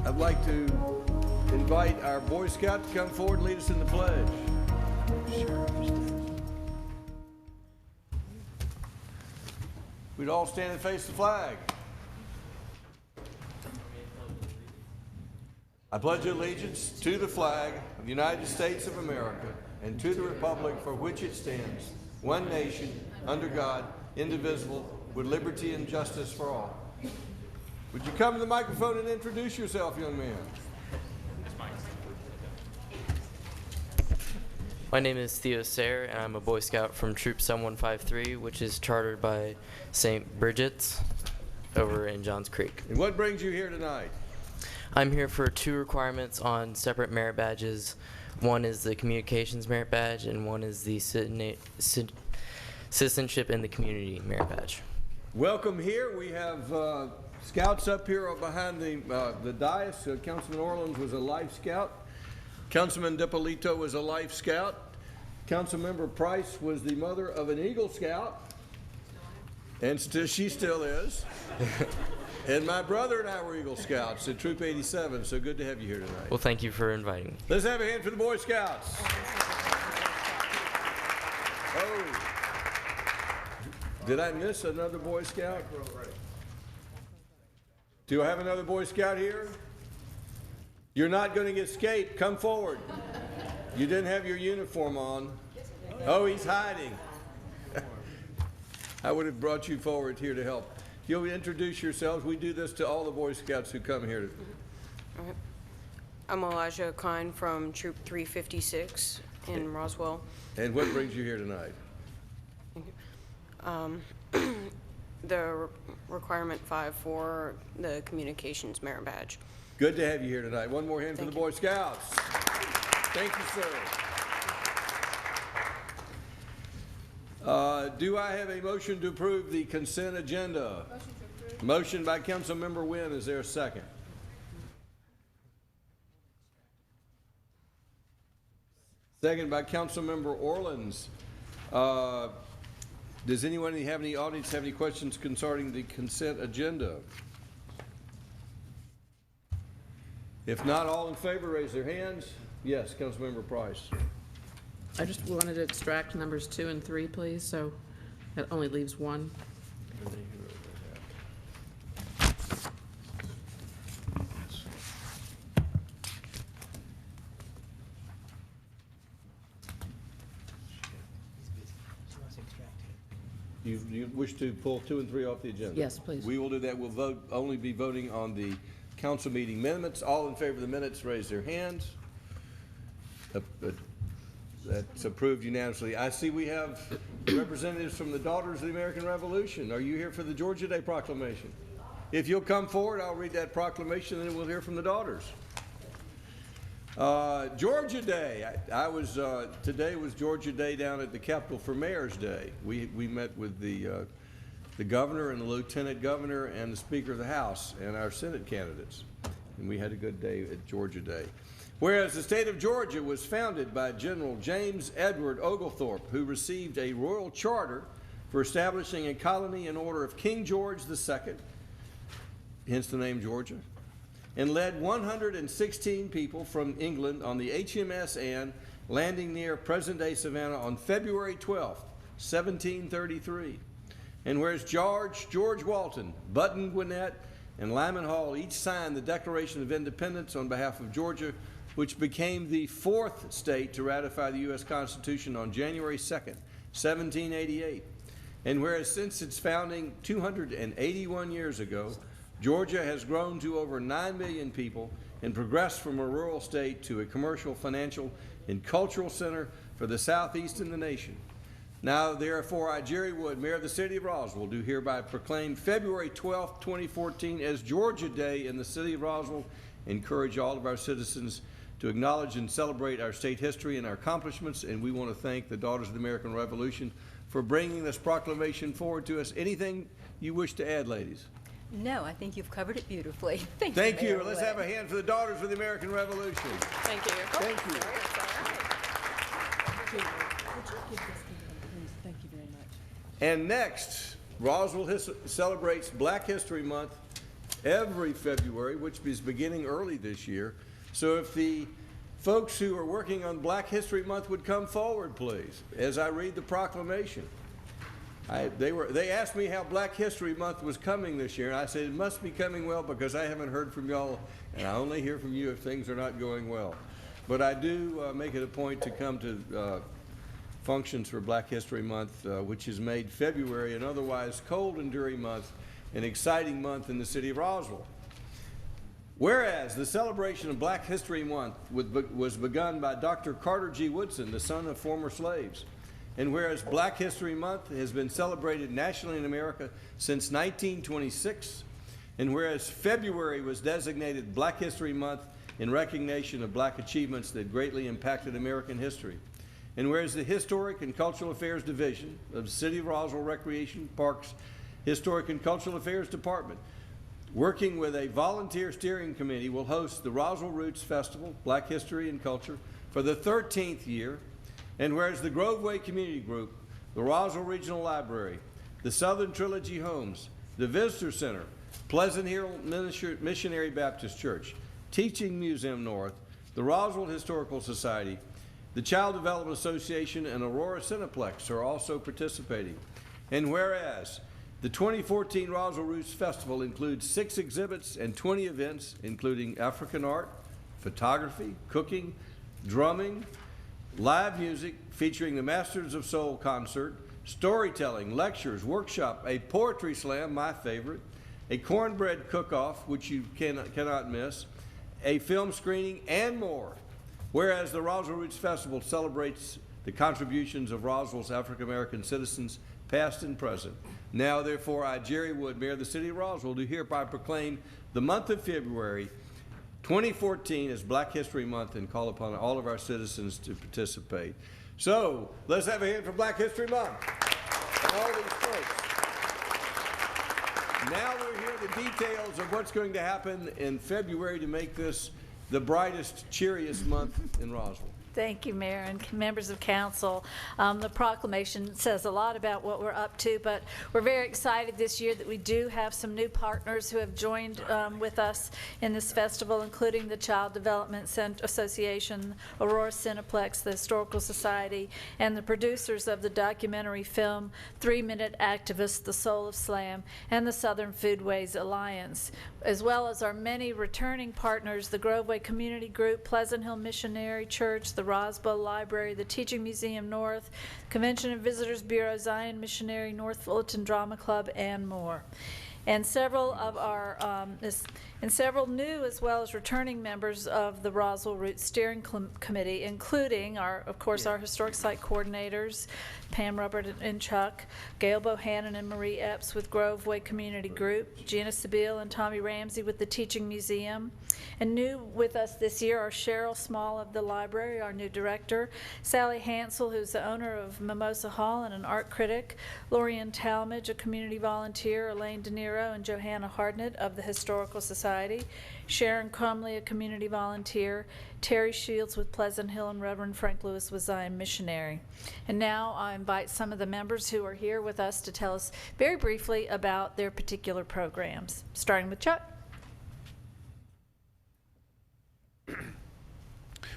I'd like to invite our Boy Scout to come forward and lead us in the pledge. We'd all stand and face the flag. I pledge allegiance to the flag of the United States of America and to the republic for which it stands, one nation, under God, indivisible, with liberty and justice for all. Would you come to the microphone and introduce yourself, young man? My name is Theo Sayre, and I'm a Boy Scout from Troop 7153, which is chartered by St. Bridget's over in Johns Creek. And what brings you here tonight? I'm here for 2 requirements on separate merit badges. One is the Communications Merit Badge, and one is the Citizenship in the Community Merit Badge. Welcome here. We have scouts up here behind the dais. Councilman Orleans was a Life Scout. Councilman DiPolito was a Life Scout. Councilmember Price was the mother of an Eagle Scout, and she still is. And my brother and I were Eagle Scouts at Troop 87, so good to have you here tonight. Well, thank you for inviting me. Let's have a hand for the Boy Scouts. Oh, did I miss another Boy Scout? Do I have another Boy Scout here? You're not going to escape. Come forward. You didn't have your uniform on. Oh, he's hiding. I would have brought you forward here to help. You'll introduce yourselves. We do this to all the Boy Scouts who come here. All right. I'm Elijah Kine from Troop 356 in Roswell. And what brings you here tonight? The requirement 5 for the Communications Merit Badge. Good to have you here tonight. One more hand for the Boy Scouts. Thank you, sir. Do I have a motion to approve the consent agenda? Motion to approve. Motion by Councilmember Wynn. Is there a second? Second by Councilmember Orleans. Does anyone have any audience have any questions concerning the consent agenda? If not, all in favor, raise their hands. Yes, Councilmember Price. I just wanted to extract numbers 2 and 3, please, so that only leaves 1. You wish to pull 2 and 3 off the agenda? Yes, please. We will do that. We'll only be voting on the council meeting minutes. All in favor of the minutes, raise their hands. That's approved unanimously. I see we have representatives from the Daughters of the American Revolution. Are you here for the Georgia Day proclamation? If you'll come forward, I'll read that proclamation, and then we'll hear from the Daughters. Georgia Day. Today was Georgia Day down at the Capitol for Mayor's Day. We met with the governor and the lieutenant governor and the Speaker of the House and our Senate candidates, and we had a good day at Georgia Day. Whereas the state of Georgia was founded by General James Edward Oglethorpe, who received a royal charter for establishing a colony in order of King George II, hence the name Georgia, and led 116 people from England on the HMS Anne, landing near present-day Savannah on February 12, 1733. And whereas George Walton, Button Gwinnett, and Lyman Hall each signed the Declaration of Independence on behalf of Georgia, which became the 4th state to ratify the U.S. Constitution on January 2nd, 1788. And whereas since its founding 281 years ago, Georgia has grown to over 9 million people and progressed from a rural state to a commercial, financial, and cultural center for the Southeast and the nation. Now, therefore, I, Jerry Wood, Mayor of the City of Roswell, do hereby proclaim February 12, 2014 as Georgia Day in the City of Roswell, encourage all of our citizens to acknowledge and celebrate our state history and our accomplishments, and we want to thank the Daughters of the American Revolution for bringing this proclamation forward to us. Anything you wish to add, ladies? No, I think you've covered it beautifully. Thank you. Let's have a hand for the Daughters of the American Revolution. Thank you. Thank you. Thank you very much. And next, Roswell celebrates Black History Month every February, which is beginning early this year. So if the folks who are working on Black History Month would come forward, please, as I read the proclamation. They asked me how Black History Month was coming this year, and I said it must be coming well because I haven't heard from y'all, and I only hear from you if things are not going well. But I do make it a point to come to functions for Black History Month, which has made February, an otherwise cold and dreary month, an exciting month in the city of Roswell. Whereas the celebration of Black History Month was begun by Dr. Carter G. Woodson, the son of former slaves. And whereas Black History Month has been celebrated nationally in America since 1926, and whereas February was designated Black History Month in recognition of black achievements that greatly impacted American history, and whereas the Historic and Cultural Affairs Division of the City of Roswell Recreation Parks Historic and Cultural Affairs Department, working with a volunteer steering committee, will host the Roswell Roots Festival, Black History and Culture, for the 13th year. And whereas the Groveway Community Group, the Roswell Regional Library, the Southern Trilogy Homes, the Visitor Center, Pleasant Hill Missionary Baptist Church, Teaching Museum North, the Roswell Historical Society, the Child Development Association, and Aurora Cineplex are also participating. And whereas the 2014 Roswell Roots Festival includes 6 exhibits and 20 events, including African art, photography, cooking, drumming, live music featuring the Masters of Soul concert, storytelling, lectures, workshop, a poetry slam, my favorite, a cornbread cook-off, which you cannot miss, a film screening, and more. Whereas the Roswell Roots Festival celebrates the contributions of Roswell's African-American citizens, past and present. Now, therefore, I, Jerry Wood, Mayor of the City of Roswell, do hereby proclaim the month of February 2014 as Black History Month and call upon all of our citizens to participate. So, let's have a hand for Black History Month. And all these folks. Now we'll hear the details of what's going to happen in February to make this the brightest, cheeriest month in Roswell. Thank you, Mayor and members of council. The proclamation says a lot about what we're up to, but we're very excited this year that we do have some new partners who have joined with us in this festival, including the Child Development Association, Aurora Cineplex, the Historical Society, and the producers of the documentary film 3 Minute Activist, The Soul of Slam, and the Southern Foodways Alliance, as well as our many returning partners, the Groveway Community Group, Pleasant Hill Missionary Church, the Roswell Library, the Teaching Museum North, Convention and Visitors Bureau, Zion Missionary, North Fullerton Drama Club, and more. And several of our, and several new as well as returning members of the Roswell Roots Steering Committee, including of course, our historic site coordinators, Pam Ruppert and Chuck, Gail Bohannon and Marie Epps with Groveway Community Group, Gina Sabile and Tommy Ramsey with the Teaching Museum. And new with us this year are Cheryl Small of the library, our new director, Sally Hansel, who's the owner of Mimosa Hall and an art critic, Lorian Talmadge, a community volunteer, Elaine De Niro and Johanna Hardnett of the Historical Society, Sharon Crumley, a community volunteer, Terry Shields with Pleasant Hill, and Reverend Frank Lewis with Zion Missionary. And now I invite some of the members who are here with us to tell us very briefly about their particular programs, starting with Chuck.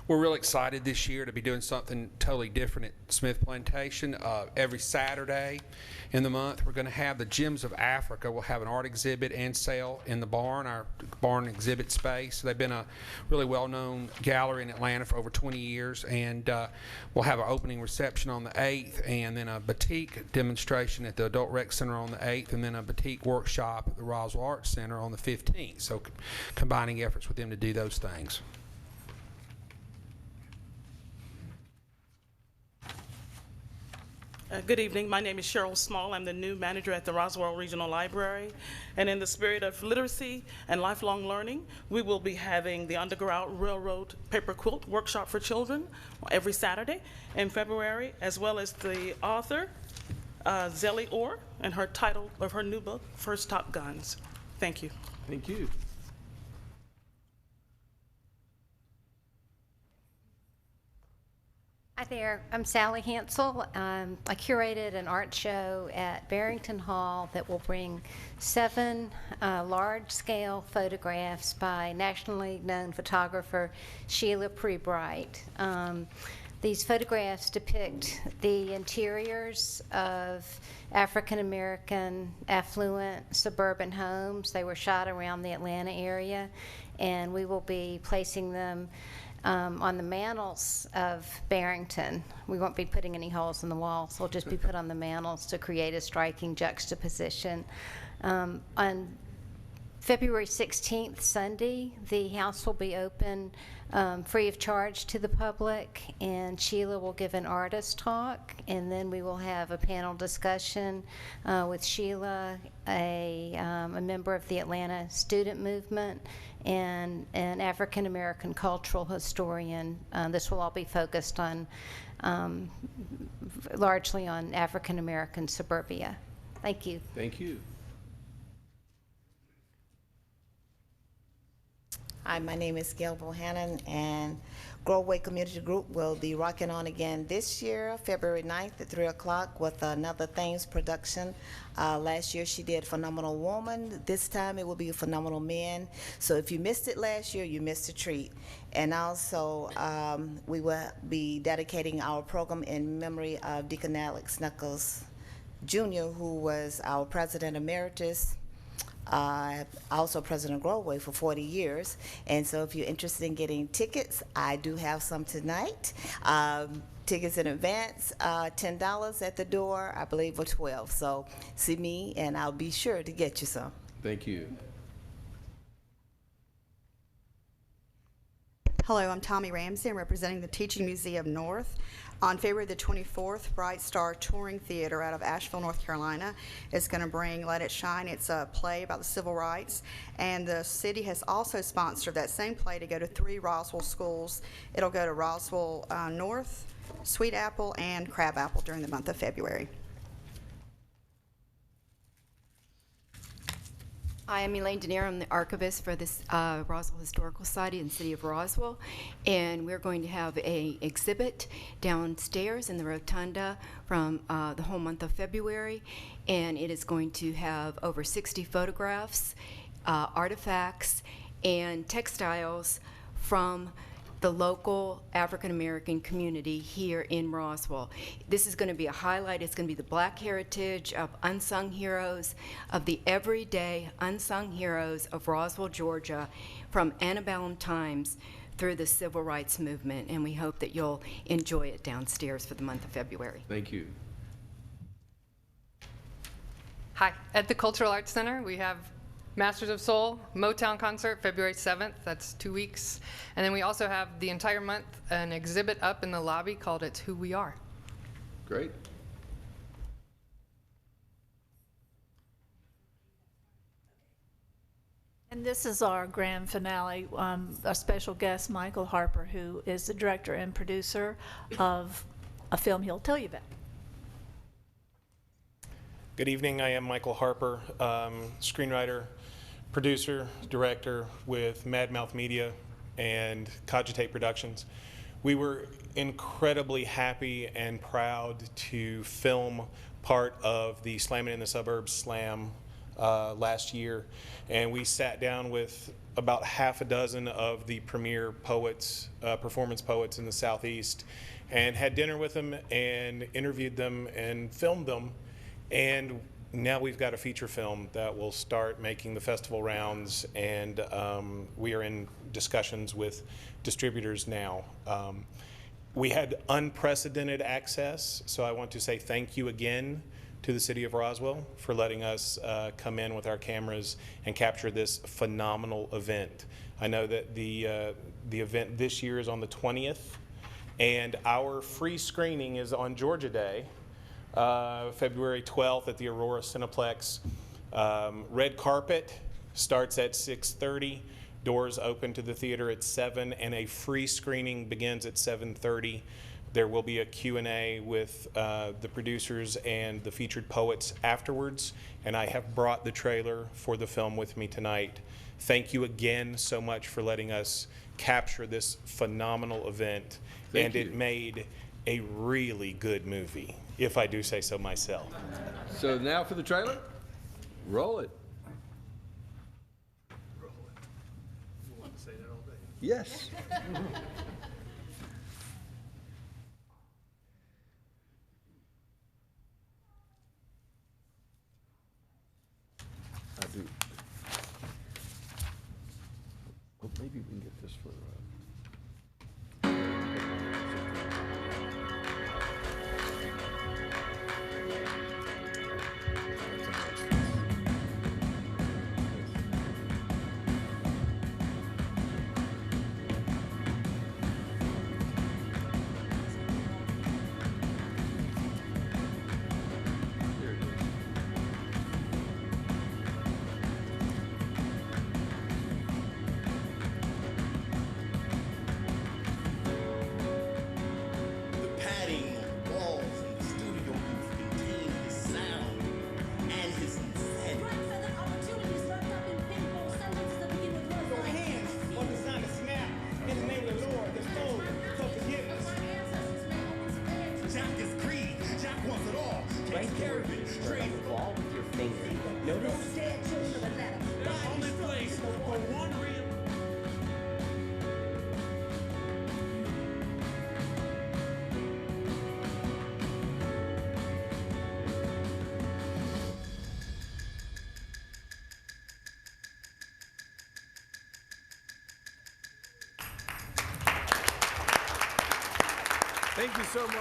We're really excited this year to be doing something totally different at Smith Plantation. Every Saturday in the month, we're going to have the Gems of Africa. We'll have an art exhibit and sale in the barn, our barn exhibit space. They've been a really well-known gallery in Atlanta for over 20 years, and we'll have an opening reception on the 8th, and then a batik demonstration at the Adult Rec Center on the 8th, and then a batik workshop at the Roswell Arts Center on the 15th. So combining efforts with them to do those things. Good evening. My name is Cheryl Small. I'm the new manager at the Roswell Regional Library. And in the spirit of literacy and lifelong learning, we will be having the Underground Railroad paper quilt workshop for children every Saturday in February, as well as the author, Zellie Orr, and her title of her new book, First Top Guns. Thank you. Thank you. there. I'm Sally Hansel. I curated an art show at Barrington Hall that will bring 7 large-scale photographs by nationally known photographer Sheila Prebright. These photographs depict the interiors of African-American affluent suburban homes. They were shot around the Atlanta area, and we will be placing them on the mantels of Barrington. We won't be putting any holes in the walls. They'll just be put on the mantels to create a striking juxtaposition. On February 16th, Sunday, the house will be open free of charge to the public, and Sheila will give an artist talk, and then we will have a panel discussion with Sheila, a member of the Atlanta Student Movement, and an African-American cultural historian. This will all be focused on, largely on African-American suburbia. Thank you. Thank you. Hi, my name is Gail Bohannon, and Growway Community Group will be rocking on again this year, February 9th at 3 o'clock with another Thames production. Last year she did Phenomenal Woman. This time it will be Phenomenal Men. So if you missed it last year, you missed a treat. And also, we will be dedicating our program in memory of Deacon Alex Knuckles Jr., who was our President Emeritus, also President Growway for 40 years. And so if you're interested in getting tickets, I do have some tonight. Tickets in advance, $10 at the door, I believe, or $12. So see me, and I'll be sure to get you some. Thank you. Hello, I'm Tommy Ramsey. I'm representing the Teaching Museum North. On February the 24th, Bright Star Touring Theater out of Asheville, North Carolina is going to bring Let It Shine. It's a play about the civil rights, and the city has also sponsored that same play to go to 3 Roswell schools. It'll go to Roswell North, Sweet Apple, and Crab Apple during the month of February. I am Elaine Denier. I'm the archivist for this Roswell Historical Society in the city of Roswell, and we're going to have an exhibit downstairs in the rotunda from the whole month of February, and it is going to have over 60 photographs, artifacts, and textiles from the local African-American community here in Roswell. This is going to be a highlight. It's going to be the Black heritage of unsung heroes, of the everyday unsung heroes of Roswell, Georgia, from antebellum times through the civil rights movement, and we hope that you'll enjoy it downstairs for the month of February. Thank you. Hi, at the Cultural Arts Center, we have Masters of Soul Motown concert, February 7th. That's 2 weeks. And then we also have the entire month an exhibit up in the lobby called It's Who We Are. Great. And this is our grand finale. Our special guest, Michael Harper, who is the director and producer of a film he'll tell you about. Good evening. I am Michael Harper, screenwriter, producer, director with Mad Mouth Media and Cogitate Productions. We were incredibly happy and proud to film part of the Slammin' in the Suburbs Slam last year, and we sat down with about half a dozen of the premier poets, performance poets in the Southeast, and had dinner with them and interviewed them and filmed them. And now we've got a feature film that will start making the festival rounds, and we are in discussions with distributors now. We had unprecedented access, so I want to say thank you again to the city of Roswell for letting us come in with our cameras and capture this phenomenal event. I know that the event this year is on the 20th, and our free screening is on Georgia Day, February 12th at the Aurora Cineplex. Red carpet starts at 6:30. Doors open to the theater at 7, and a free screening begins at 7:30. There will be a Q&A with the producers and the featured poets afterwards, and I have brought the trailer for the film with me tonight. Thank you again so much for letting us capture this phenomenal event. Thank you. It made a really good movie, if I do say so myself. So now for the trailer? Roll it. Yes. I do. Well, maybe we can get this for. The padding on the walls in the studio booth contain his sound and his insanity. Your hands on the sound of snap in the name of the Lord, the soul, so forgive us. Jack is greed. Jack wants it all. Takes care of it. Trades ball with your finger. Notice? The only place for one real. Thank you so much.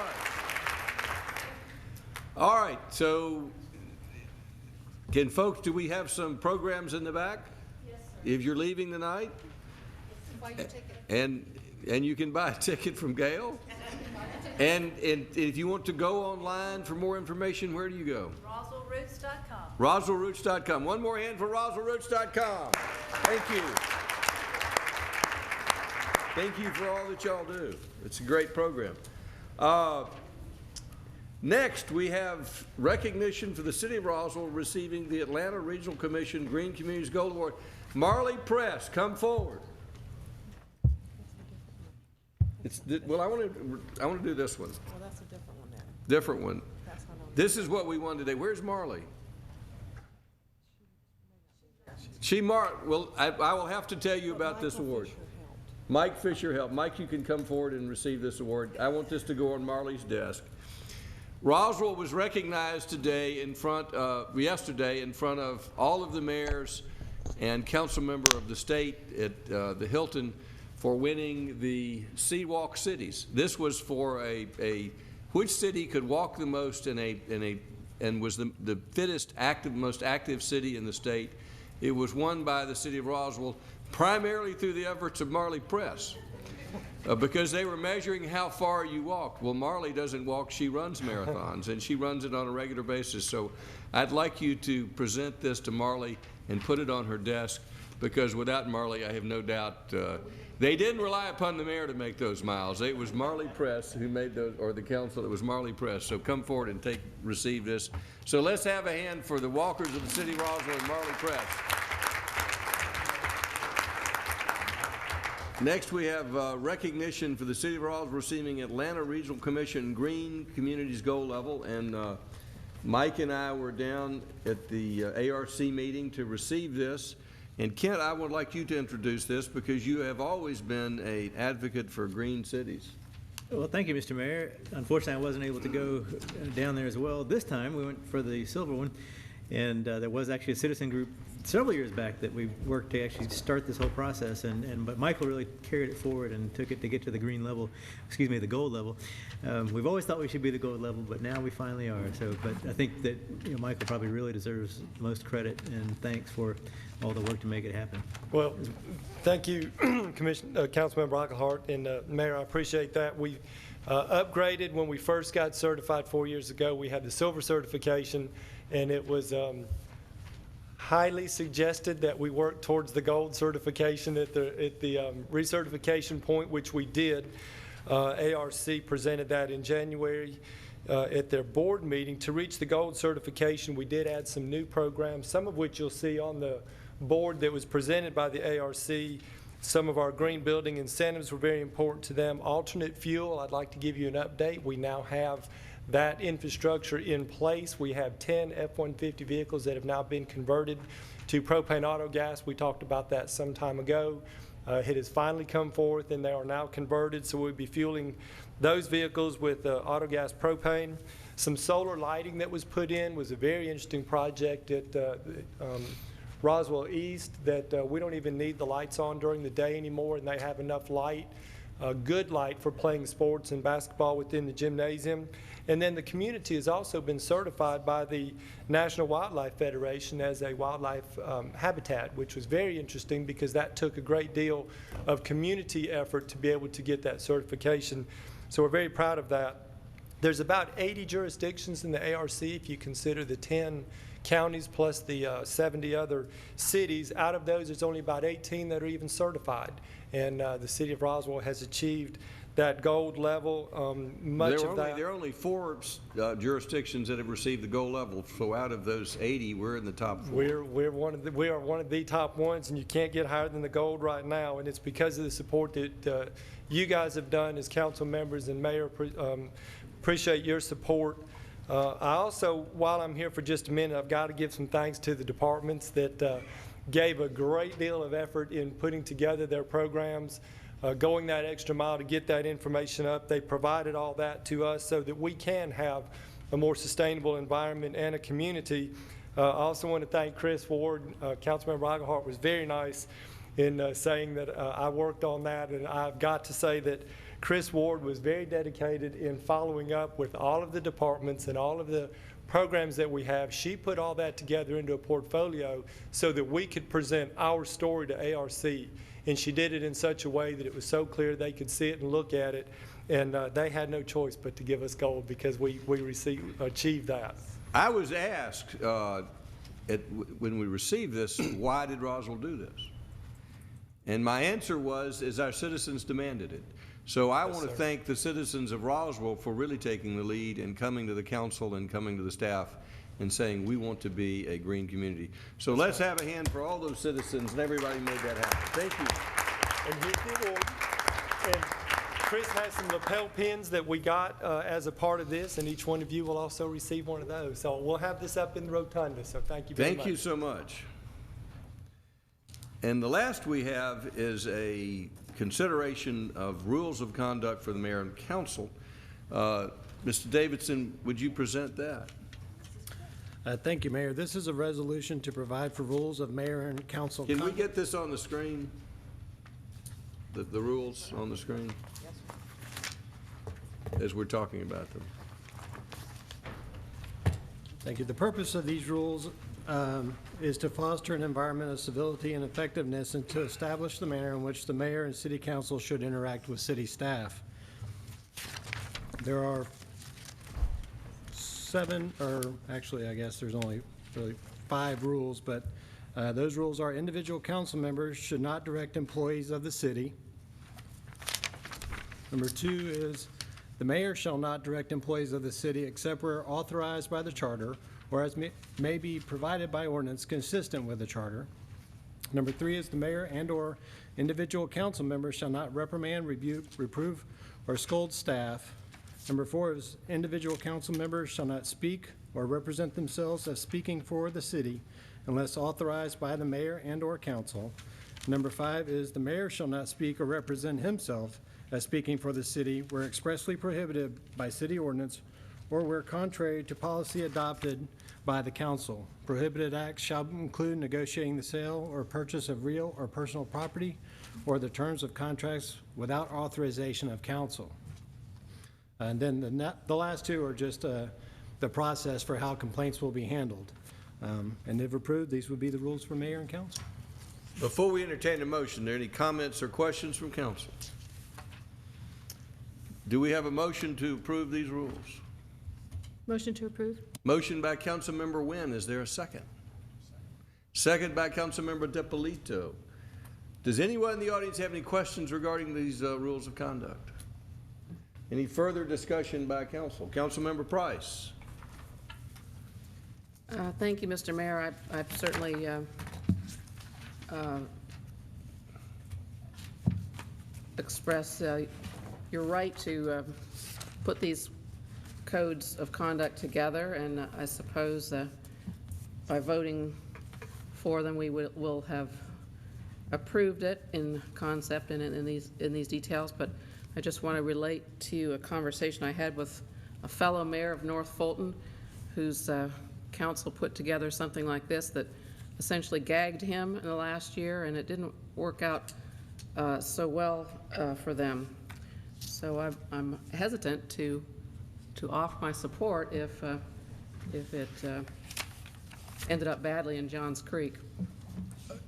All right, so folks, do we have some programs in the back? Yes, sir. If you're leaving tonight? Buy your ticket. And you can buy a ticket from Gail? And if you want to go online for more information, where do you go? RoswellRoots.com. RoswellRoots.com. One more hand for RoswellRoots.com. Thank you. Thank you for all that y'all do. It's a great program. Next, we have recognition for the City of Roswell receiving the Atlanta Regional Commission Green Communities Gold Award. Marley Press, come forward. Well, I want to do this one. Well, that's a different one then. Different one. This is what we want today. Where's Marley? Well, I will have to tell you about this award. Mike Fisher helped. Mike, you can come forward and receive this award. I want this to go on Marley's desk. Roswell was recognized today yesterday in front of all of the mayors and council member of the state at the Hilton for winning the Sea Walk Cities. This was for which city could walk the most and was the fittest, most active city in the state. It was won by the City of Roswell, primarily through the efforts of Marley Press, because they were measuring how far you walked. Well, Marley doesn't walk, she runs marathons, and she runs it on a regular basis. So I'd like you to present this to Marley and put it on her desk, because without Marley, I have no doubt, they didn't rely upon the mayor to make those miles. It was Marley Press who made those, or the council, it was Marley Press. So come forward and receive this. So let's have a hand for the walkers of the City of Roswell and Marley Press. Next, we have recognition for the City of Roswell receiving Atlanta Regional Commission Green Communities Gold Level. And Mike and I were down at the ARC meeting to receive this. And Kent, I would like you to introduce this, because you have always been an advocate for green cities. Well, thank you, Mr. Mayor. Unfortunately, I wasn't able to go down there as well. This time, we went for the silver one. And there was actually a citizen group several years back that we worked to actually start this whole process, but Michael really carried it forward and took it to get to the green level, the gold level. We've always thought we should be the gold level, but now we finally are. but I think that Michael probably really deserves most credit and thanks for all the work to make it happen. Well, thank you, Councilmember Eichelhart, and Mayor, I appreciate that. We upgraded when we first got certified 4 years ago. We had the silver certification, and it was highly suggested that we work towards the gold certification at the recertification point, which we did. ARC presented that in January at their board meeting. To reach the gold certification, we did add some new programs, some of which you'll see on the board that was presented by the ARC Some of our green building incentives were very important to them. Alternate fuel, I'd like to give you an update. We now have that infrastructure in place. We have 10 F-150 vehicles that have now been converted to propane auto gas. We talked about that some time ago. It has finally come forth and they are now converted, so we'll be fueling those vehicles with auto gas propane. Some solar lighting that was put in was a very interesting project at Roswell East that we don't even need the lights on during the day anymore, and they have enough light, good light for playing sports and basketball within the gymnasium. And then the community has also been certified by the National Wildlife Federation as a wildlife habitat, which was very interesting because that took a great deal of community effort to be able to get that certification. So we're very proud of that. There's about 80 jurisdictions in the ARC if you consider the 10 counties plus the 70 other cities. Out of those, there's only about 18 that are even certified. And the city of Roswell has achieved that gold level. There are only 4 jurisdictions that have received the gold level. So out of those 80, we're in the top 4. We are one of the top ones, and you can't get higher than the gold right now. And it's because of the support that you guys have done as council members and mayor. Appreciate your support. I also, while I'm here for just a minute, I've got to give some thanks to the departments that gave a great deal of effort in putting together their programs, going that extra mile to get that information up. They provided all that to us so that we can have a more sustainable environment and a community. I also want to thank Chris Ward. Councilmember Brocklehart was very nice in saying that I worked on that, and I've got to say that Chris Ward was very dedicated in following up with all of the departments and all of the programs that we have. She put all that together into a portfolio so that we could present our story to ARC. And she did it in such a way that it was so clear they could see it and look at it. And they had no choice but to give us gold because we achieved that. I was asked when we received this, why did Roswell do this? And my answer was, is our citizens demanded it. So I want to thank the citizens of Roswell for really taking the lead and coming to the council and coming to the staff and saying we want to be a green community. So let's have a hand for all those citizens and everybody made that happen. Thank you. And here's the award. And Chris has some lapel pins that we got as a part of this, and each one of you will also receive one of those. So we'll have this up in the rotunda, so thank you very much. Thank you so much. And the last we have is a consideration of rules of conduct for the mayor and council. Mr. Davidson, would you present that? Thank you, Mayor. This is a resolution to provide for rules of mayor and council. Can we get this on the screen? The rules on the screen? As we're talking about them. Thank you. The purpose of these rules is to foster an environment of civility and effectiveness and to establish the manner in which the mayor and city council should interact with city staff. There are 7, or actually I guess there's only really 5 rules, but those rules are: individual council members should not direct employees of the city. Number 2 is the mayor shall not direct employees of the city except where authorized by the charter or as may be provided by ordinance consistent with the charter. Number 3 is the mayor and/or individual council members shall not reprimand, rebuke, reprove, or scold staff. Number 4 is individual council members shall not speak or represent themselves as speaking for the city unless authorized by the mayor and/or council. Number 5 is the mayor shall not speak or represent himself as speaking for the city where expressly prohibited by city ordinance or where contrary to policy adopted by the council. Prohibited acts shall include negotiating the sale or purchase of real or personal property or the terms of contracts without authorization of council. And then the last 2 are just the process for how complaints will be handled. And if approved, these would be the rules for mayor and council. Before we entertain a motion, are there any comments or questions from council? Do we have a motion to approve these rules? Motion to approve. Motion by Councilmember Nguyen. Is there a second? Second by Councilmember DePolito. Does anyone in the audience have any questions regarding these rules of conduct? Any further discussion by council? Councilmember Price. Thank you, Mr. Mayor. I've certainly express your right to put these codes of conduct together, and I suppose by voting for them, we will have approved it in concept and in these details. But I just want to relate to you a conversation I had with a fellow mayor of North Fulton, whose council put together something like this that essentially gagged him in the last year, and it didn't work out so well for them. So I'm hesitant to offer my support if it ended up badly in Johns Creek.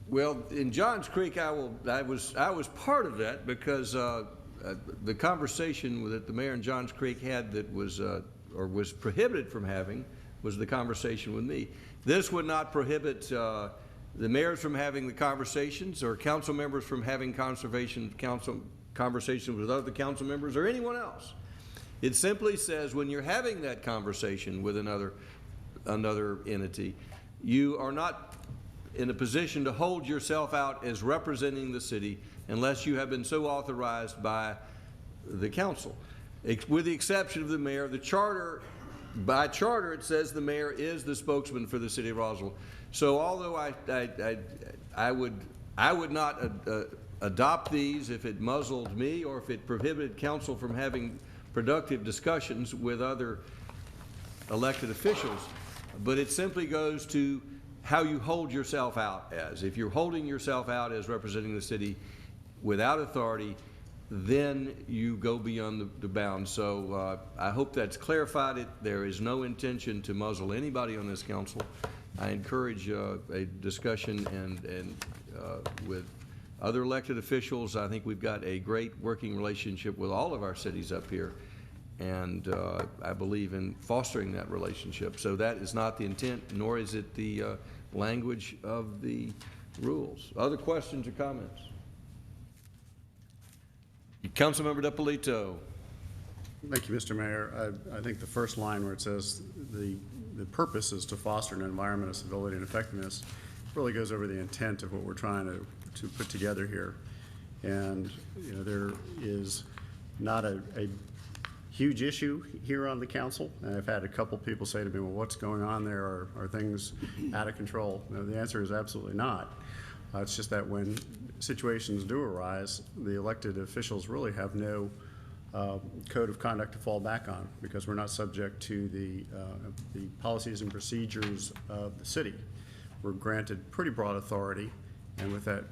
Well, in Johns Creek, I was part of that because the conversation that the mayor in Johns Creek had that was or was prohibited from having was the conversation with me. This would not prohibit the mayors from having the conversations or council members from having conversations with other council members or anyone else. It simply says when you're having that conversation with another entity, you are not in a position to hold yourself out as representing the city unless you have been so authorized by the council. With the exception of the mayor, the charter, by charter it says the mayor is the spokesman for the city of Roswell. So although I would not adopt these if it muzzled me or if it prohibited council from having productive discussions with other elected officials, but it simply goes to how you hold yourself out as. If you're holding yourself out as representing the city without authority, then you go beyond the bounds. So I hope that's clarified. There is no intention to muzzle anybody on this council. I encourage a discussion and with other elected officials. I think we've got a great working relationship with all of our cities up here, and I believe in fostering that relationship. So that is not the intent, nor is it the language of the rules. Other questions or comments? Councilmember DiPolito. Thank you, Mr. Mayor. I think the first line where it says the purpose is to foster an environment of civility and effectiveness really goes over the intent of what we're trying to put together here. And you know, there is not a huge issue here on the council. And I've had a couple people say to me, well, what's going on there? Are things out of control? No, the answer is absolutely not. It's just that when situations do arise, the elected officials really have no code of conduct to fall back on because we're not subject to the policies and procedures of the city. We're granted pretty broad authority, and with that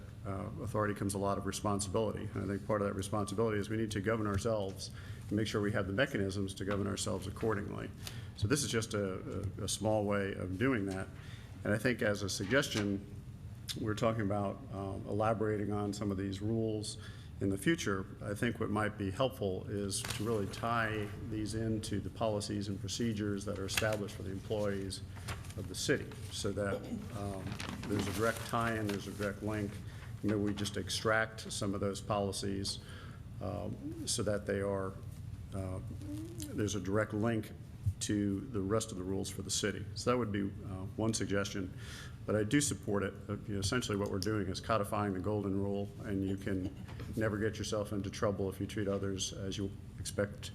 authority comes a lot of responsibility. And I think part of that responsibility is we need to govern ourselves and make sure we have the mechanisms to govern ourselves accordingly. So this is just a small way of doing that. And I think as a suggestion, we're talking about elaborating on some of these rules in the future. I think what might be helpful is to really tie these into the policies and procedures that are established for the employees of the city so that there's a direct tie-in, there's a direct link. Maybe we just extract some of those policies so that they are, there's a direct link to the rest of the rules for the city. So that would be one suggestion. But I do support it. Essentially what we're doing is codifying the golden rule, and you can never get yourself into trouble if you treat others as you expect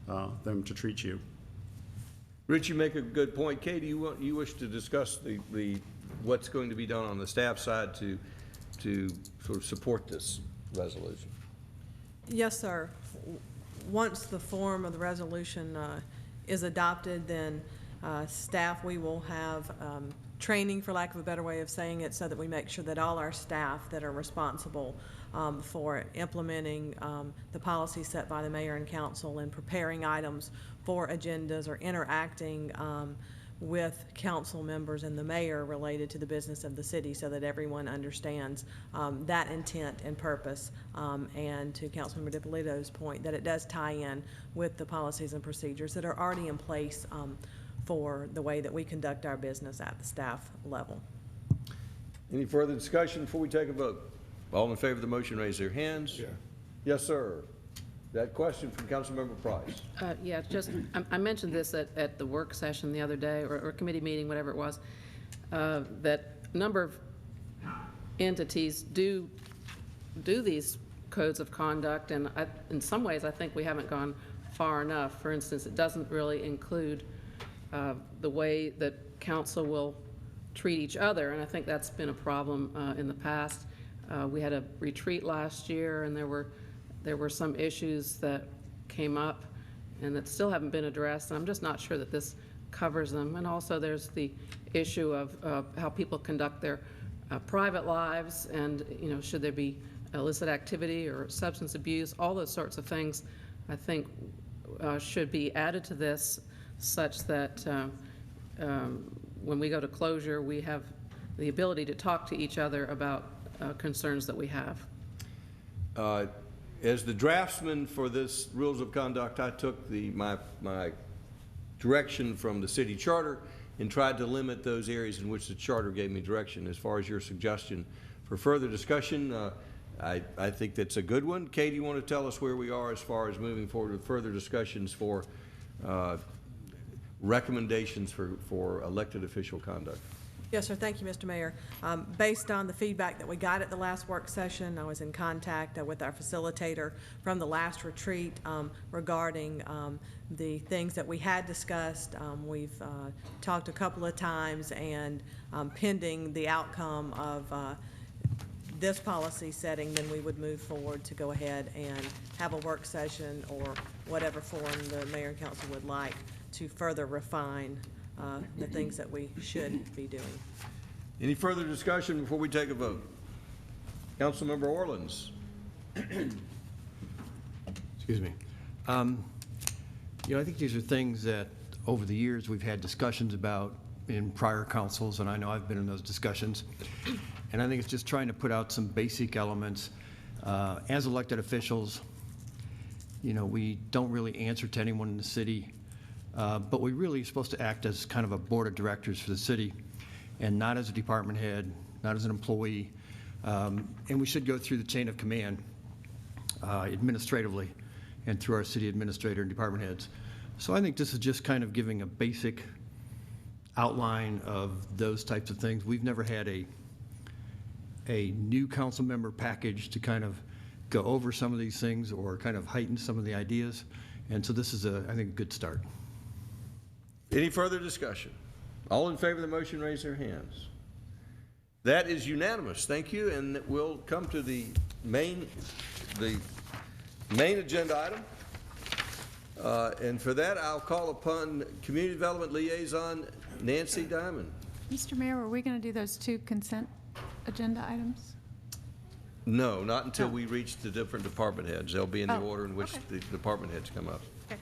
them to treat you. Rich, you make a good point. Katie, you wish to discuss the what's going to be done on the staff side to sort of support this resolution? Yes, sir. Once the form of the resolution is adopted, then staff, we will have training, for lack of a better way of saying it, so that we make sure that all our staff that are responsible for implementing the policy set by the mayor and council and preparing items for agendas or interacting with council members and the mayor related to the business of the city, so that everyone understands that intent and purpose, and to Councilmember DiPolito's point, that it does tie in with the policies and procedures that are already in place for the way that we conduct our business at the staff level. Any further discussion before we take a vote? All in favor of the motion, raise their hands. Yeah. Yes, sir. That question from Councilmember Price. Yeah, just, I mentioned this at the work session the other day, or committee meeting, whatever it was, that a number of entities do these codes of conduct, and in some ways, I think we haven't gone far enough. For instance, it doesn't really include the way that council will treat each other, and I think that's been a problem in the past. We had a retreat last year, and there were some issues that came up and that still haven't been addressed, and I'm just not sure that this covers them. And also there's the issue of how people conduct their private lives, and should there be illicit activity or substance abuse. All those sorts of things I think should be added to this, such that when we go to closure, we have the ability to talk to each other about concerns that we have. As the draftsman for this rules of conduct, I took my direction from the city charter and tried to limit those areas in which the charter gave me direction. As far as your suggestion for further discussion, I think that's a good one. Katie, you want to tell us where we are as far as moving forward with further discussions for recommendations for elected official conduct? Yes, sir. Thank you, Mr. Mayor. Based on the feedback that we got at the last work session, I was in contact with our facilitator from the last retreat regarding the things that we had discussed. We've talked a couple of times, and pending the outcome of this policy setting, then we would move forward to go ahead and have a work session or whatever form the mayor and council would like to further refine the things that we should be doing. Any further discussion before we take a vote? Councilmember Orleans. Excuse me. I think these are things that over the years we've had discussions about in prior councils, and I know I've been in those discussions. And I think it's just trying to put out some basic elements. As elected officials, we don't really answer to anyone in the city. But we really are supposed to act as kind of a board of directors for the city, and not as a department head, not as an employee. And we should go through the chain of command administratively and through our city administrator and department heads. So I think this is just kind of giving a basic outline of those types of things. We've never had a new council member package to kind of go over some of these things or kind of heighten some of the ideas. And so this is, I think, a good start. Any further discussion? All in favor of the motion, raise their hands. That is unanimous. Thank you, and we'll come to the main agenda item. And for that, I'll call upon Community Development Liaison Nancy Diamond. Mr. Mayor, are we going to do those two consent agenda items? No, not until we reach the different department heads. They'll be in the order in which okay. the department heads come up. Okay.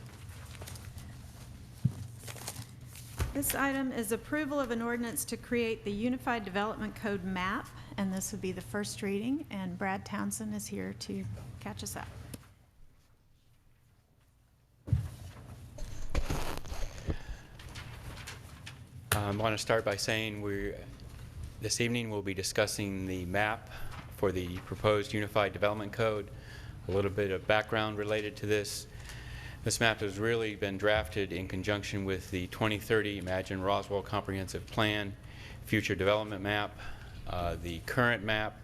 This item is approval of an ordinance to create the Unified Development Code map, and this would be the first reading, and Brad Townsend is here to catch us up. I want to start by saying this evening we'll be discussing the map for the proposed Unified Development Code. A little bit of background related to this. This map has really been drafted in conjunction with the 2030 Imagine Roswell Comprehensive Plan Future Development Map. The current map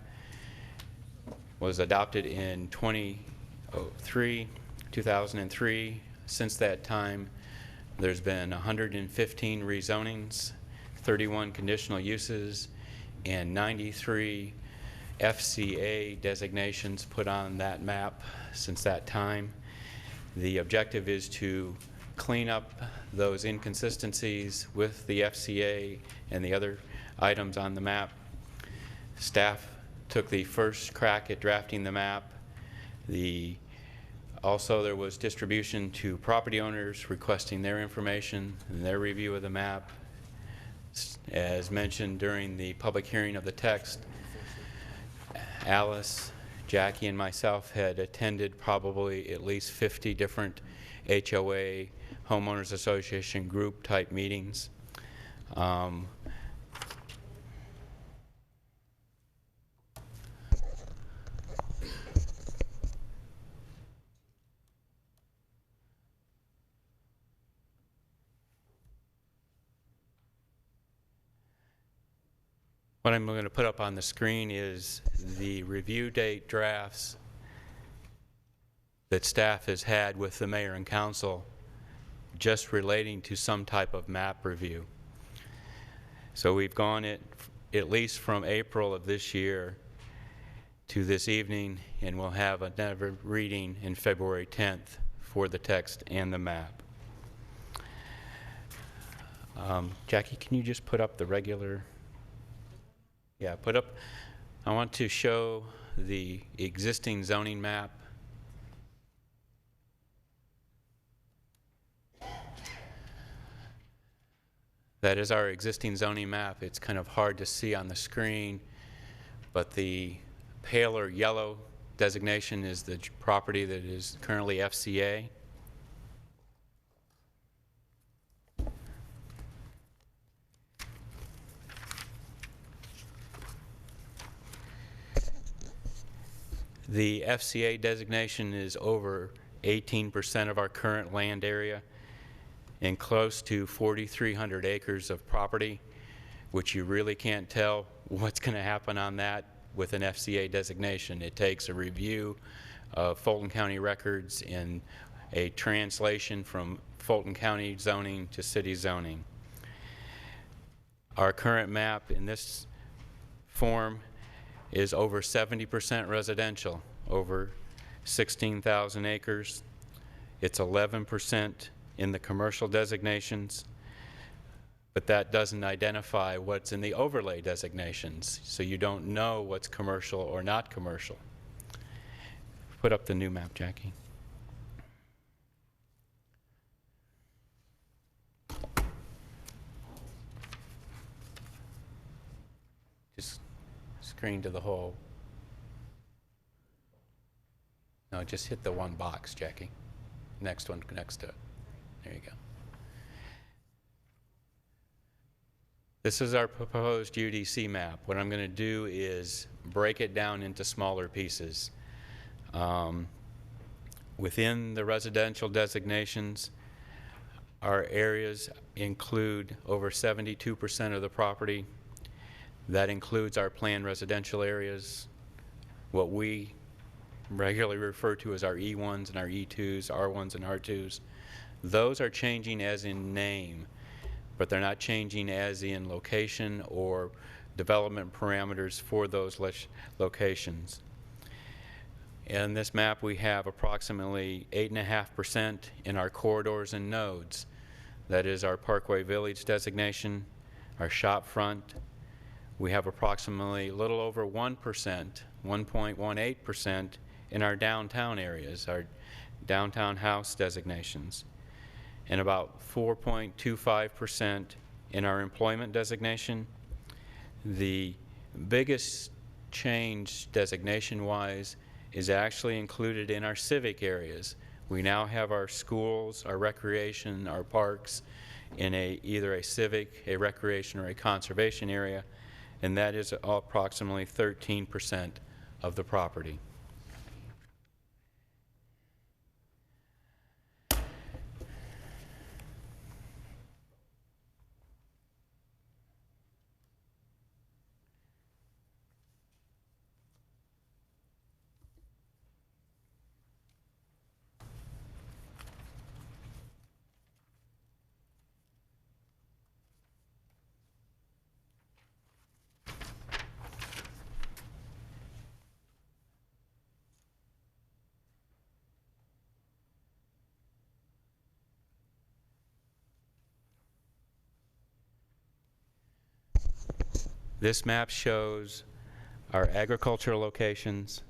was adopted in 2003. Since that time, there's been 115 rezonings, 31 conditional uses, and 93 FCA designations put on that map since that time. The objective is to clean up those inconsistencies with the FCA and the other items on the map. Staff took the first crack at drafting the map. Also, there was distribution to property owners requesting their information and their review of the map. As mentioned during the public hearing of the text, Alice, Jackie, and myself had attended probably at least 50 different HOA, homeowners association group type meetings. What I'm going to put up on the screen is the review date drafts that staff has had with the mayor and council just relating to some type of map review. So we've gone at least from April of this year to this evening, and we'll have another reading in February 10th for the text and the map. Jackie, can you just put up the regular? Yeah, put up. I want to show the existing zoning map. That is our existing zoning map. It's kind of hard to see on the screen, but the paler yellow designation is the property that is currently FCA. The FCA designation is over 18% of our current land area and close to 4,300 acres of property, which you really can't tell what's going to happen on that with an FCA designation. It takes a review of Fulton County records and a translation from Fulton County zoning to city zoning. Our current map in this form is over 70% residential, over 16,000 acres. It's 11% in the commercial designations, but that doesn't identify what's in the overlay designations, so you don't know what's commercial or not commercial. Put up the new map, Jackie. Just screen to the whole. No, just hit the one box, Jackie. Next one next to it. There you go. This is our proposed UDC map. What I'm going to do is break it down into smaller pieces. Within the residential designations, our areas include over 72% of the property. That includes our planned residential areas, what we regularly refer to as our E1s and our E2s, R1s and R2s. Those are changing as in name, but they're not changing as in location or development parameters for those locations. In this map, we have approximately 8.5% in our corridors and nodes. That is our Parkway Village designation, our shop front. We have approximately a little over 1%, 1.18% in our downtown areas, our downtown house designations, and about 4.25% in our employment designation. The biggest change designation-wise is actually included in our civic areas. We now have our schools, our recreation, our parks in either a civic, a recreation, or a conservation area, and that is approximately 13% of the property. This map shows our agricultural locations,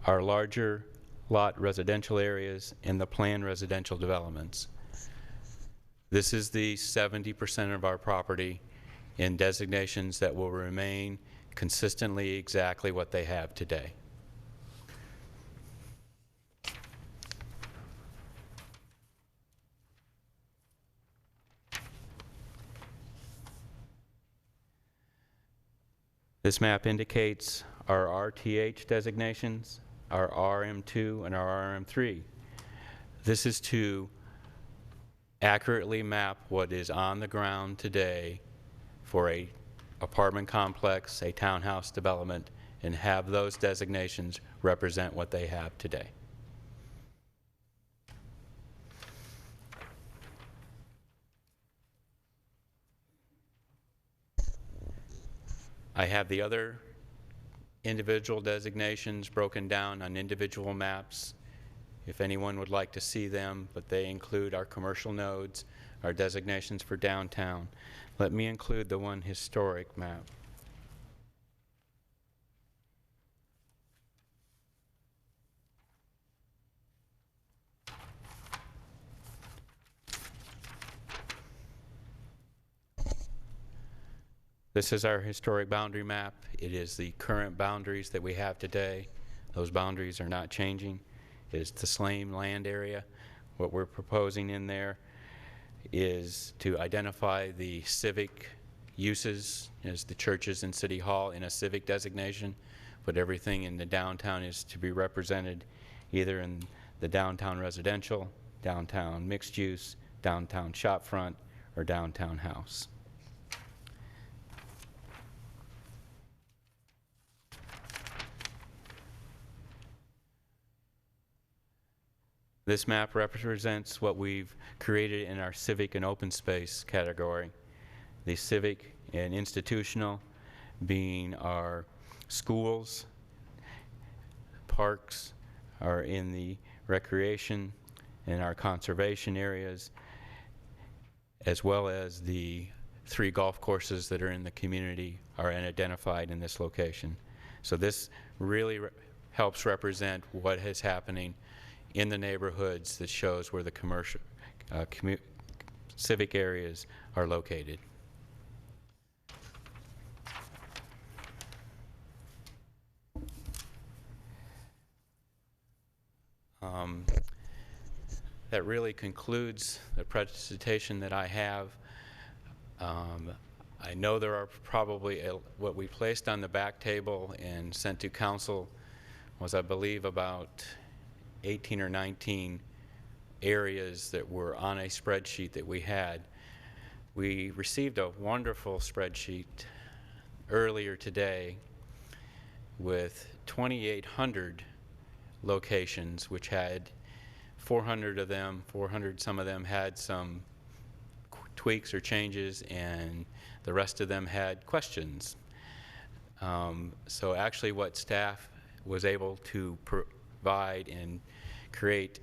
our larger lot residential areas, and the planned residential developments. This is the 70% of our property in designations that will remain consistently exactly what they have today. This map indicates our RTH designations, our RM2 and our RM3. This is to accurately map what is on the ground today for a apartment complex, a townhouse development, and have those designations represent what they have today. I have the other individual designations broken down on individual maps if anyone would like to see them, but they include our commercial nodes, our designations for downtown. Let me include the one historic map. This is our historic boundary map. It is the current boundaries that we have today. Those boundaries are not changing. It is the same land area. What we're proposing in there is to identify the civic uses as the churches and City Hall in a civic designation, but everything in the downtown is to be represented either in the downtown residential, downtown mixed use, downtown shopfront, or downtown house. This map represents what we've created in our civic and open space category. The civic and institutional being our schools, parks are in the recreation and our conservation areas, as well as the 3 golf courses that are in the community are identified in this location. So this really helps represent what is happening in the neighborhoods that shows where the commercial civic areas are located. That really concludes the presentation that I have. I know there are probably what we placed on the back table and sent to council was, I believe, about 18 or 19 areas that were on a spreadsheet that we had. We received a wonderful spreadsheet earlier today with 2,800 locations, which had 400 of them, some of them had some tweaks or changes, and the rest of them had questions. So actually what staff was able to provide and create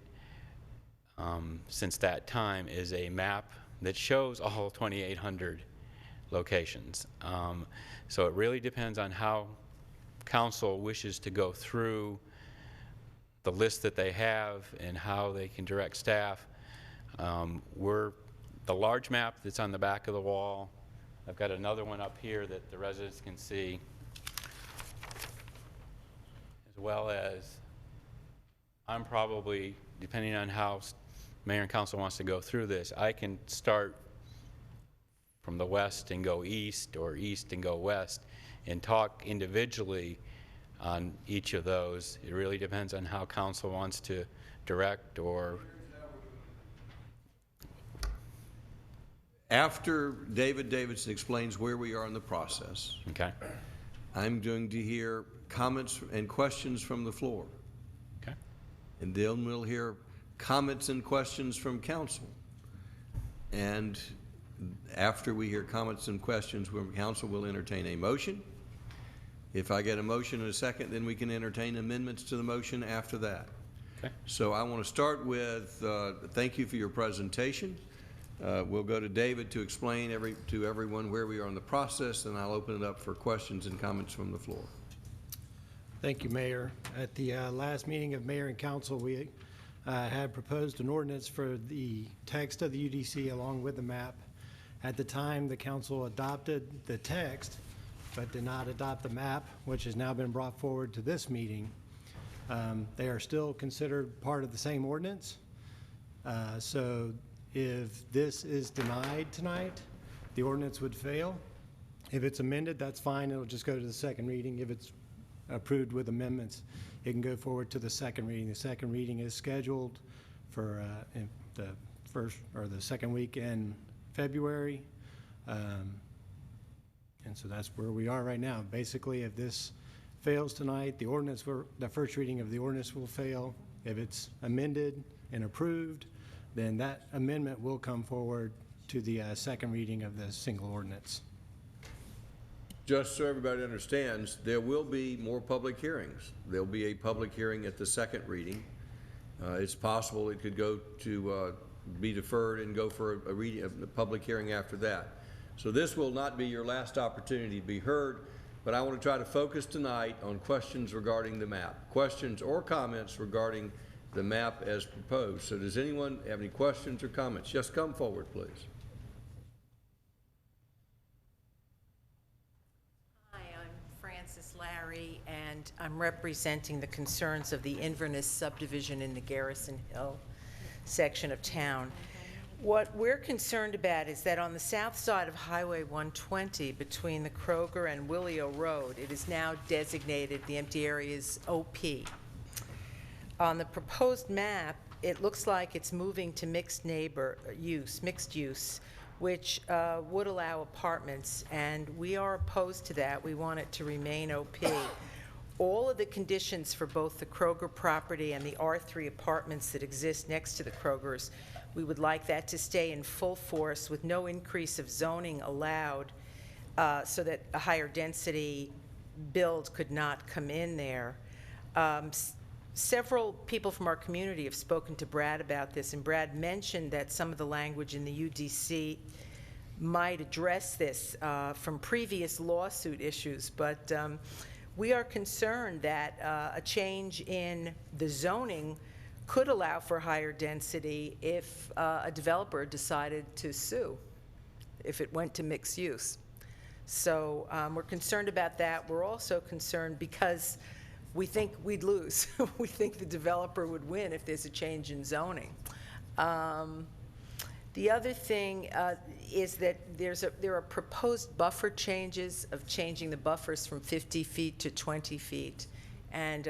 since that time is a map that shows all 2,800 locations. So it really depends on how council wishes to go through the list that they have and how they can direct staff. The large map that's on the back of the wall, I've got another one up here that the residents can see, as well as I'm probably, depending on how mayor and council wants to go through this, I can start from the west and go east, or east and go west, and talk individually on each of those. It really depends on how council wants to direct or... After David Davidson explains where we are in the process, okay, I'm going to hear comments and questions from the floor. Okay. And then we'll hear comments and questions from council. And after we hear comments and questions from council, we'll entertain a motion. If I get a motion in a second, then we can entertain amendments to the motion after that. Okay. So I want to start with thank you for your presentation. We'll go to David to explain to everyone where we are in the process, and I'll open it up for questions and comments from the floor. Thank you, Mayor. At the last meeting of Mayor and Council, we had proposed an ordinance for the text of the UDC along with the map. At the time, the council adopted the text, but did not adopt the map, which has now been brought forward to this meeting. They are still considered part of the same ordinance. So if this is denied tonight, the ordinance would fail. If it's amended, that's fine. It'll just go to the second reading. If it's approved with amendments, it can go forward to the second reading. The second reading is scheduled for the first or the second week in February. And so that's where we are right now. Basically, if this fails tonight, the first reading of the ordinance will fail. If it's amended and approved, then that amendment will come forward to the second reading of the single ordinance. just so everybody understands, there will be more public hearings. There'll be a public hearing at the second reading. It's possible it could go to be deferred and go for a public hearing after that. So this will not be your last opportunity to be heard, but I want to try to focus tonight on questions regarding the map, questions or comments regarding the map as proposed. So does anyone have any questions or comments? Just come forward, please. Hi, I'm Frances Larry, and I'm representing the concerns of the Inverness subdivision in the Garrison Hill section of town. What we're concerned about is that on the south side of Highway 120, between the Kroger and Willio Road, it is now designated, the empty area is OP. On the proposed map, it looks like it's moving to mixed use, which would allow apartments, and we are opposed to that. We want it to remain OP. All of the conditions for both the Kroger property and the R3 apartments that exist next to the Krogers, we would like that to stay in full force with no increase of zoning allowed, so that a higher density build could not come in there. Several people from our community have spoken to Brad about this, and Brad mentioned that some of the language in the UDC might address this from previous lawsuit issues, but we are concerned that a change in the zoning could allow for higher density if a developer decided to sue, if it went to mixed use. So we're concerned about that. We're also concerned because we think we'd lose. We think the developer would win if there's a change in zoning. The other thing is that there are proposed buffer changes of changing the buffers from 50 feet to 20 feet. And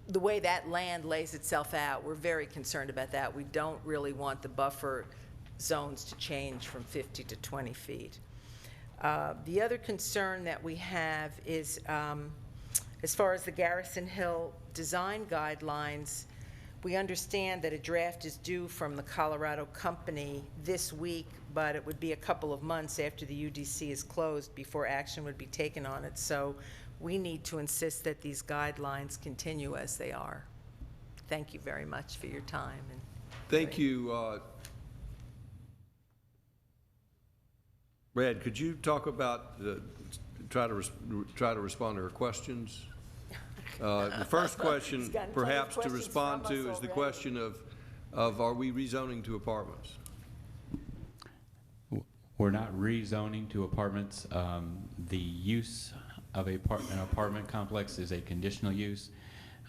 the way that land lays itself out, we're very concerned about that. We don't really want the buffer zones to change from 50 to 20 feet. The other concern that we have is, as far as the Garrison Hill design guidelines, we understand that a draft is due from the Colorado company this week, but it would be a couple of months after the UDC is closed before action would be taken on it. So we need to insist that these guidelines continue as they are. Thank you very much for your time. Thank you. Brad, could you talk about, try to respond to her questions? The first question, perhaps to respond to, is the question of are we rezoning to apartments? We're not rezoning to apartments. The use of an apartment complex is a conditional use.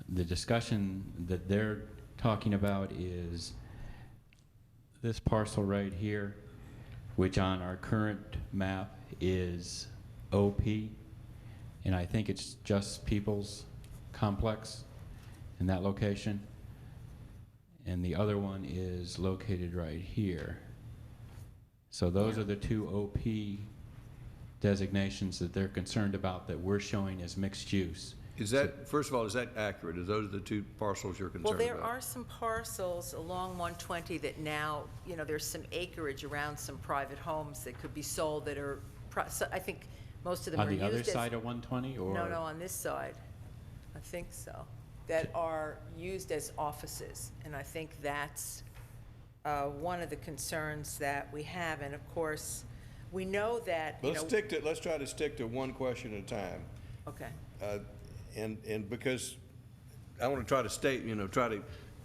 The discussion that they're talking about is this parcel right here, which on our current map is OP, and I think it's just People's Complex in that location. And the other one is located right here. So those are the two OP designations that they're concerned about that we're showing as mixed use. Is that, first of all, is that accurate? Are those the two parcels you're concerned Well, about? there are some parcels along 120 that now, there's some acreage around some private homes that could be sold that are, so I think most of them are used as... On the other side of 120, or...? No, on this side. I think so. That are used as offices. And I think that's one of the concerns that we have. And of course, we know that, Let's try to stick to one question at a time. Okay. And because I want to try to try to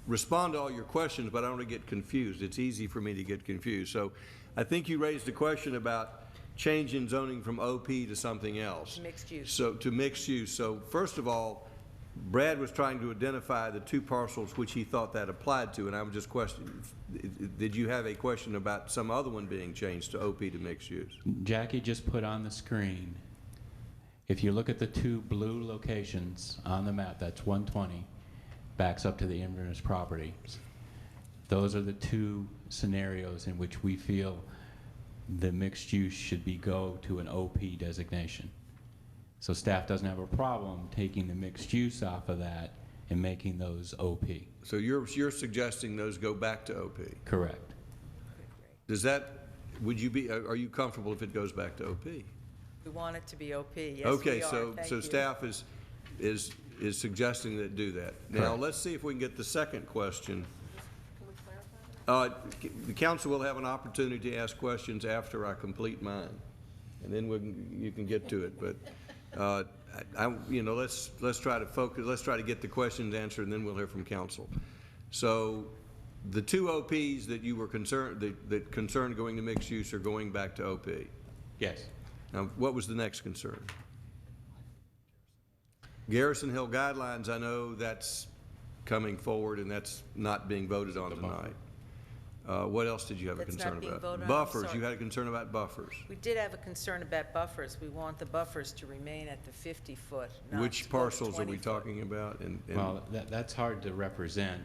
respond to all your questions, but I don't want to get confused. It's easy for me to get confused. So I think you raised a question about changing zoning from OP to something else. Mixed use. So to mixed use. So first of all, Brad was trying to identify the two parcels which he thought that applied to, and I was just questioning, did you have a question about some other one being changed to OP to mixed use? Jackie just put on the screen, if you look at the two blue locations on the map, that's 120, backs up to the Inverness property. Those are the two scenarios in which we feel the mixed use should go to an OP designation. So staff doesn't have a problem taking the mixed use off of that and making those OP. So you're suggesting those go back to OP? Correct. Does that, would you be, are you comfortable if it goes back to OP? We want it to be OP, yes, Okay, we are. so Thank you. staff is suggesting that do that. Now, let's see if we can get the second question. The council will have an opportunity to ask questions after I complete mine, and then you can get to it. But you know, let's try to focus. Let's try to get the questions answered, and then we'll hear from council. So, the two OPs that you were concerned that concerned going to mixed use are going back to OP. Yes. Now, what was the next concern? Garrison Hill guidelines, I know that's coming forward and that's not being voted on tonight. What else did you have a That's concern not being about? voted on? Buffers, Sorry. you had a concern about buffers. We did have a concern about buffers. We want the buffers to remain at the 50-foot, not Which to go to parcels are we 20 foot. talking about? And Well, that's hard to represent.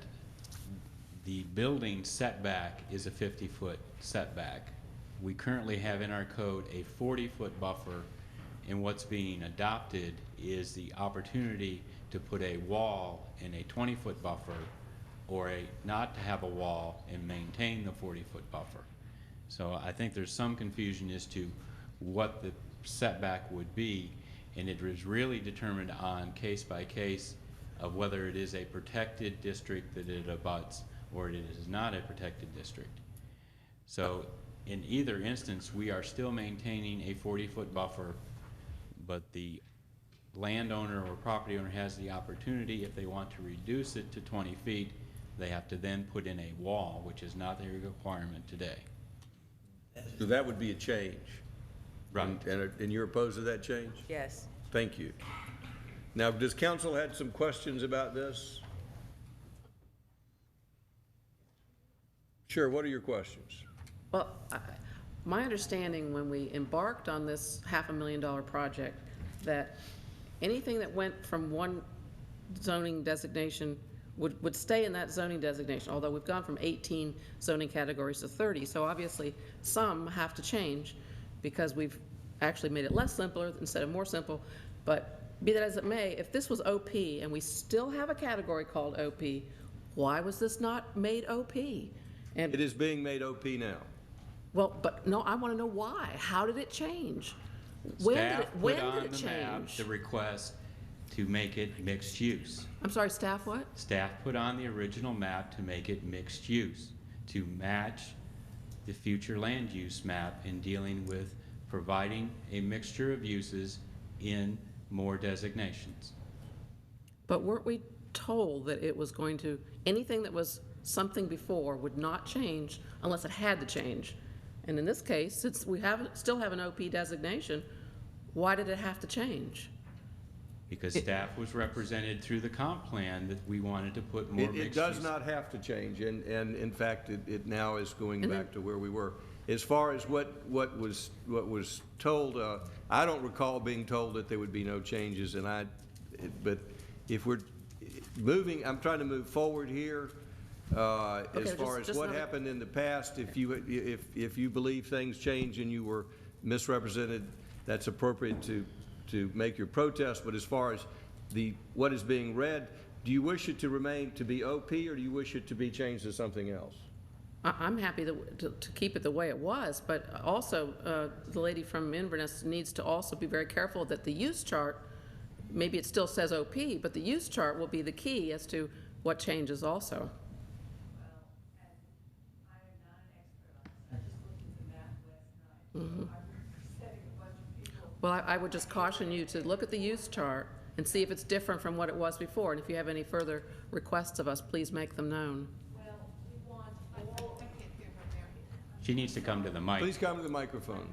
The building setback is a 50-foot setback. We currently have in our code a 40-foot buffer, and what's being adopted is the opportunity to put a wall in a 20-foot buffer, or not to have a wall and maintain the 40-foot buffer. So I think there's some confusion as to what the setback would be, and it is really determined on case by case of whether it is a protected district that it abuts or it is not a protected district. So in either instance, we are still maintaining a 40-foot buffer, but the landowner or property owner has the opportunity, if they want to reduce it to 20 feet, they have to then put in a wall, which is not a requirement today. So that would be a change. Right. And you're opposed to that change? Yes. Thank you. Now, does council had some questions about this? Sure, what are your questions? Well, my understanding when we embarked on this $500,000 project, that anything that went from one zoning designation would stay in that zoning designation, although we've gone from 18 zoning categories to 30. So obviously, some have to change because we've actually made it less simpler instead of more simple. But be that as it may, if this was OP and we still have a category called OP, why was this not made OP? And It is being made OP now. well, but no, I want to know why. How did it change? Staff When put did on it the map change? the request to make it mixed use. I'm sorry, staff what? Staff put on the original map to make it mixed use, to match the future land use map in dealing with providing a mixture of uses in more designations. But weren't we told that it was going to, anything that was something before would not change unless it had to change? And in this case, since we still have an OP designation, why did it have to change? Because staff was represented through the comp plan that we wanted to put more mixed use. It does not have to change, and in fact, it now is going back to where we were. As far as what was told, I don't recall being told that there would be no changes, but if we're moving, I'm trying to move forward here. As far as what happened in the past, if you believe things change and you were misrepresented, that's appropriate to make your protest. But as far as what is being read, do you wish it to remain to be OP, or do you wish it to be changed to something else? I'm happy to keep it the way it was, but also the lady from Inverness needs to also be very careful that the use chart, maybe it still says OP, but the use chart will be the key as to what changes also. Well, I would just caution you to look at the use chart and see if it's different from what it was before. And if you have any further requests of us, please make them known. She needs to come to the mic. Please come to the microphone.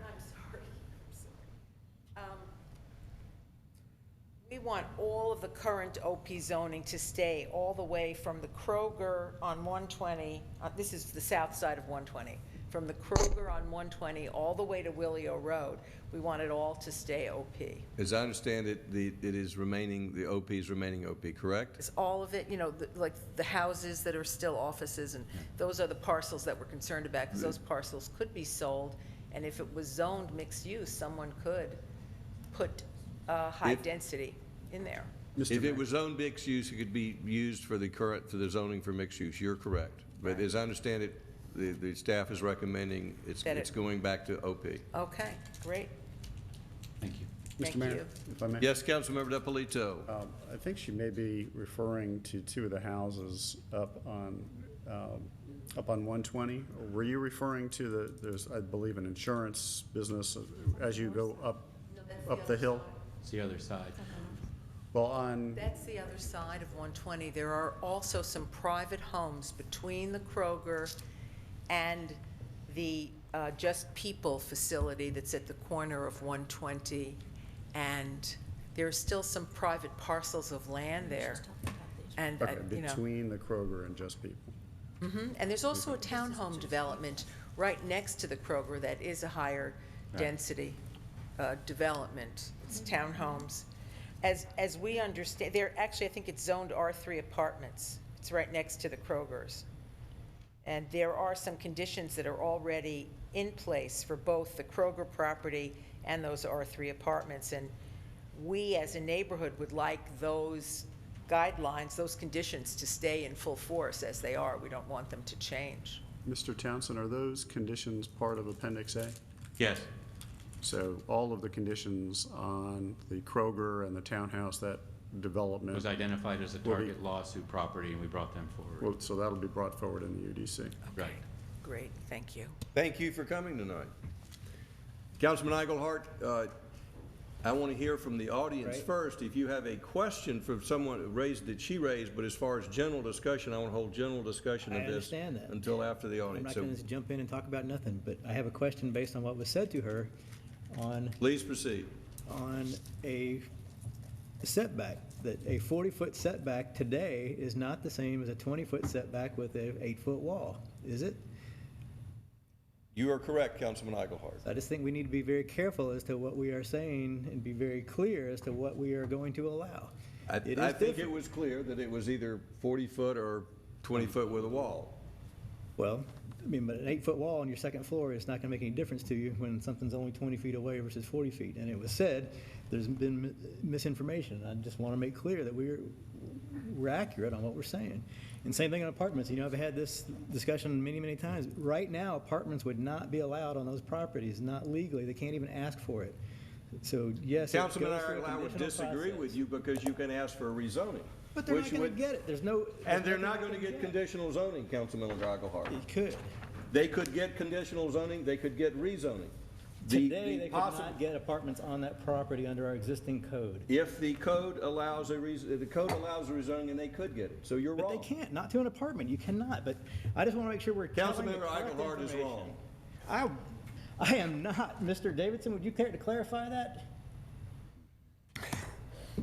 We want all of the current OP zoning to stay all the way from the Kroger on 120, this is the south side of 120, from the Kroger on 120 all the way to Willio Road. We want it all to stay OP. As I understand it, it is remaining, the OP is remaining OP, correct? It's all of it, you know, like the houses that are still offices, and those are the parcels that we're concerned about, because those parcels could be sold, and if it was zoned mixed use, someone could put high density in there. If it was zoned mixed use, it could be used for the zoning for mixed use. You're correct. But as I understand it, the staff is recommending it's That it's it- going back to OP. Okay, great. Thank you. Thank Mr. Mayor, you. if I may. Yes, Councilmember Depolito. I think she may be referring to two of the houses up on 120. Were you referring to there's, I believe, an insurance business as you go up the hill? It's the other side. Well, That's the other side of 120. There are also some private homes between the Kroger and the Just People facility that's at the corner of 120. And there are still some private parcels of land there. And, okay, you know. between the Kroger and Just People. And there's also a townhome development right next to the Kroger that is a higher density development. It's townhomes. As we understand, actually, I think it's zoned R3 apartments. It's right next to the Krogers. And there are some conditions that are already in place for both the Kroger property and those R3 apartments. And we, as a neighborhood, would like those guidelines, those conditions to stay in full force as they are. We don't want them to change. Mr. Townsend, are those conditions part of Appendix A? Yes. So all of the conditions on the Kroger and the townhouse, that development. Was identified as a will be- target lawsuit property, and we brought them forward. Well, so that'll be brought forward in the UDC. Right. Great, thank you. Thank you for coming tonight. Councilman Eichelhart, I want to hear from the audience Right. first. If you have a question from someone that she raised, but as far as general discussion, I want to hold general discussion I of this understand that. until after the I'm audience. not So going to jump in and talk about nothing, but I have a question based on what was said to her on please proceed. A setback, that a 40-foot setback today is not the same as a 20-foot setback with a 8-foot wall, is it? You are correct, Councilman Eichelhart. I just think we need to be very careful as to what we are saying and be very clear as to what we are going to allow. I It is think it different. was clear that it was either 40-foot or 20-foot with a wall. Well, I mean, but an 8-foot wall on your second floor is not going to make any difference to you when something's only 20 feet away versus 40 feet. And it was said, there's been misinformation. I just want to make clear that we're accurate on what we're saying. And same thing on apartments. You know, I've had this discussion many, many times. Right now, apartments would not be allowed on those properties, not legally. They can't even ask for it. So, yes, it Councilman goes through a Eichelhart, I would conditional disagree process. with you because you can ask for a rezoning. But they're not which going to would- get it. There's no. And they're there's not nothing going to they get can conditional zoning, Councilman Eichelhart. It could. They could get conditional zoning, they could get rezoning. Today, they could not get apartments on that property under our existing code. If the code allows the code allows a rezoning, and they could get it, so you're But wrong. they can't, not to an apartment, you cannot, but I just want to make sure we're telling the Councilmember correct Eichelhart is information. wrong. I am not. Mr. Davidson, would you care to clarify that?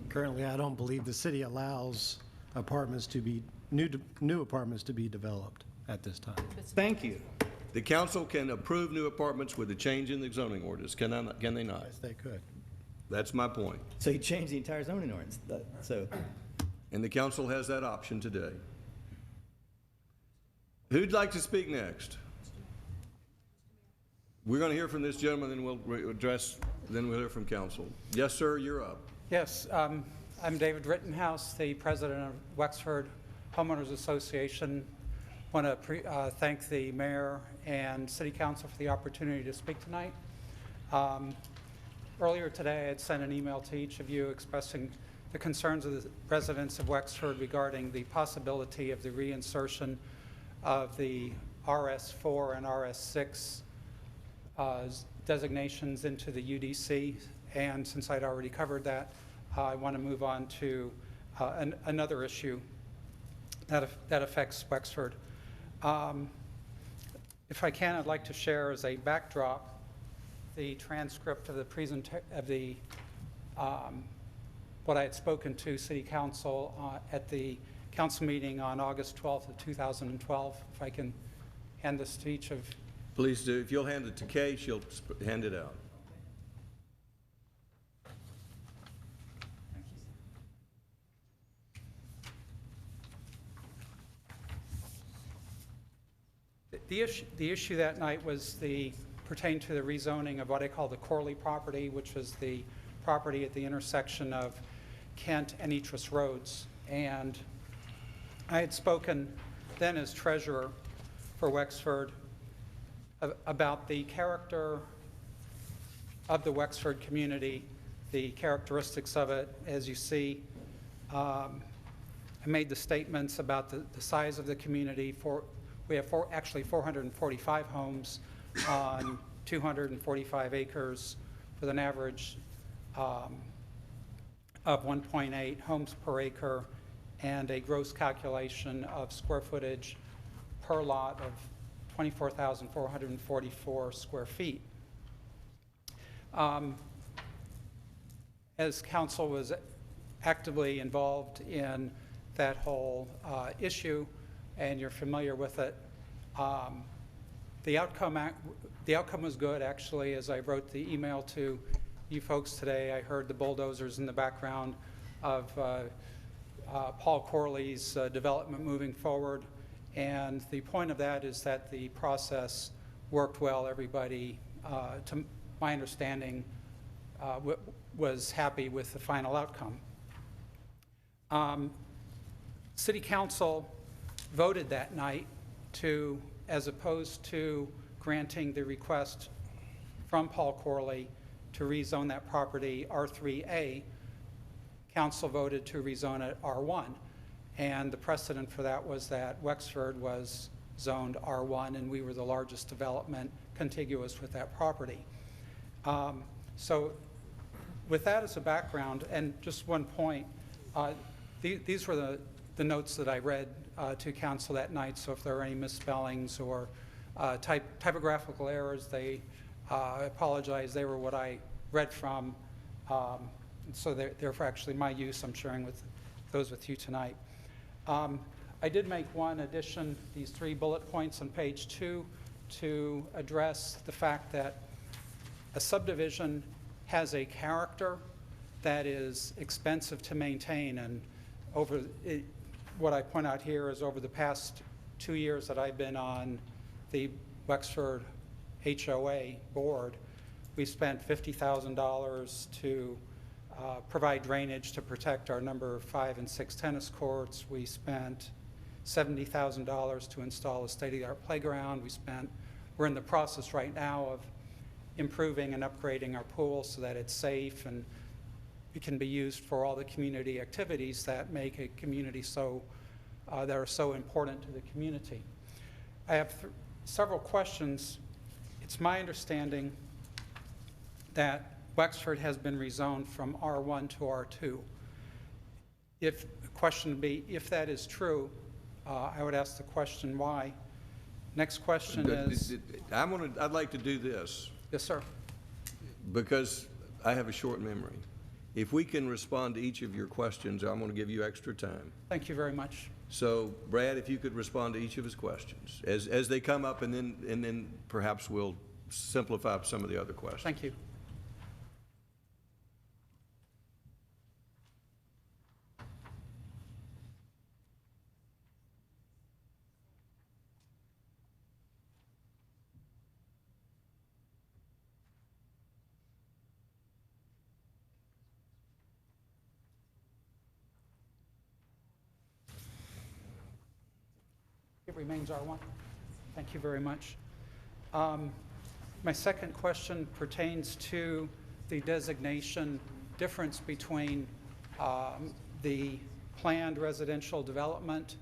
Currently, I don't believe the city allows apartments to be, new apartments to be developed at this time. Thank you. The council can approve new apartments with a change in the zoning ordinance, can they not? Yes, they could. That's my point. So you changed the entire zoning ordinance, so. And the council has that option today. Who'd like to speak next? We're going to hear from this gentleman, then then we'll hear from council. Yes, sir, you're up. Yes, I'm David Rittenhouse, the president of Wexford Homeowners Association. Want to thank the mayor and city council for the opportunity to speak tonight. Earlier today, I had sent an email to each of you expressing the concerns of the residents of Wexford regarding the possibility of the reinsertion of the RS4 and RS6 designations into the UDC. And since I'd already covered that, I want to move on to another issue that affects Wexford. If I can, I'd like to share as a backdrop the transcript of the what I had spoken to City Council at the council meeting on August 12th of 2012. If I can hand this to each of. Please do. If you'll hand it to Kay, she'll hand it out. The issue that night was pertained to the rezoning of what I call the Corley property, which was the property at the intersection of Kent and Etris Roads. And I had spoken then as treasurer for Wexford about the character of the Wexford community, the characteristics of it. As you see, I made the statements about the size of the community. We have actually 445 homes on 245 acres with an average of 1.8 homes per acre and a gross calculation of square footage per lot of 24,444 square feet. As council was actively involved in that whole issue, and you're familiar with it, the outcome was good, actually. As I wrote the email to you folks today, I heard the bulldozers in the background of Paul Corley's development moving forward. And the point of that is that the process worked well. Everybody, to my understanding, was happy with the final outcome. City Council voted that night to, as opposed to granting the request from Paul Corley to rezone that property R3A, Council voted to rezone it R1. And the precedent for that was that Wexford was zoned R1, and we were the largest development contiguous with that property. So with that as a background, and just one point, these were the notes that I read to council that night, so if there are any misspellings or typographical errors, I apologize. They were what I read from, so they're for actually my use. I'm sharing those with you tonight. I did make one addition, these 3 bullet points on page 2, to address the fact that a subdivision has a character that is expensive to maintain. And what I point out here is over the past 2 years that I've been on the Wexford HOA board, we spent $50,000 to provide drainage to protect our number 5 and 6 tennis courts. We spent $70,000 to install a state-of-the-art playground. We're in the process right now of improving and upgrading our pool so that it's safe and it can be used for all the community activities that make a community that are so important to the community. I have several questions. It's my understanding that Wexford has been rezoned from R1 to R2. The question would be, if that is true, I would ask the question why. Next question is... I'd like to do this. Yes, sir. Because I have a short memory. If we can respond to each of your questions, I'm going to give you extra time. Thank you very much. So, Brad, if you could respond to each of his questions as they come up, and then perhaps we'll simplify some of the other questions. Thank you. It remains R1. Thank you very much. My second question pertains to the designation difference between the planned residential development,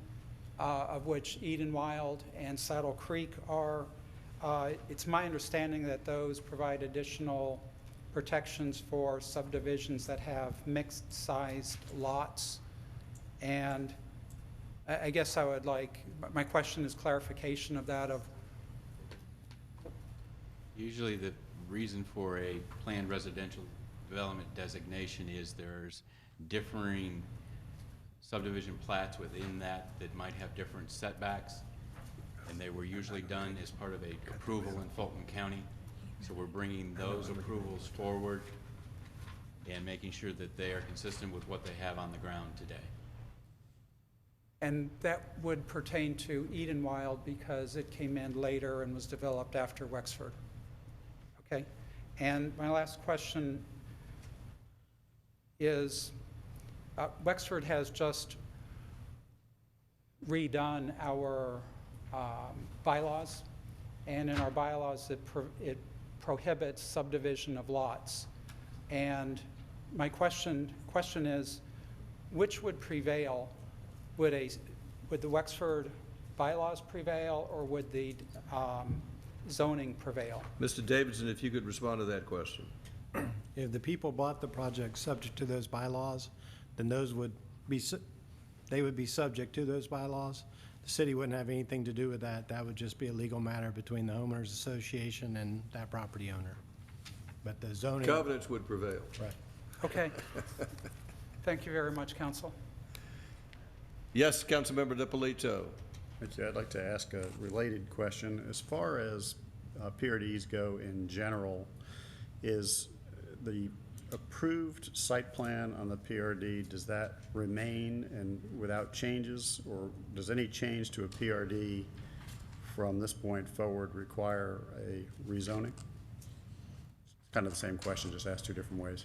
of which Edenwild and Saddle Creek are. It's my understanding that those provide additional protections for subdivisions that have mixed-sized lots. And I guess I would like, my question is clarification of that. Usually the reason for a planned residential development designation is there's differing subdivision plats within that might have different setbacks, and they were usually done as part of a approval in Fulton County. So we're bringing those approvals forward and making sure that they are consistent with what they have on the ground today. And that would pertain to Edenwild because it came in later and was developed after Wexford. Okay. And my last question is, Wexford has just redone our bylaws, and in our bylaws, it prohibits subdivision of lots. And my question is, which would prevail? Would the Wexford bylaws prevail, or would the zoning prevail? Mr. Davidson, if you could respond to that question. If the people bought the project subject to those bylaws, then those would be, they would be subject to those bylaws. The city wouldn't have anything to do with that. That would just be a legal matter between the homeowners association and that property owner. But the zoning. Covenants would prevail. Right. Okay. Thank you very much, Council. Yes, Councilmember DiPolito. Thank you. I'd like to ask a related question. As far as PRDs go in general, is the approved site plan on the PRD, does that remain and without changes, or does any change to a PRD from this point forward require a rezoning? Kind of the same question, just asked two different ways.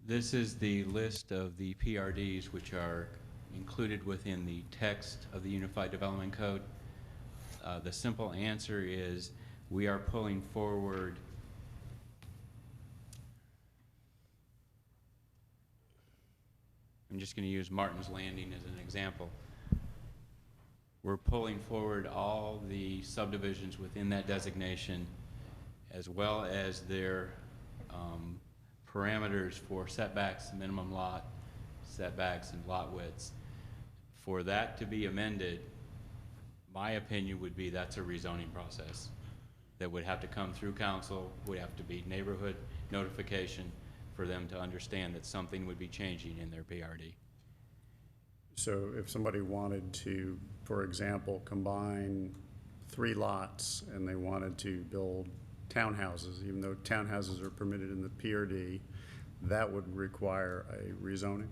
This is the list of the PRDs which are included within the text of the Unified Development Code. The simple answer is we are pulling forward I'm just going to use Martin's Landing as an example. We're pulling forward all the subdivisions within that designation, as well as their parameters for setbacks, minimum lot setbacks, and lot widths. For that to be amended, my opinion would be that's a rezoning process that would have to come through council, would have to be neighborhood notification for them to understand that something would be changing in their PRD. So if somebody wanted to, for example, combine 3 lots and they wanted to build townhouses, even though townhouses are permitted in the PRD, that would require a rezoning?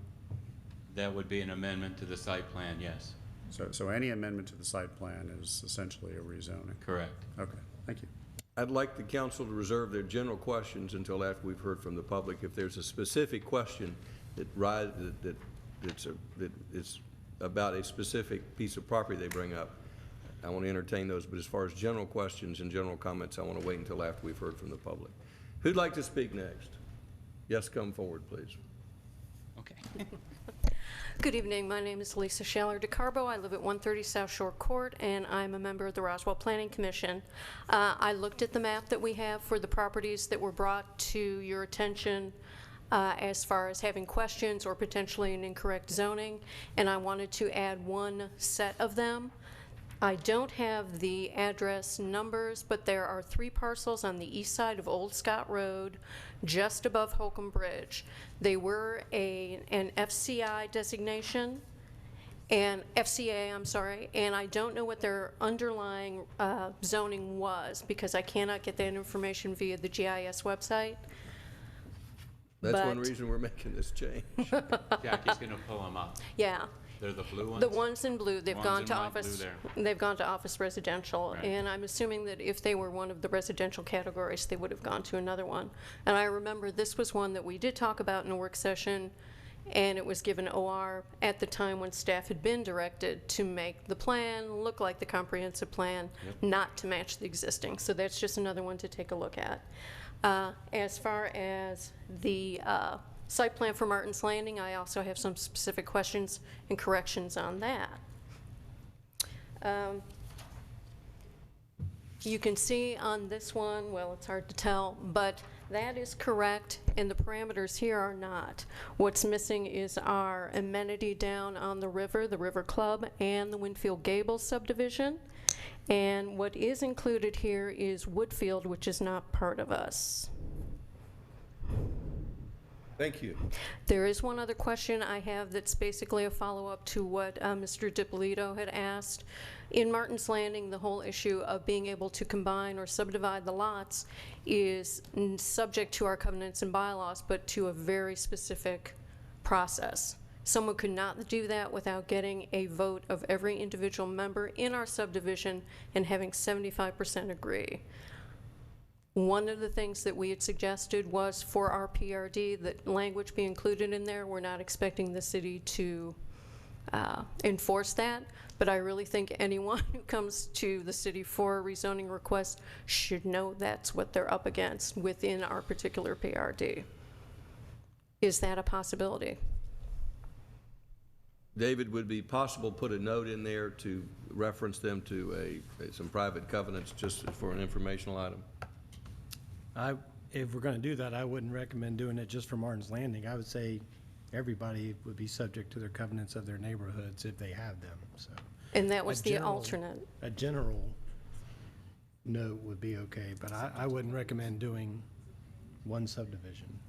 That would be an amendment to the site plan, yes. So any amendment to the site plan is essentially a rezoning? Correct. Okay, thank you. I'd like the council to reserve their general questions until after we've heard from the public. If there's a specific question that it's about a specific piece of property they bring up, I want to entertain those. But as far as general questions and general comments, I want to wait until after we've heard from the public. Who'd like to speak next? Yes, come forward, please. Okay. Good evening. My name is Lisa Shaler DeCarbo. I live at 130 South Shore Court, and I'm a member of the Roswell Planning Commission. I looked at the map that we have for the properties that were brought to your attention as far as having questions or potentially an incorrect zoning, and I wanted to add one set of them. I don't have the address numbers, but there are 3 parcels on the east side of Old Scott Road, just above Holcomb Bridge. They were an FCI designation, and FCA, I'm sorry, and I don't know what their underlying zoning was because I cannot get that information via the GIS website. That's one reason we're making this change. Jackie's going to pull them up. Yeah. They're the blue ones? The ones in blue, they've Ones gone in to light office. blue there. They've gone to office residential, Right. and I'm assuming that if they were one of the residential categories, they would have gone to another one. And I remember this was one that we did talk about in a work session, and it was given OR at the time when staff had been directed to make the plan look like the comprehensive plan, not to match the existing. So that's just another one to take a look at. As far as the site plan for Martin's Landing, I also have some specific questions and corrections on that. You can see on this one, well, it's hard to tell, but that is correct, and the parameters here are not. What's missing is our amenity down on the River Club, and the Winfield Gables subdivision. And what is included here is Woodfield, which is not part of us. Thank you. There is one other question I have that's basically a follow-up to what Mr. DiPolito had asked. In Martin's Landing, the whole issue of being able to combine or subdivide the lots is subject to our covenants and bylaws, but to a very specific process. Someone could not do that without getting a vote of every individual member in our subdivision and having 75% agree. One of the things that we had suggested was for our PRD, that language be included in there. We're not expecting the city to enforce that, but I really think anyone who comes to the city for a rezoning request should know that's what they're up against within our particular PRD. Is that a possibility? David, would it be possible to put a note in there to reference them to some private covenants just for an informational item? If we're going to do that, I wouldn't recommend doing it just for Martin's Landing. I would say everybody would be subject to their covenants of their neighborhoods if they have them, so. And that was the alternate. A general note would be okay, but I wouldn't recommend doing one subdivision.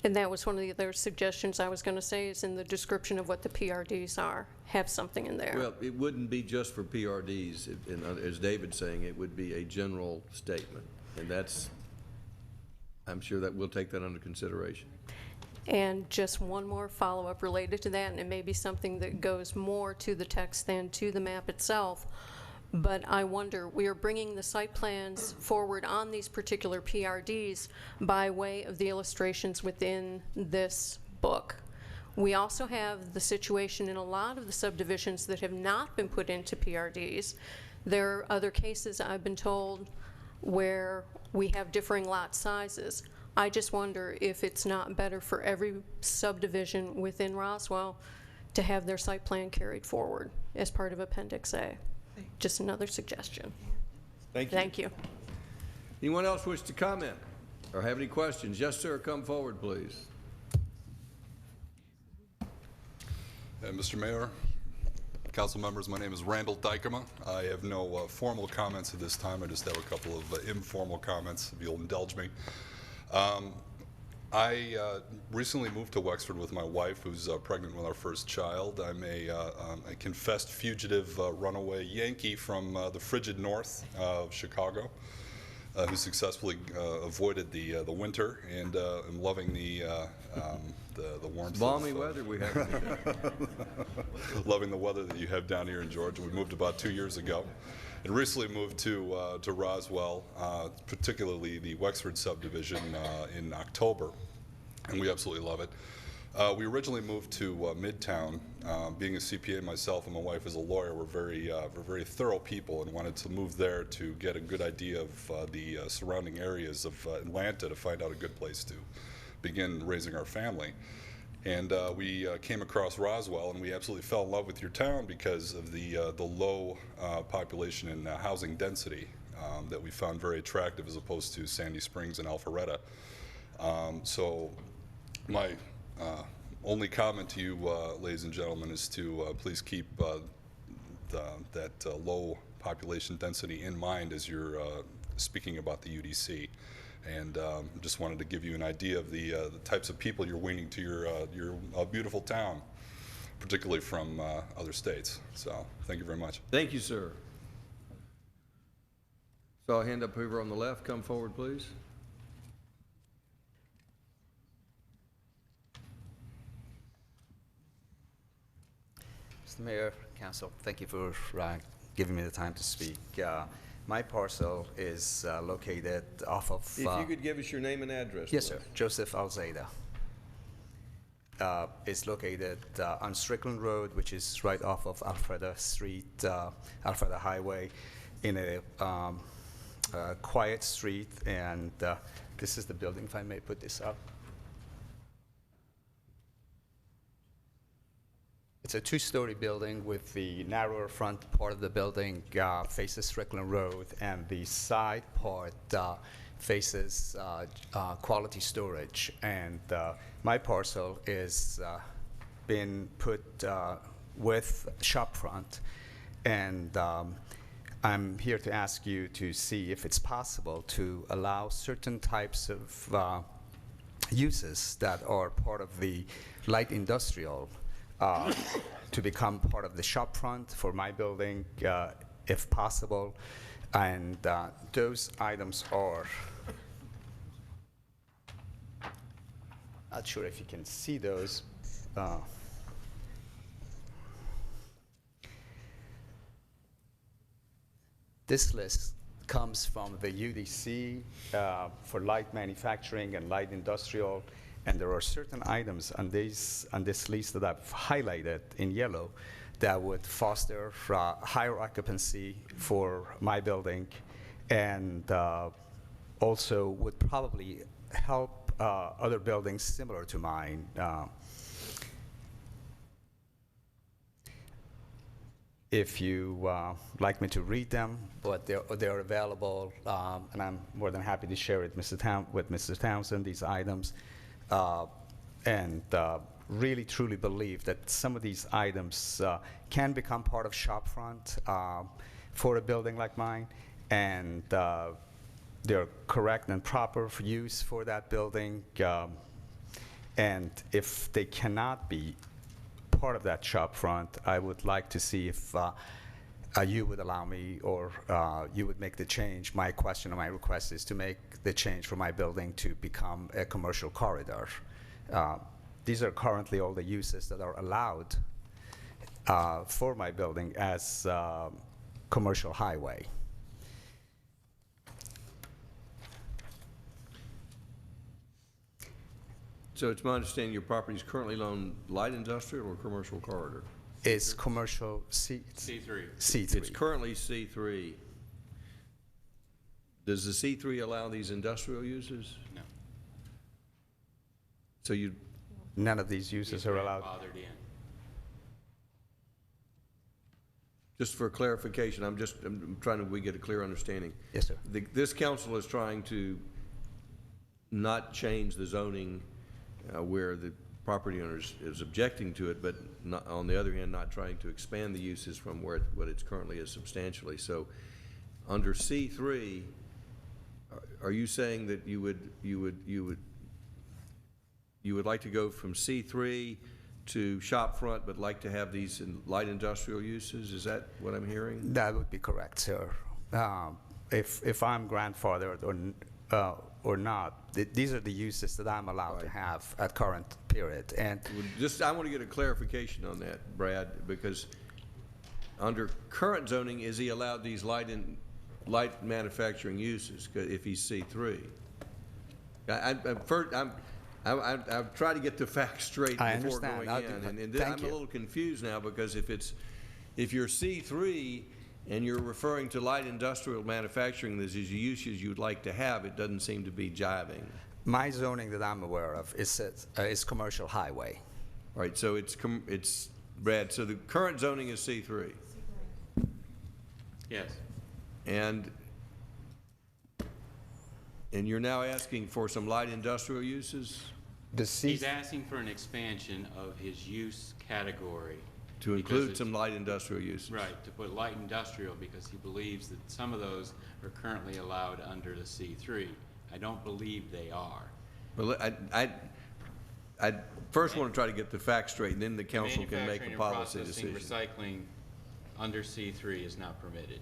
And that was one of the other suggestions I was going to say, is in the description of what the PRDs are, have something in there. Well, it wouldn't be just for PRDs. As David's saying, it would be a general statement. And that's, I'm sure that we'll take that under consideration. And just one more follow-up related to that, and it may be something that goes more to the text than to the map itself. But I wonder, we are bringing the site plans forward on these particular PRDs by way of the illustrations within this book. We also have the situation in a lot of the subdivisions that have not been put into PRDs. There are other cases, I've been told, where we have differing lot sizes. I just wonder if it's not better for every subdivision within Roswell to have their site plan carried forward as part of Appendix A. Just another suggestion. Thank you. Thank you. Anyone else wish to comment or have any questions? Yes, sir. Come forward, please. Mr. Mayor, council members, my name is Randall Dykema. I have no formal comments at this time. I just have a couple of informal comments, if you'll indulge me. I recently moved to Wexford with my wife, who's pregnant with our first child. I'm a confessed fugitive runaway Yankee from the frigid north of Chicago, who successfully avoided the winter, and am loving the warmth. It's balmy weather we have. Loving the weather that you have down here in Georgia. We moved about 2 years ago, and recently moved to Roswell, particularly the Wexford subdivision, in October, and we absolutely love it. We originally moved to Midtown. Being a CPA myself and my wife is a lawyer, we're very thorough people, and wanted to move there to get a good idea of the surrounding areas of Atlanta to find out a good place to begin raising our family. And we came across Roswell, and we absolutely fell in love with your town because of the low population and housing density that we found very attractive as opposed to Sandy Springs and Alpharetta. So my only comment to you, ladies and gentlemen, is to please keep that low population density in mind as you're speaking about the UDC. And just wanted to give you an idea of the types of people you're weaning to your beautiful town, particularly from other states. So thank you very much. Thank you, sir. Saw a hand up over on the left. Come forward, please. Mr. Mayor, Council, thank you for giving me the time to speak. My parcel is located off of... If you could give us your name and address. Yes, sir. Joseph Alzada. It's located on Strickland Road, which is right off of Alpharetta Street, Alpharetta Highway, in a quiet street. And this is the building, if I may put this up. It's a two-story building with the narrower front part of the building faces Strickland Road, and the side part faces Quality Storage. And my parcel is been put with shopfront, and I'm here to ask you to see if it's possible to allow certain types of uses that are part of the light industrial to become part of the shop front for my building, if possible. And those items are Not sure if you can see those. This list comes from the UDC for light manufacturing and light industrial, and there are certain items on this list that I've highlighted in yellow that would foster higher occupancy for my building, and also would probably help other buildings similar to mine. If you like me to read them, but they're available, and I'm more than happy to share it with Mr. Townsend, these items, and really truly believe that some of these items can become part of shopfront for a building like mine, and they're correct and proper for use for that building, and if they cannot be part of that shop front, I would like to see if you would allow me, or you would make the change. My question or my request is to make the change for my building to become a commercial corridor. These are currently all the uses that are allowed for my building as commercial highway. So it's my understanding your property is currently loaned light industrial or commercial corridor? It's commercial C3. C3. It's currently C3. Does the C3 allow these industrial uses? No. So you... None of these uses are allowed. Bothered in. Just for clarification, I'm trying to get a clear understanding. Yes, sir. This council is trying to not change the zoning where the property owner is objecting to it, but not, on the other hand, not trying to expand the uses from what it's currently is substantially. So under C3, are you saying that you would like to go from C3 to shop front, but like to have these in light industrial uses? Is that what I'm hearing? That would be correct, sir. If I'm grandfathered or not, these are the uses that I'm allowed to have at current period. And I want to get a clarification on that, Brad, because under current zoning, is he allowed these light manufacturing uses if he's C3? I've tried to get the facts straight before going in, and I'm a little confused now, because if you're C3 and you're referring to light industrial manufacturing as uses you'd like to have, it doesn't seem to be jiving. My zoning that I'm aware of is commercial highway. All right, so it's Brad. So the current zoning is C3. Yes. And you're now asking for some light industrial uses? He's asking for an expansion of his use category. To include some light industrial uses? Right, to put light industrial, because he believes that some of those are currently allowed under the C3. I don't believe they are. Well, I first want to try to get the facts straight, and then the council can make a policy decision. Recycling under C3 is not permitted.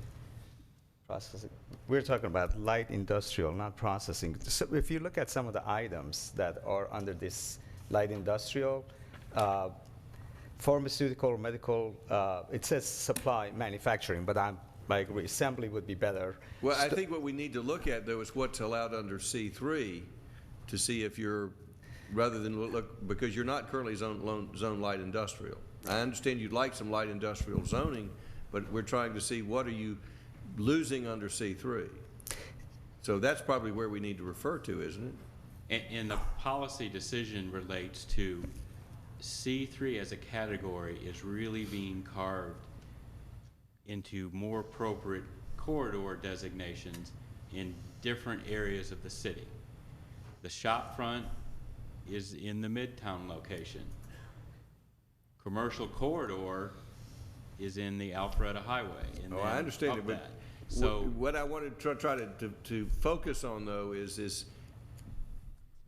Processing. We're talking about light industrial, not processing. So if you look at some of the items that are under this light industrial, pharmaceutical, medical, it says supply manufacturing, but I agree, assembly would be better. Well, I think what we need to look at, though, is what's allowed under C3 to see if you're, rather than look, because you're not currently zone light industrial. I understand you'd like some light industrial zoning, but we're trying to see what are you losing under C3. So that's probably where we need to refer to, isn't it? And the policy decision relates to C3 as a category is really being carved into more appropriate corridor designations in different areas of the city. The shop front is in the Midtown location. Commercial corridor is in the Alpharetta Highway. Oh, I understand it, but so what I wanted to try to focus on, though, is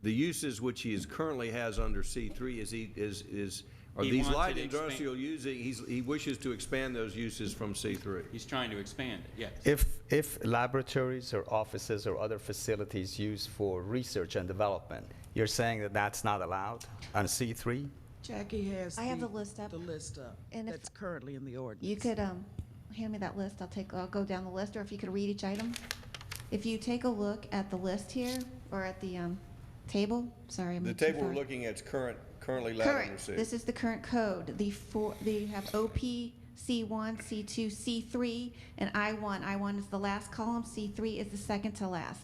the uses which he currently has under C3. Are these light industrial uses? He wishes to expand those uses from C3. He's trying to expand it, yes. If laboratories or offices or other facilities used for research and development You're saying that that's not allowed on C3? Jackie has I have the list up. the list up And if- that's currently in the ordinance. You could hand me that list. I'll go down the list, or if you could read each item. If you take a look at the list here, or at the table, sorry, I'm The too table far. we're looking at is currently allowed under Current, C. this is the current code. You have OP, C1, C2, C3, and I1. I1 is the last column, C3 is the second to last.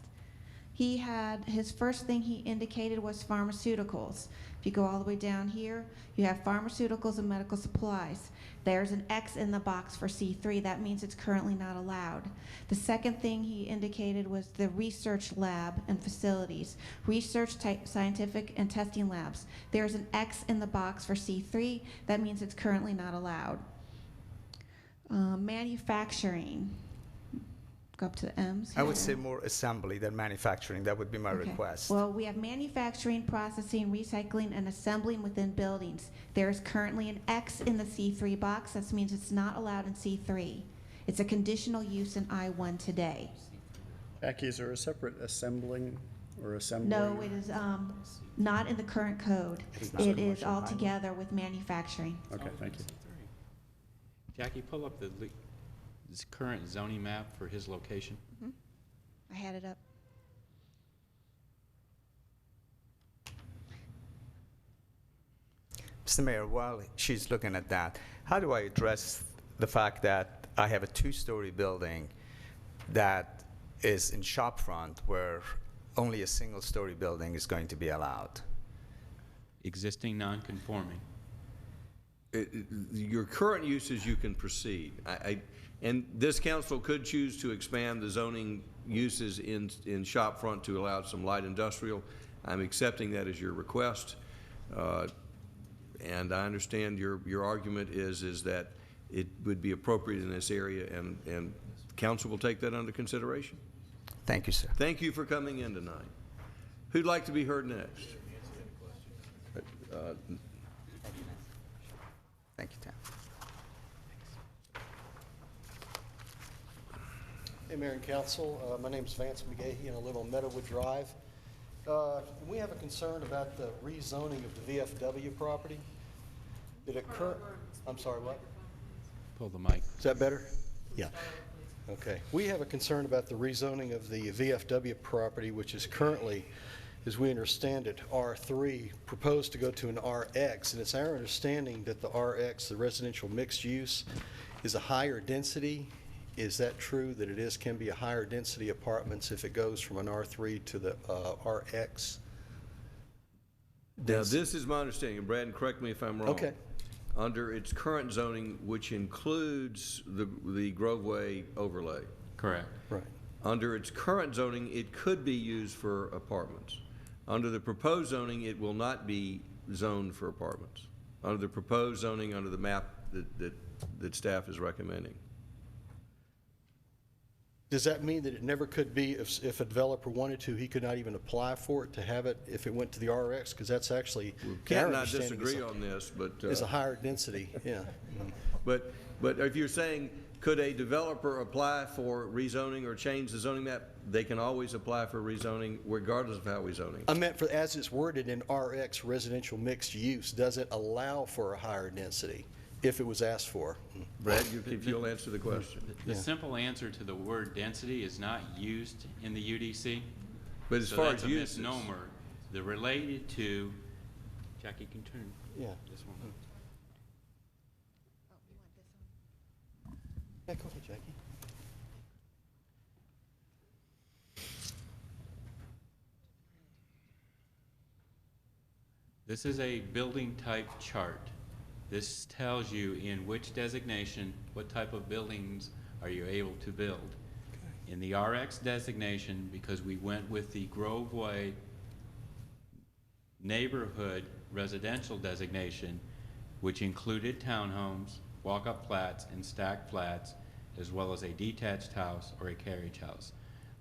His first thing he indicated was pharmaceuticals. If you go all the way down here, you have pharmaceuticals and medical supplies. There's an X in the box for C3. That means it's currently not allowed. The second thing he indicated was the research lab and facilities. Research type scientific and testing labs. There's an X in the box for C3. That means it's currently not allowed. Manufacturing. Go up to the M's I would here. say more assembly than manufacturing. That would be my Okay. request. Well, we have manufacturing, processing, recycling, and assembling within buildings. There is currently an X in the C3 box. That means it's not allowed in C3. It's a conditional use in I1 today. Jackie, is there a separate assembling or assembly? No, it is not in the current code. It's not It in is commercial all I1. together with manufacturing. Okay, thank you. Jackie, pull up this current zoning map for his location. I had it up. Mr. Mayor, while she's looking at that, how do I address the fact that I have a two-story building that is in shopfront where only a single-story building is going to be allowed? Existing non-conforming. Your current uses, you can proceed. And this council could choose to expand the zoning uses in shopfront to allow some light industrial. I'm accepting that as your request. And I understand your argument is that it would be appropriate in this area, and council will take that under consideration. Thank you, sir. Thank you for coming in tonight. Who'd like to be heard next? Thank you, Tim. Hey, Mayor and Council. My name is Vance McGahee, and I live on Meadowwood Drive. We have a concern about the rezoning of the VFW property. Did it I'm sorry, what? Pull the mic. Is that better? Yeah. Okay. We have a concern about the rezoning of the VFW property, which is currently, as we understand it, R3, proposed to go to an RX. And it's our understanding that the RX, the residential mixed use, is a higher density. Is that true, that it can be a higher density apartments if it goes from an R3 to the RX? Now, this is my understanding, and Brad, correct me if I'm wrong. Okay. Under its current zoning, which includes the Groveway overlay. Correct. Right. Under its current zoning, it could be used for apartments. Under the proposed zoning, it will not be zoned for apartments. Under the proposed zoning, under the map that staff is recommending. Does that mean that it never could be, if a developer wanted to, he could not even apply for it to have it if it went to the RX? Because that's actually, Can't not disagree on this, but. Is a higher density, yeah. But if you're saying, could a developer apply for rezoning or change the zoning map? They can always apply for rezoning regardless of how we zoning. I meant for, as it's worded in RX, residential mixed use, does it allow for a higher density if it was asked for? Brad, if you'll answer the question. The simple answer to the word density is not used in the UDC. But as so far that's as a uses. misnomer. The related to, Jackie can turn. Yeah. This one. Yeah, go ahead, Jackie. This is a building type chart. This tells you in which designation, what type of buildings are you able to build. In the RX designation, because we went with the Groveway neighborhood residential designation, which included townhomes, walk-up flats, and stacked flats, as well as a detached house or a carriage house.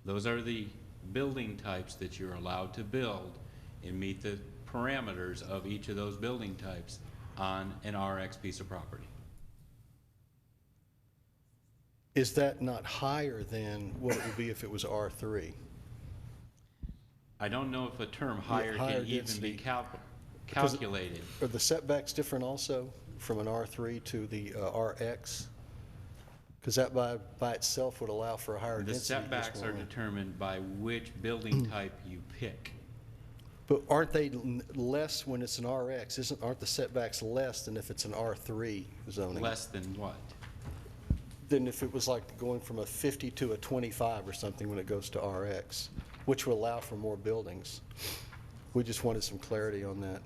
Those are the building types that you're allowed to build and meet the parameters of each of those building types on an RX piece of property. Is that not higher than what it would be if it was R3? I don't know if the term higher higher can even density. be Because- calculated. Are the setbacks different also from an R3 to the RX? Because that by itself would allow for a higher The density. setbacks are determined by which building type you pick. But aren't they less when it's an RX? Aren't the setbacks less than if it's an R3 zoning? Less than what? Than if it was like going from a 50 to a 25 or something when it goes to RX, which would allow for more buildings. We just wanted some clarity on that.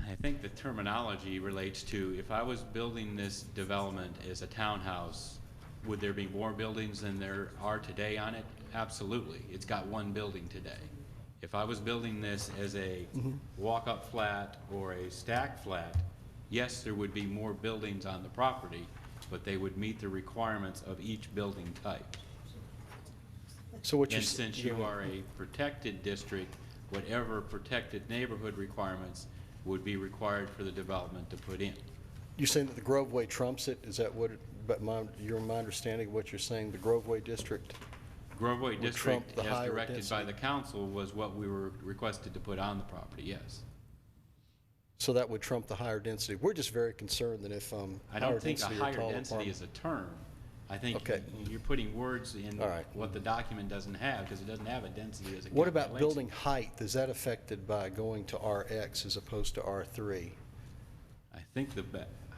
I think the terminology relates to, if I was building this development as a townhouse, would there be more buildings than there are today on it? Absolutely. It's got one building today. If I was building this as a walk-up flat or a stack flat, yes, there would be more buildings on the property, but they would meet the requirements of each building type. So what And since you are a protected district, whatever protected neighborhood requirements would be required for the development to put in. You're saying that the Groveway trumps it? Is that what, my understanding of what you're saying, the Groveway district? Groveway would trump District, the as higher directed by density? the council, was what we were requested to put on the property, yes. So that would trump the higher density. We're just very concerned that if I higher don't think a density or higher tall density is a term. I think Okay. you're putting words in All right. what the document doesn't have, because it doesn't have a density as a What about calculation. building height? Is that affected by going to RX as opposed to R3? I think the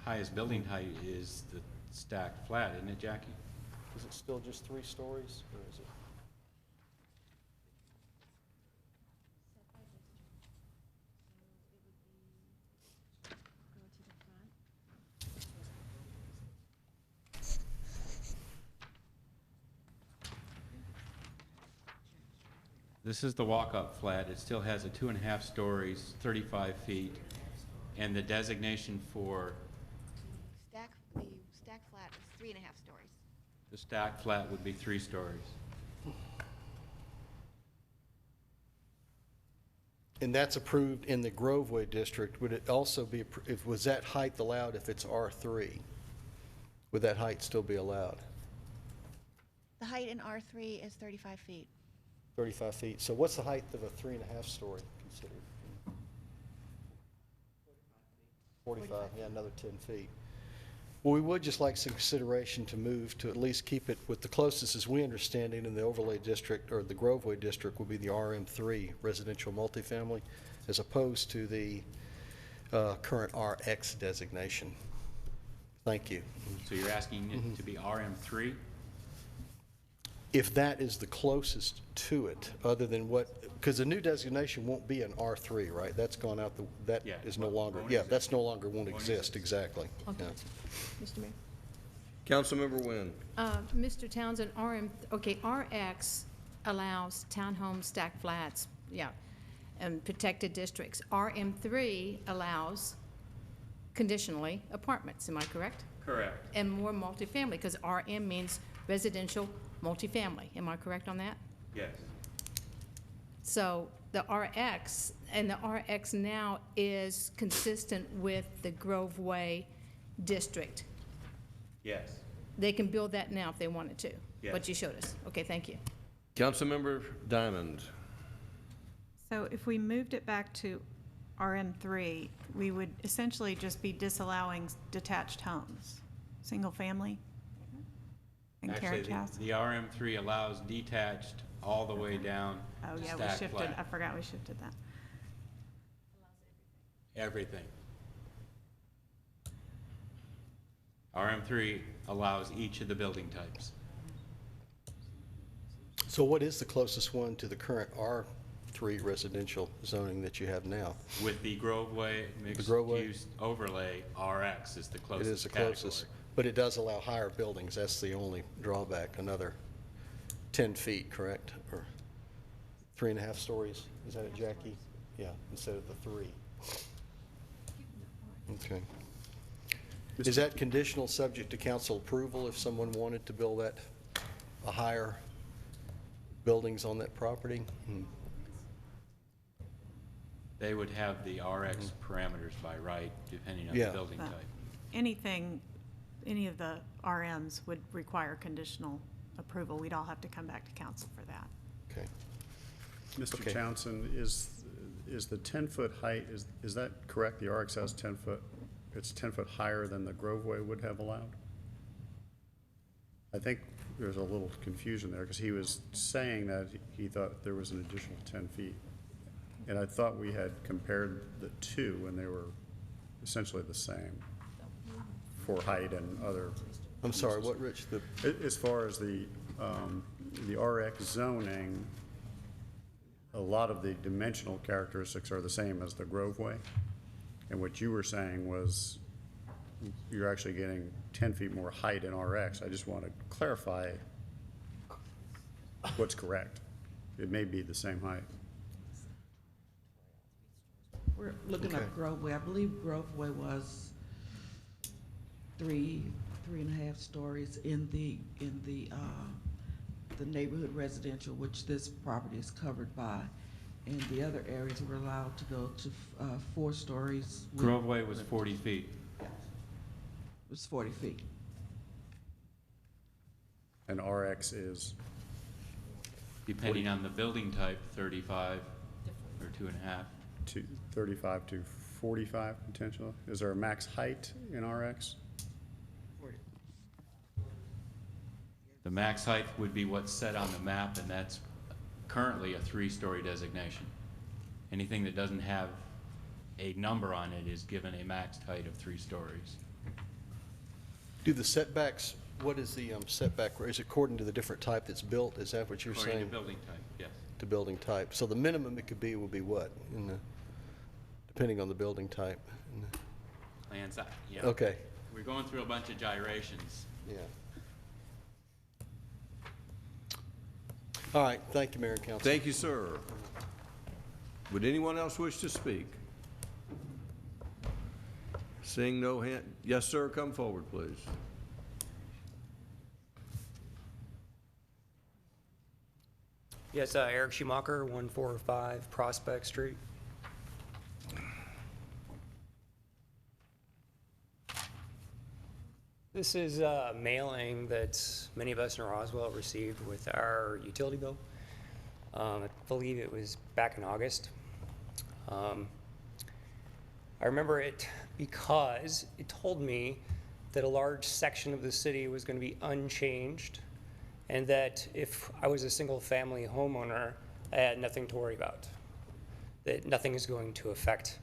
highest building height is the stacked flat, isn't it, Jackie? Is it still just 3 stories, or is it? This is the walk-up flat. It still has a 2.5 stories, 35 feet, and the designation for The stack flat is 3.5 stories. the stacked flat would be 3 stories. And that's approved in the Groveway district. Would it also be, was that height allowed if it's R3? Would that height still be allowed? The height in R3 is 35 feet. 35 feet. So what's the height of a 3.5 story considered? 45, yeah, another 10 feet. Well, we would just like some consideration to move to at least keep it with the closest, as we understand it, in the overlay district, or the Groveway district, would be the RM3 residential multifamily, as opposed to the current RX designation. Thank you. So you're asking it to be RM3? If that is the closest to it, other than what, because the new designation won't be an R3, right? That's gone out, that Yeah, is no won't longer, exist. that's no longer won't Won't exist, exist. exactly. Okay. Yeah. Mr. Mayor. Councilmember Wynn. Mr. Townsend, RX allows townhome stack flats, yeah, and protected districts. RM3 allows conditionally apartments, am I correct? Correct. And more multifamily, because RM means residential multifamily. Am I correct on that? Yes. So the RX, and the RX now is consistent with the Groveway district. Yes. They can build that now if they wanted to. Yes. What you showed us. Okay, thank you. Councilmember Diamond. So if we moved it back to RM3, we would essentially just be disallowing detached homes, single family and Actually, carriage house. the RM3 allows detached all the way down Oh, to yeah, we stacked shifted, I flat. forgot we shifted that. Everything. RM3 allows each of the building types. So what is the closest one to the current R3 residential zoning that you have now? With the Groveway Groveway? mixed-use overlay, RX is the It closest is the category. closest, but it does allow higher buildings. That's the only drawback, another 10 feet, correct? Or 3.5 stories, is that it, Jackie? Yeah, instead of the 3. Okay. Is that conditional, subject to council approval if someone wanted to build a higher buildings on that property? They would have the RX parameters by right, depending on the Yeah. building type. Anything, any of the RMs would require conditional approval. We'd all have to come back to council for that. Okay. Mr. Okay. Townsend, is the 10-foot height, is that correct? The RX has 10 foot, it's 10 foot higher than the Groveway would have allowed? I think there's a little confusion there, because he was saying that he thought there was an additional 10 feet. And I thought we had compared the two, and they were essentially the same for height and other. I'm sorry, what, Rich? As far as the RX zoning, a lot of the dimensional characteristics are the same as the Groveway. And what you were saying was you're actually getting 10 feet more height in RX. I just want to clarify what's correct. It may be the same height. We're looking Okay. at Groveway. I believe Groveway was three and a half stories in the neighborhood residential, which this property is covered by. And the other areas were allowed to go to 4 stories. Groveway was 40 feet. It was 40 feet. And RX is? Depending on the building type, 35 or 2.5. 35 to 45 potential? Is there a max height in RX? The max height would be what's set on the map, and that's currently a 3-story designation. Anything that doesn't have a number on it is given a max height of 3 stories. Do the setbacks, what is the setback, is it according to the different type that's built? Is that what you're saying? According to building type, yes. To building type. So the minimum it could be will be what, depending on the building type? Plans, yeah. Okay. We're going through a bunch of gyrations. Yeah. All right, thank you, Mayor and Council. Thank you, sir. Would anyone else wish to speak? Seeing no hand, yes, sir, come forward, please. Yes, Eric Schumacher, 145 Prospect Street. This is a mailing that many of us in Roswell received with our utility bill. I believe it was back in August. I remember it because it told me that a large section of the city was going to be unchanged, and that if I was a single-family homeowner, I had nothing to worry about, that nothing is going to affect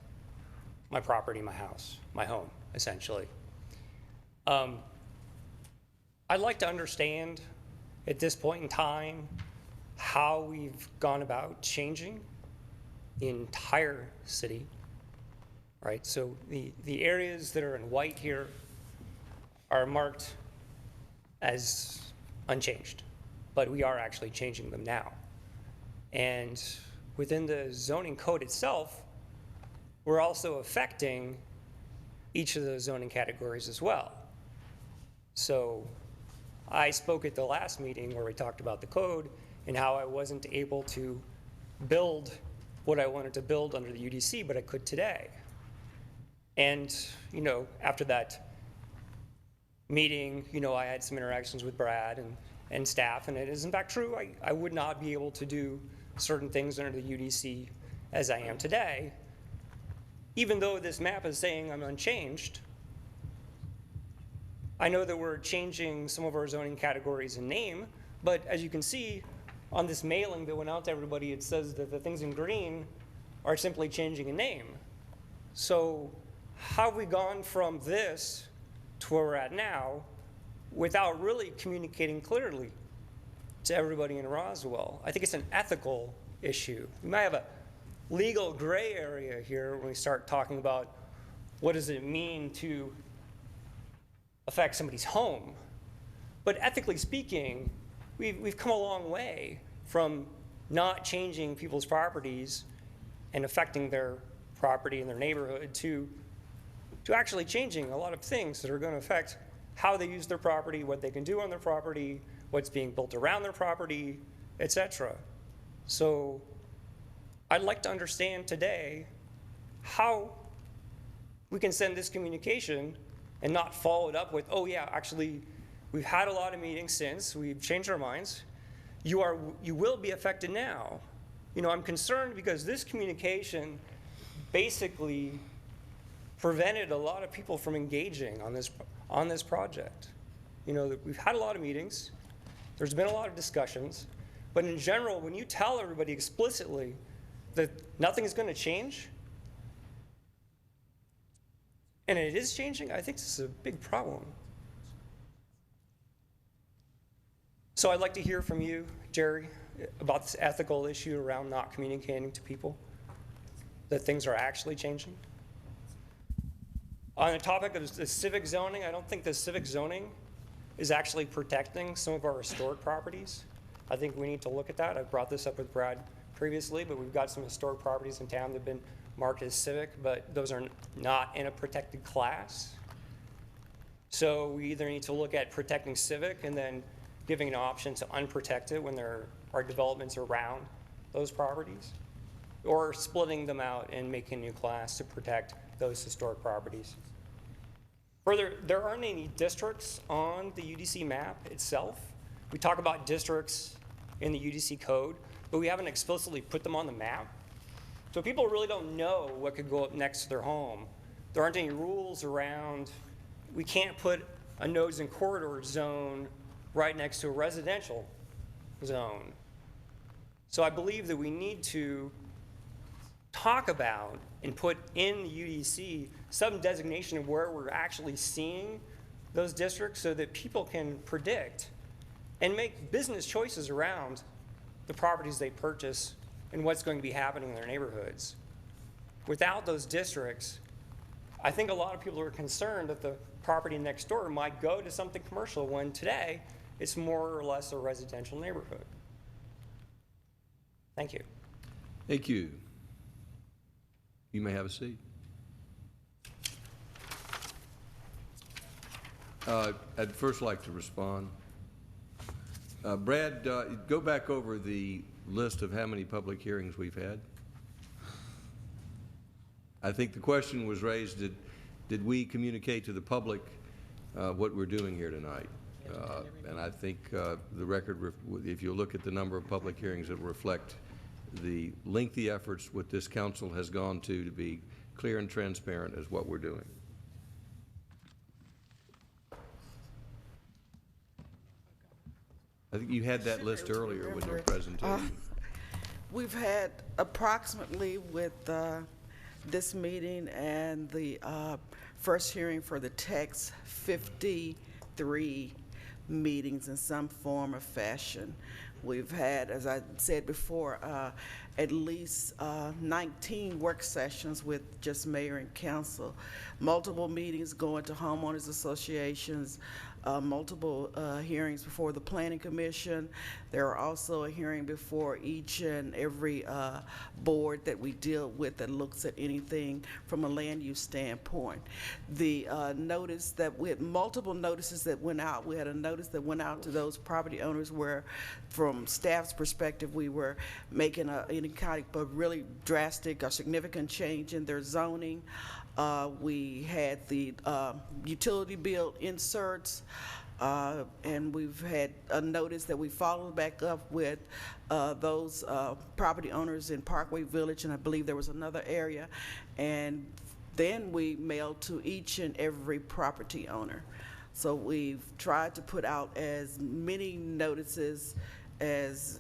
my property, my house, my home, essentially. I'd like to understand at this point in time how we've gone about changing the entire city, right? So the areas that are in white here are marked as unchanged, but we are actually changing them now. And within the zoning code itself, we're also affecting each of those zoning categories as well. So I spoke at the last meeting where we talked about the code and how I wasn't able to build what I wanted to build under the UDC, but I could today. And, you know, after that meeting, you know, I had some interactions with Brad and staff, and it is in fact true. I would not be able to do certain things under the UDC as I am today. Even though this map is saying I'm unchanged, I know that we're changing some of our zoning categories in name, but as you can see on this mailing that went out to everybody, it says that the things in green are simply changing in name. So how have we gone from this to where we're at now without really communicating clearly to everybody in Roswell? I think it's an ethical issue. We might have a legal gray area here when we start talking about what does it mean to affect somebody's home. But ethically speaking, we've come a long way from not changing people's properties and affecting their property and their neighborhood to actually changing a lot of things that are going to affect how they use their property, what they can do on their property, what's being built around their property, etc. So I'd like to understand today how we can send this communication and not follow it up with, oh yeah, actually, We've had a lot of meetings since. We've changed our minds. You will be affected now. You know, I'm concerned because this communication basically prevented a lot of people from engaging on this project. You know, we've had a lot of meetings. There's been a lot of discussions. But in general, when you tell everybody explicitly that nothing is going to change, and it is changing, I think this is a big problem. So I'd like to hear from you, Jerry, about this ethical issue around not communicating to people that things are actually changing. On the topic of the civic zoning, I don't think the civic zoning is actually protecting some of our historic properties. I think we need to look at that. I've brought this up with Brad previously, but we've got some historic properties in town that have been marked as civic, but those are not in a protected class. So we either need to look at protecting civic and then giving an option to unprotect it when there are developments around those properties, or splitting them out and making a new class to protect those historic properties. Further, there aren't any districts on the UDC map itself. We talk about districts in the UDC code, but we haven't explicitly put them on the map. So people really don't know what could go up next to their home. There aren't any rules around, we can't put a nodes and corridor zone right next to a residential zone. So I believe that we need to talk about and put in the UDC some designation of where we're actually seeing those districts so that people can predict and make business choices around the properties they purchase and what's going to be happening in their neighborhoods. Without those districts, I think a lot of people are concerned that the property next door might go to something commercial when today it's more or less a residential neighborhood. Thank you. Thank you. You may have a seat. I'd first like to respond. Brad, go back over the list of how many public hearings we've had. I think the question was raised, did we communicate to the public what we're doing here tonight? And I think the record, if you look at the number of public hearings, it will reflect the lengthy efforts what this council has gone to be clear and transparent as what we're doing. I think you had that list earlier with your presentation. We've had approximately with this meeting and the first hearing for the text, 53 meetings in some form or fashion. We've had, as I said before, at least 19 work sessions with just mayor and council, multiple meetings going to homeowners associations, multiple hearings before the Planning Commission. There are also a hearing before each and every board that we deal with that looks at anything from a land use standpoint. The notice that we had multiple notices that went out. We had a notice that went out to those property owners where, from staff's perspective, we were making any kind of but really drastic or significant change in their zoning. We had the utility bill inserts, and we've had a notice that we followed back up with those property owners in Parkway Village, and I believe there was another area, and then we mailed to each and every property owner. So we've tried to put out as many notices as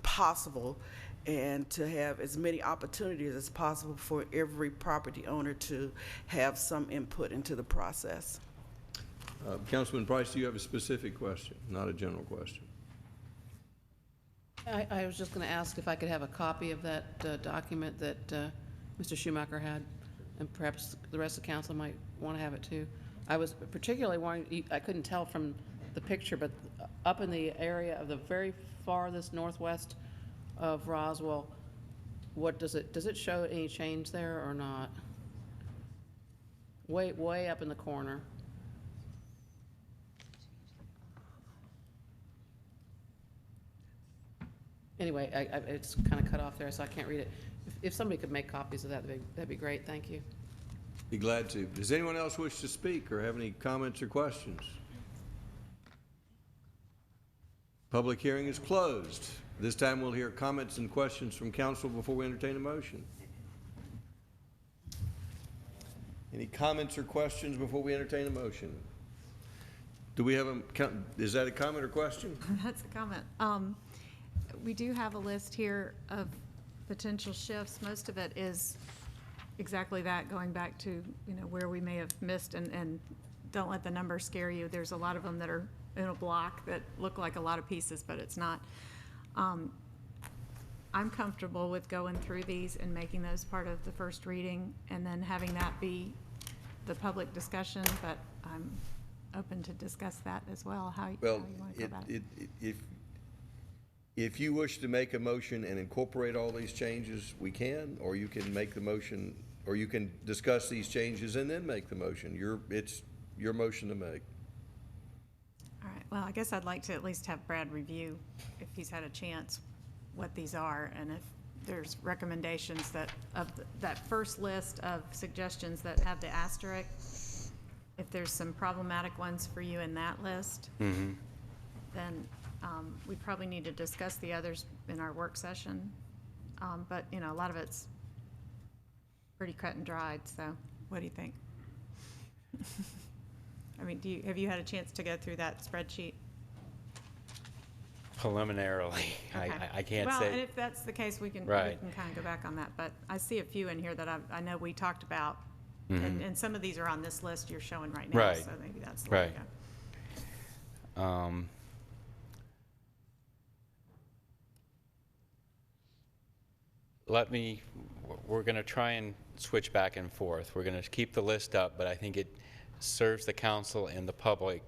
possible and to have as many opportunities as possible for every property owner to have some input into the process. Councilman Price, do you have a specific question, not a general question? I was just going to ask if I could have a copy of that document that Mr. Schumacher had, and perhaps the rest of the council might want to have it too. I was particularly wanting, I couldn't tell from the picture, but up in the area of the very farthest northwest of Roswell, what does it show any change there or not? Way up in the corner. Anyway, it's kind of cut off there, so I can't read it. If somebody could make copies of that, that'd be great. Thank you. Be glad to. Does anyone else wish to speak or have any comments or questions? Public hearing is closed. This time we'll hear comments and questions from council before we entertain a motion. Any comments or questions before we entertain a motion? Do we have is that a comment or question? That's a comment. We do have a list here of potential shifts. Most of it is exactly that, going back to, where we may have missed, and don't let the numbers scare you. There's a lot of them that are in a block that look like a lot of pieces, but it's not. I'm comfortable with going through these and making those part of the first reading and then having that be the public discussion, but I'm open to discuss that as well, how you want to go about it. If you wish to make a motion and incorporate all these changes, we can, or you can make the motion, or you can discuss these changes and then make the motion. It's your motion to make. All right, well, I guess I'd like to at least have Brad review, if he's had a chance, what these are, and if there's recommendations that, that first list of suggestions that have the asterisk, if there's some problematic ones for you in that list, then we probably need to discuss the others in our work session. But, a lot of it's pretty cut and dried, so what do you think? I mean, have you had a chance to go through that spreadsheet? Preliminarily, Okay. I can't Well, say. and if that's the case, we can kind of go back on that. But I see a few in here that I know we talked about, and some of these are on this list you're showing right now, so maybe that's the way to go. We're going to try and switch back and forth. We're going to keep the list up, but I think it serves the council and the public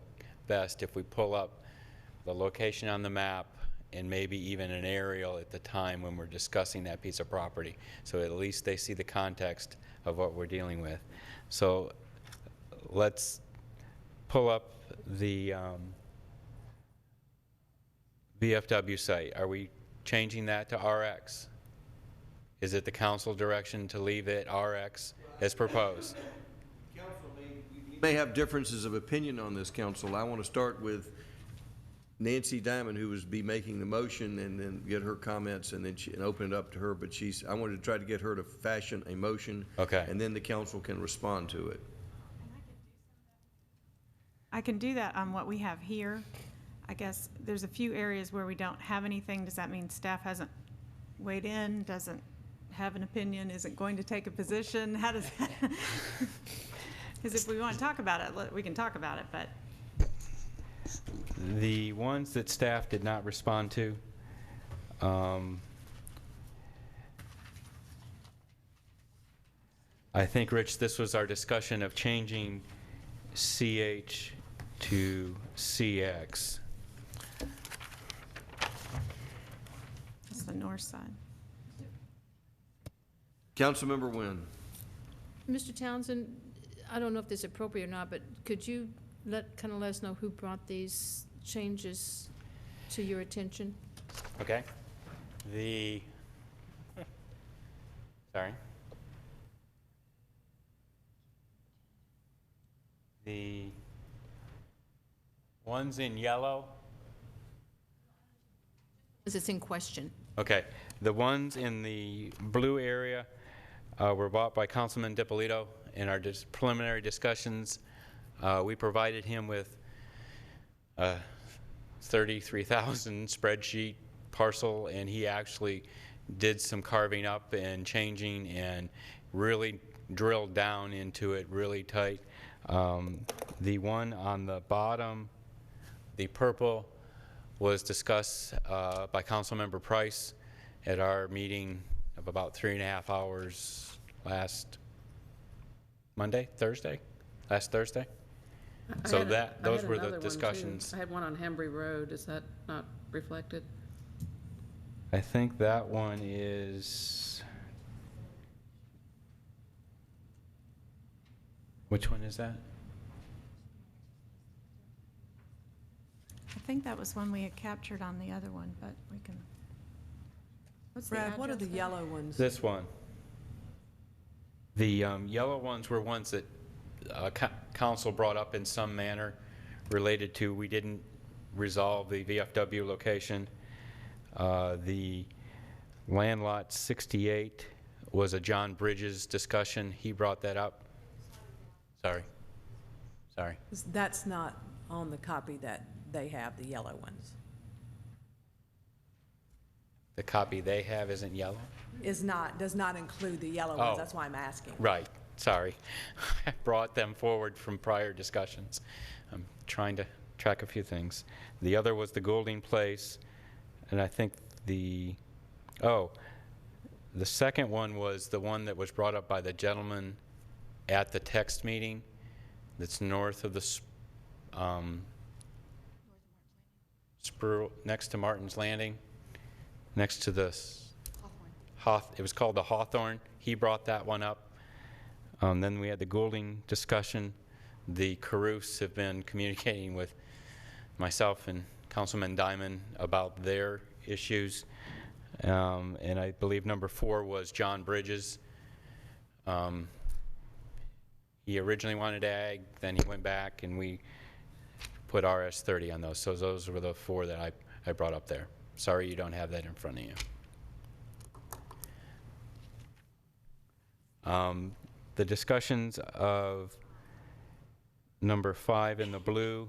best if we pull up the location on the map and maybe even an aerial at the time when we're discussing that piece of property, so at least they see the context of what we're dealing with. So let's pull up the VFW site. Are we changing that to RX? Is it the council direction to leave it RX as proposed? We may have differences of opinion on this, council. I want to start with Nancy Diamond, who was be making the motion, and then get her comments, and then and open it up to her. But I wanted to try to get her to fashion a motion, and then the council can respond to it. I can do that on what we have here. I guess there's a few areas where we don't have anything. Does that mean staff hasn't weighed in, doesn't have an opinion, isn't going to take a position? How does that? Because if we want to talk about it, we can talk about it, but. The ones that staff did not respond to, I think, Rich, this was our discussion of changing CH to CX. That's the north side. Councilmember Wynn. Mr. Townsend, I don't know if this is appropriate or not, but could you let us know who brought these changes to your attention? Okay. Sorry. The ones in yellow. Because it's in question. Okay. The ones in the blue area were bought by Councilman DiPolito in our preliminary discussions. We provided him with a 33,000 spreadsheet parcel, and he actually did some carving up and changing and really drilled down into it really tight. The one on the bottom, the purple, was discussed by Councilmember Price at our meeting of about 3.5 hours last Thursday. So those were the discussions. I had one on Hembry Road. Is that not reflected? I think that one is. Which one is that? I think that was one we had captured on the other one, but we can. What's the Brad, what are address the there? yellow ones? This one. The yellow ones were ones that council brought up in some manner related to we didn't resolve the VFW location. The land lot 68 was a John Bridges discussion. He brought that up. Sorry. That's not on the copy that they have, the yellow ones. The copy they have isn't yellow? Does not include the yellow ones. Oh. That's why I'm asking. Right, sorry. I brought them forward from prior discussions. I'm trying to track a few things. The other was the Goulding Place, and I think the second one was the one that was brought up by the gentleman at the text meeting that's north of the spur, next to Martin's Landing, next to the it was called the Hawthorne. He brought that one up. Then we had the Goulding discussion. The Caruths have been communicating with myself and Councilman Diamond about their issues. And I believe number 4 was John Bridges. He originally wanted ag, then he went back and we put RS-30 on those. So those were the 4 that I brought up there. Sorry you don't have that in front of you. The discussions of number 5 in the blue,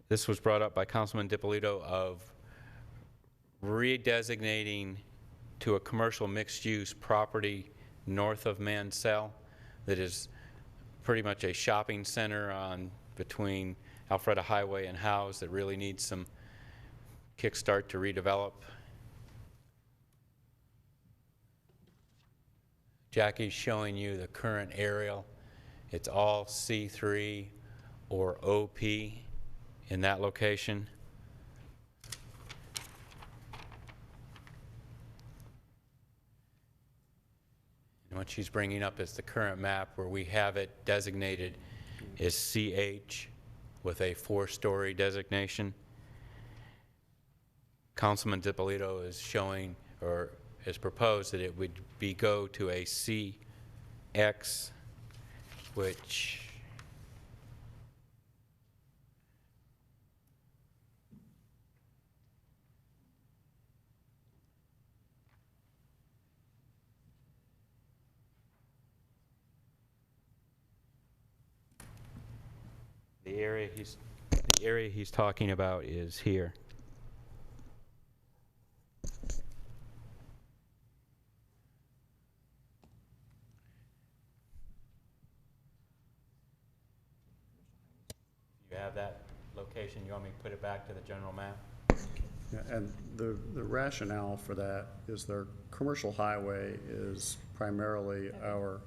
this was brought up by Councilman DiPolito of redesignating to a commercial mixed-use property north of Mansell that is pretty much a shopping center on between Alpharetta Highway and Howes that really needs some kickstart to redevelop. Jackie's showing you the current aerial. It's all C3 or OP in that location. And what she's bringing up is the current map where we have it designated as CH with a 4-story designation. Councilman DiPolito is showing, or has proposed, that it would go to a CX, which the area he's talking about is here. You have that location. You want me to put it back to the general map? Yeah, and the rationale for that is their commercial highway is primarily our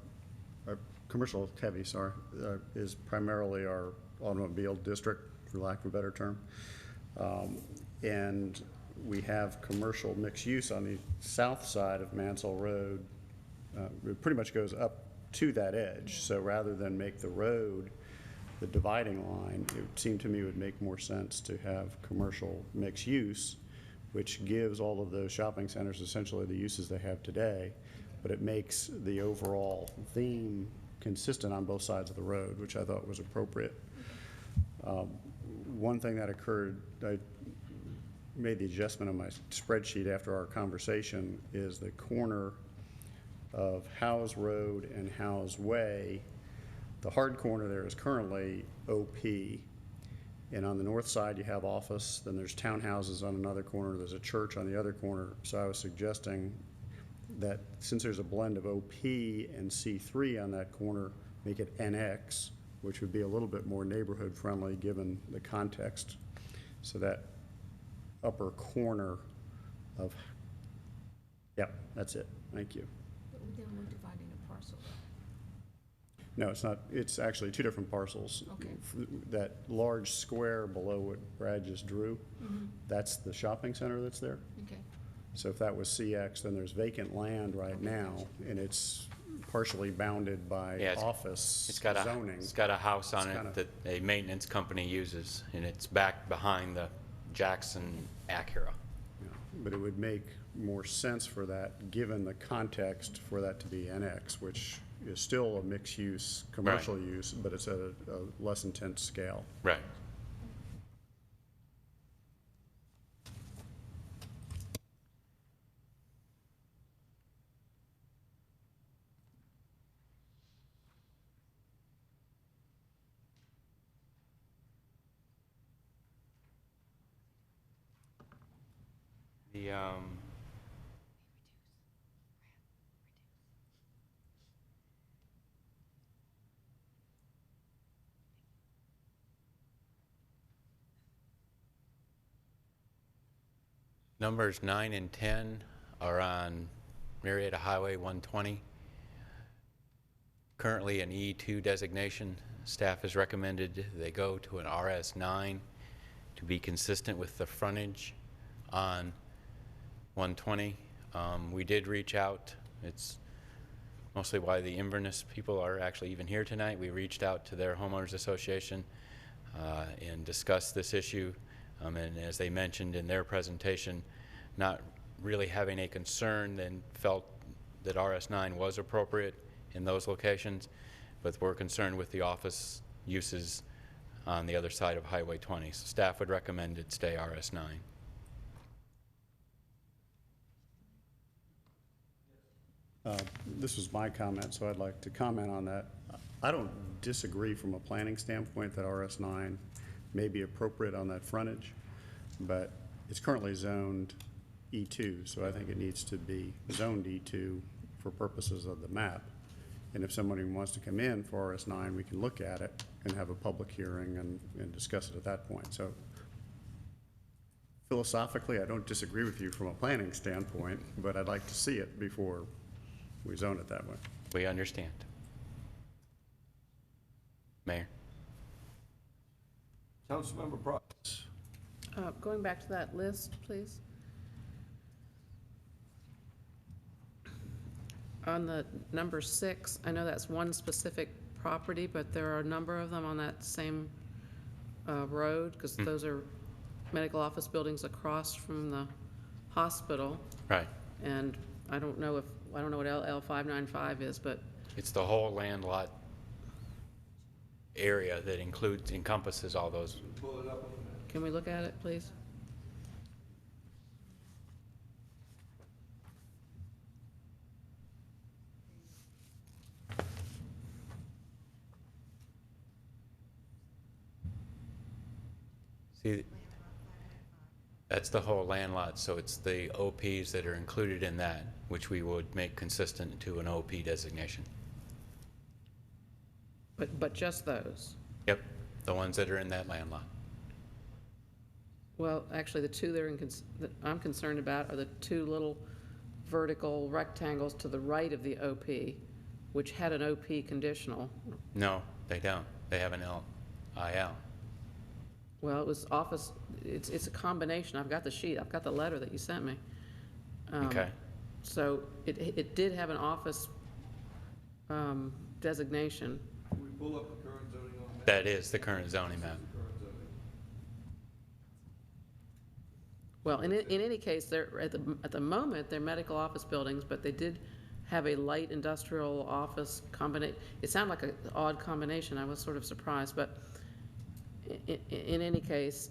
commercial heavy, is primarily our automobile district, for lack of a better term. And we have commercial mixed use on the south side of Mansell Road. It pretty much goes up to that edge. So rather than make the road the dividing line, it seemed to me it would make more sense to have commercial mixed use, which gives all of those shopping centers essentially the uses they have today, but it makes the overall theme consistent on both sides of the road, which I thought was appropriate. One thing that occurred, I made the adjustment on my spreadsheet after our conversation, is the corner of Howes Road and Howes Way. The hard corner there is currently OP, and on the north side you have office, then there's townhouses on another corner, there's a church on the other corner. So I was suggesting that since there's a blend of OP and C3 on that corner, make it NX, which would be a little bit more neighborhood friendly given the context. So that upper corner of, yep, that's it, thank you. But then we're dividing a parcel. No, it's not. It's actually 2 different parcels. Okay. That large square below what Brad just drew, that's the shopping center that's there. Okay. So if that was CX, then there's vacant land right now, and it's partially bounded by office zoning. It's got a house on It's it that a maintenance company uses, and it's back behind the Jackson Acura. Yeah, but it would make more sense for that, given the context, for that to be NX, which is still a mixed-use, commercial use, but it's at a less intense scale. Right. The, numbers 9 and 10 are on Marietta Highway 120. Currently an E2 designation. Staff has recommended they go to an RS9 to be consistent with the frontage on 120. We did reach out. It's mostly why the Inverness people are actually even here tonight. We reached out to their homeowners association and discussed this issue. And as they mentioned in their presentation, not really having a concern, then felt that RS9 was appropriate in those locations, but we're concerned with the office uses on the other side of Highway 20. So staff would recommend it stay RS9. This was my comment, so I'd like to comment on that. I don't disagree from a planning standpoint that RS9 may be appropriate on that frontage, but it's currently zoned E2, so I think it needs to be zoned E2 for purposes of the map. And if somebody wants to come in for RS9, we can look at it and have a public hearing and discuss it at that point. So philosophically, I don't disagree with you from a planning standpoint, but I'd like to see it before we zone it that way. We understand. Mayor. Councilmember Price. Going back to that list, please. On the number 6, I know that's one specific property, but there are a number of them on that same road, because those are medical office buildings across from the hospital. Right. And I don't know what LL595 is, but It's the whole land lot area that encompasses all those. can we look at it, please? See, that's the whole land lot, so it's the OPs that are included in that, which we would make consistent to an OP designation. But just those? Yep, the ones that are in that land lot. Well, actually, the two that I'm concerned about are the two little vertical rectangles to the right of the OP, which had an OP conditional. No, they don't. They have an LIL. Well, it was office, it's a combination. I've got the sheet, I've got the letter that you sent me. Okay. So it did have an office designation. Can we pull up the current zoning on that? That is the current zoning map. Well, in any case, they're at the moment, they're medical office buildings, but they did have a light industrial office combination. It sounded like an odd combination. I was sort of surprised, but in any case,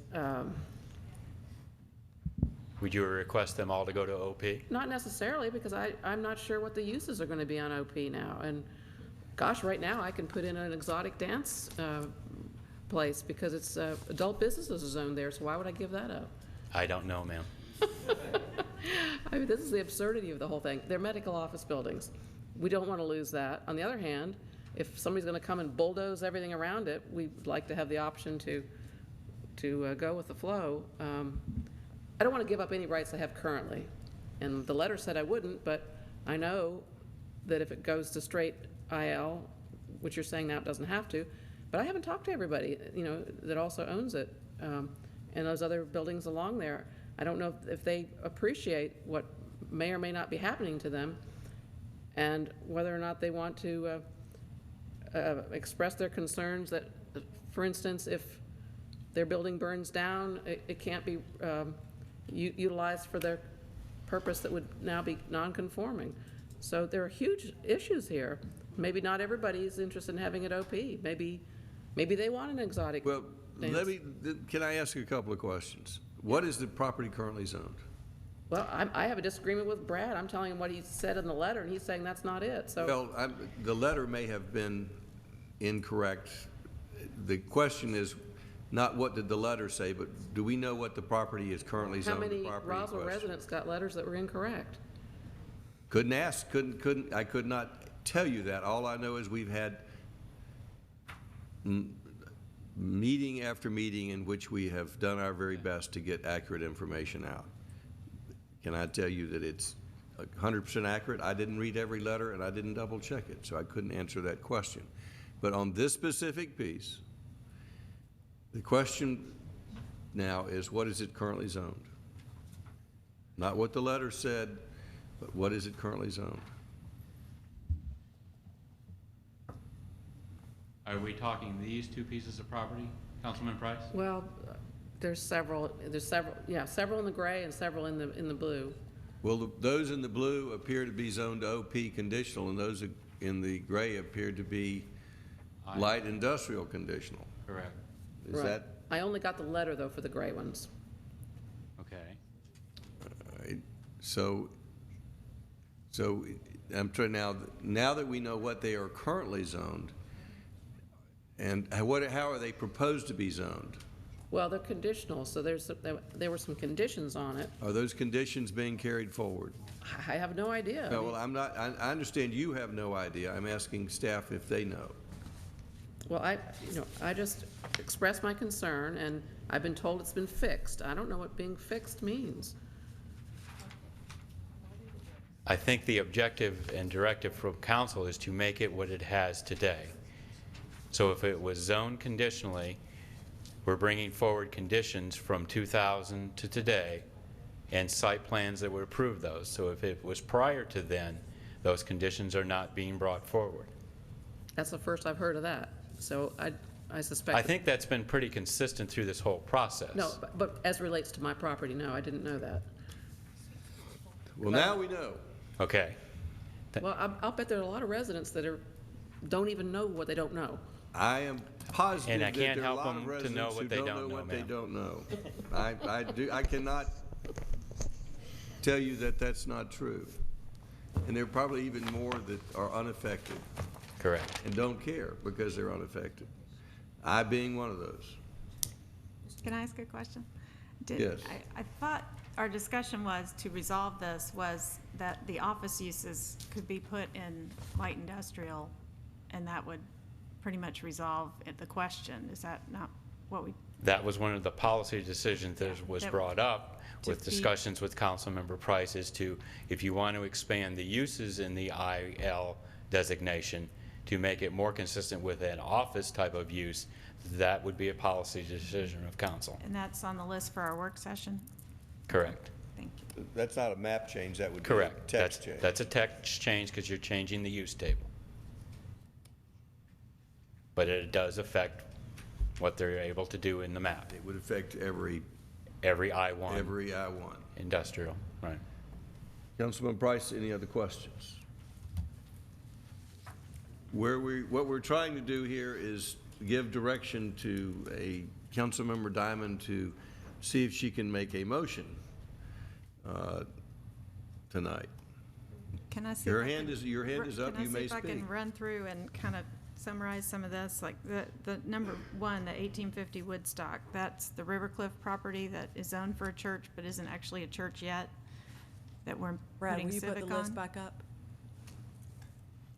Would you request them all to go to OP? not necessarily, because I'm not sure what the uses are going to be on OP now. And gosh, right now I can put in an exotic dance place because it's adult businesses are zoned there. So why would I give that up? I don't know, ma'am. I mean, this is the absurdity of the whole thing. They're medical office buildings. We don't want to lose that. On the other hand, if somebody's going to come and bulldoze everything around it, we'd like to have the option to go with the flow. I don't want to give up any rights I have currently. And the letter said I wouldn't, but I know that if it goes to straight IL, which you're saying now it doesn't have to, but I haven't talked to everybody, that also owns it. And those other buildings along there, I don't know if they appreciate what may or may not be happening to them, and whether or not they want to express their concerns that, for instance, if their building burns down, it can't be utilized for their purpose that would now be non-conforming. So there are huge issues here. Maybe not everybody is interested in having it OP. Maybe they want an exotic. Well, dance. can I ask you a couple of questions? What is the property currently zoned? Well, I have a disagreement with Brad. I'm telling him what he said in the letter, and he's saying that's not it. So. Well, the letter may have been incorrect. The question is, not what did the letter say, but do we know what the property is currently How zoned? the many property in Roswell question? residents got letters that were incorrect? Couldn't ask, I could not tell you that. All I know is we've had meeting after meeting in which we have done our very best to get accurate information out. Can I tell you that it's 100% accurate? I didn't read every letter and I didn't double check it, so I couldn't answer that question. But on this specific piece, the question now is, what is it currently zoned? Not what the letter said, but what is it currently zoned? Are we talking these two pieces of property, Councilman Price? Well, there's several, yeah, several in the gray and several in the blue. Well, those in the blue appear to be zoned OP conditional, and those in the gray appear to be light industrial conditional. Correct. Is Right. that? I only got the letter, though, for the gray ones. Okay. So I'm trying now that we know what they are currently zoned, and how are they proposed to be zoned? Well, they're conditional, so there were some conditions on it. Are those conditions being carried forward? I have no idea. No, well, I understand you have no idea. I'm asking staff if they know. Well, I just expressed my concern, and I've been told it's been fixed. I don't know what being fixed means. I think the objective and directive from council is to make it what it has today. So if it was zoned conditionally, we're bringing forward conditions from 2000 to today and site plans that would approve those. So if it was prior to then, those conditions are not being brought forward. That's the first I've heard of that. So I suspect. I think that's been pretty consistent through this whole process. No, but as relates to my property, no, I didn't know that. Well, now we know. Okay. Well, I'll bet there are a lot of residents that don't even know what they don't know. I am positive And I that can't there are a help lot of them to know residents what who they don't don't know know, what they ma'am. don't know. I cannot tell you that that's not true. And there are probably even more that are unaffected. Correct. And don't care because they're unaffected. I being one of those. Can I ask a question? Yes. I thought our discussion was to resolve this was that the office uses could be put in light industrial, and that would pretty much resolve the question. Is that not what we? That was one of the policy decisions that was that- brought up to with be- discussions with Councilmember Price is to, if you want to expand the uses in the IL designation to make it more consistent with an office type of use, that would be a policy decision of council. And that's on the list for our work session? Correct. Thank you. That's not a map change, that would be a Correct. text change. That's a text change because you're changing the use table. But it does affect what they're able to do in the map. It would affect every I-1. Every I-1. Industrial, right. Councilman Price, any other questions? What we're trying to do here is give direction to a Councilmember Diamond to see if she can make a motion tonight. Can I see? Your if I hand can- is up, you may Can I see if I speak. can run through and kind of summarize some of this? Like the number one, the 1850 Woodstock, that's the River Cliff property that is zoned for a church but isn't actually a church yet, that we're Brad, putting will you put Civic the list on? back up?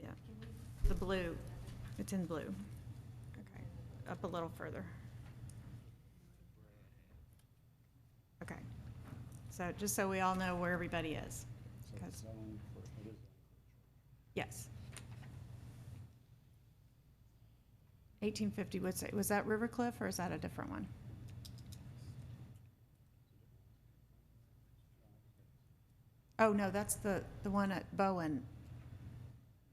Yeah, the blue, it's in blue. Okay, up a little further. Okay, so just so we all know where everybody is. 'Cause- Yes. 1850 Woodstock, was that River Cliff or is that a different one? Oh, no, that's the one at Bowen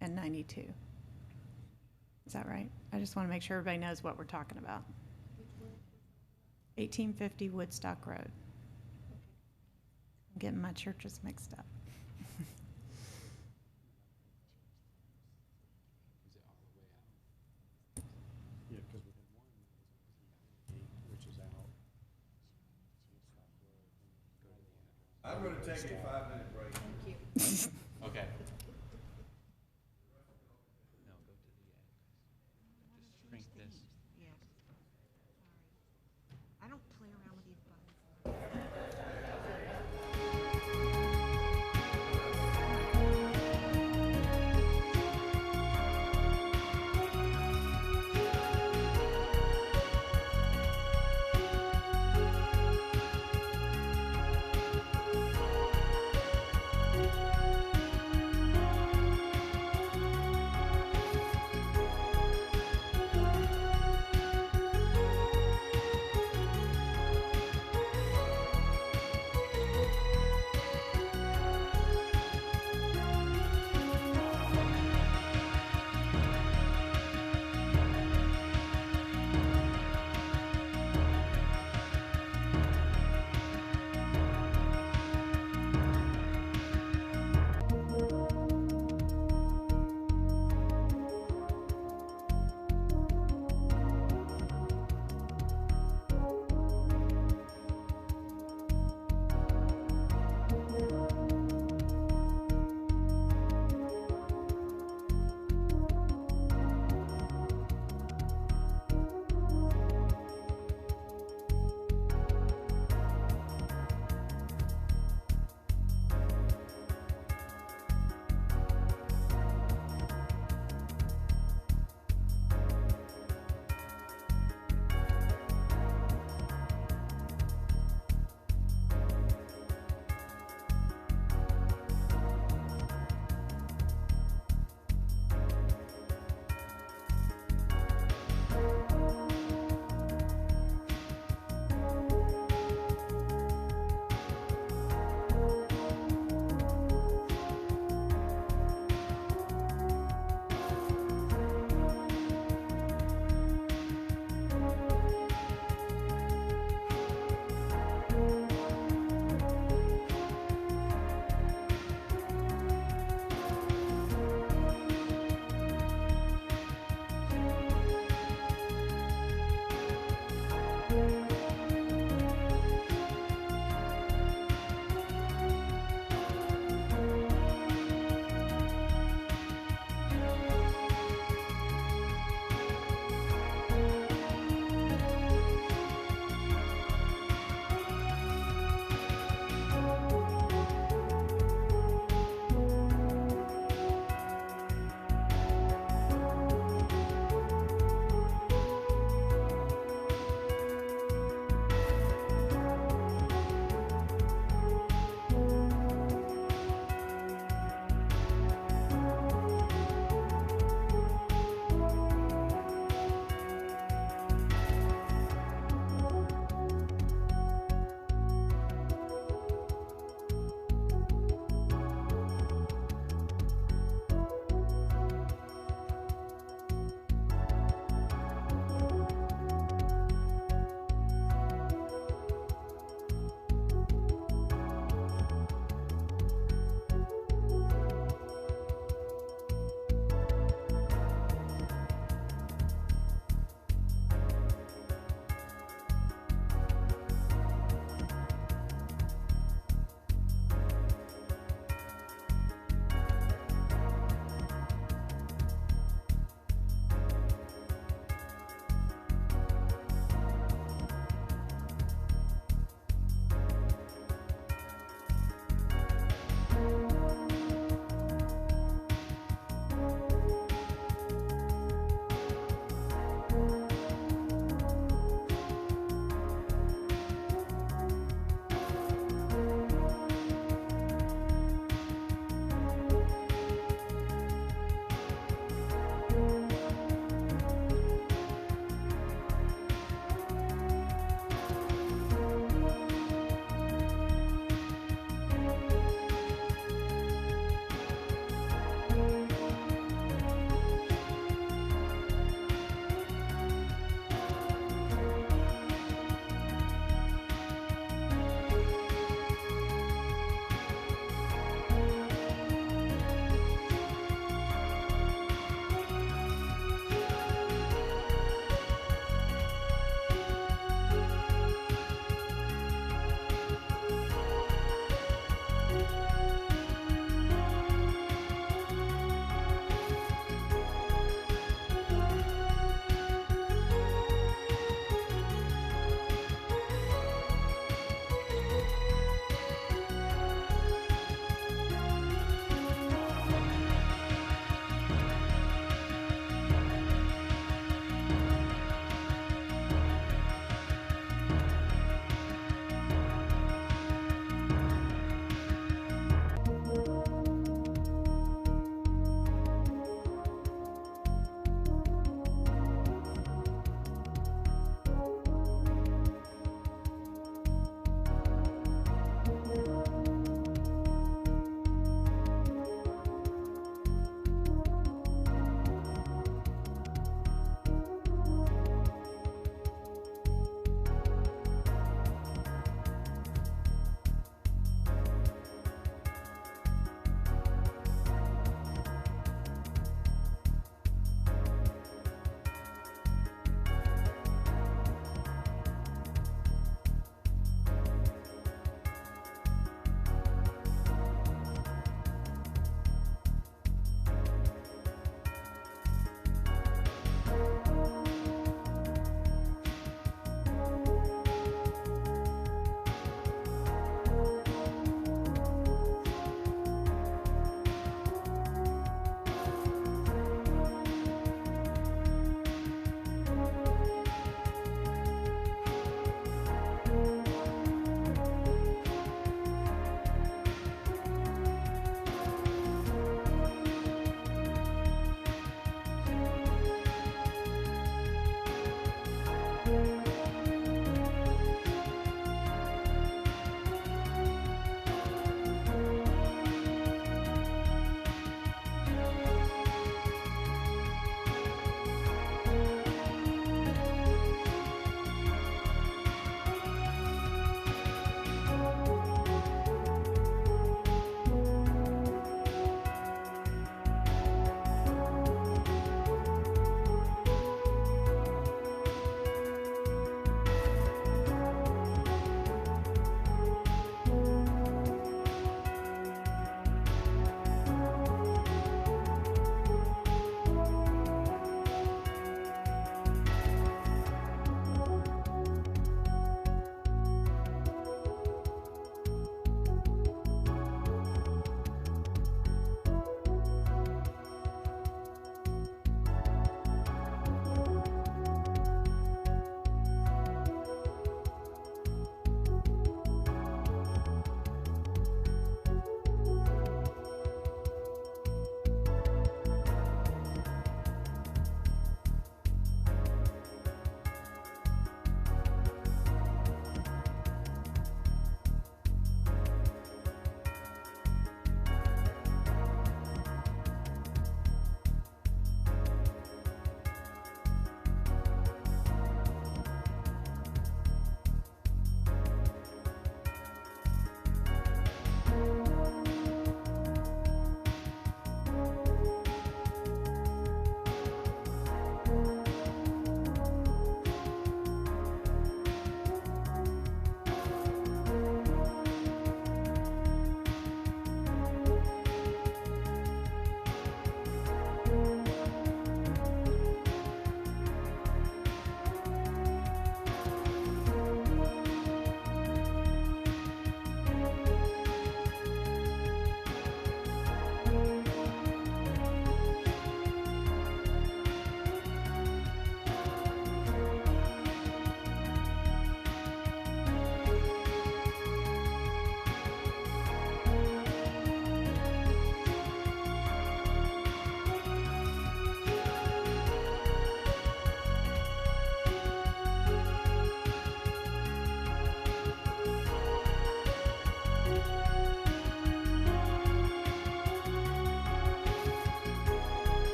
and 92. Is that right? I just want to make sure everybody knows what we're talking about. 1850 Woodstock Road. I'm getting my churches mixed up. Yeah, because we had one, which is out. I'm going to take a 5-minute break. Thank you. Okay. No, go to the, just shrink this.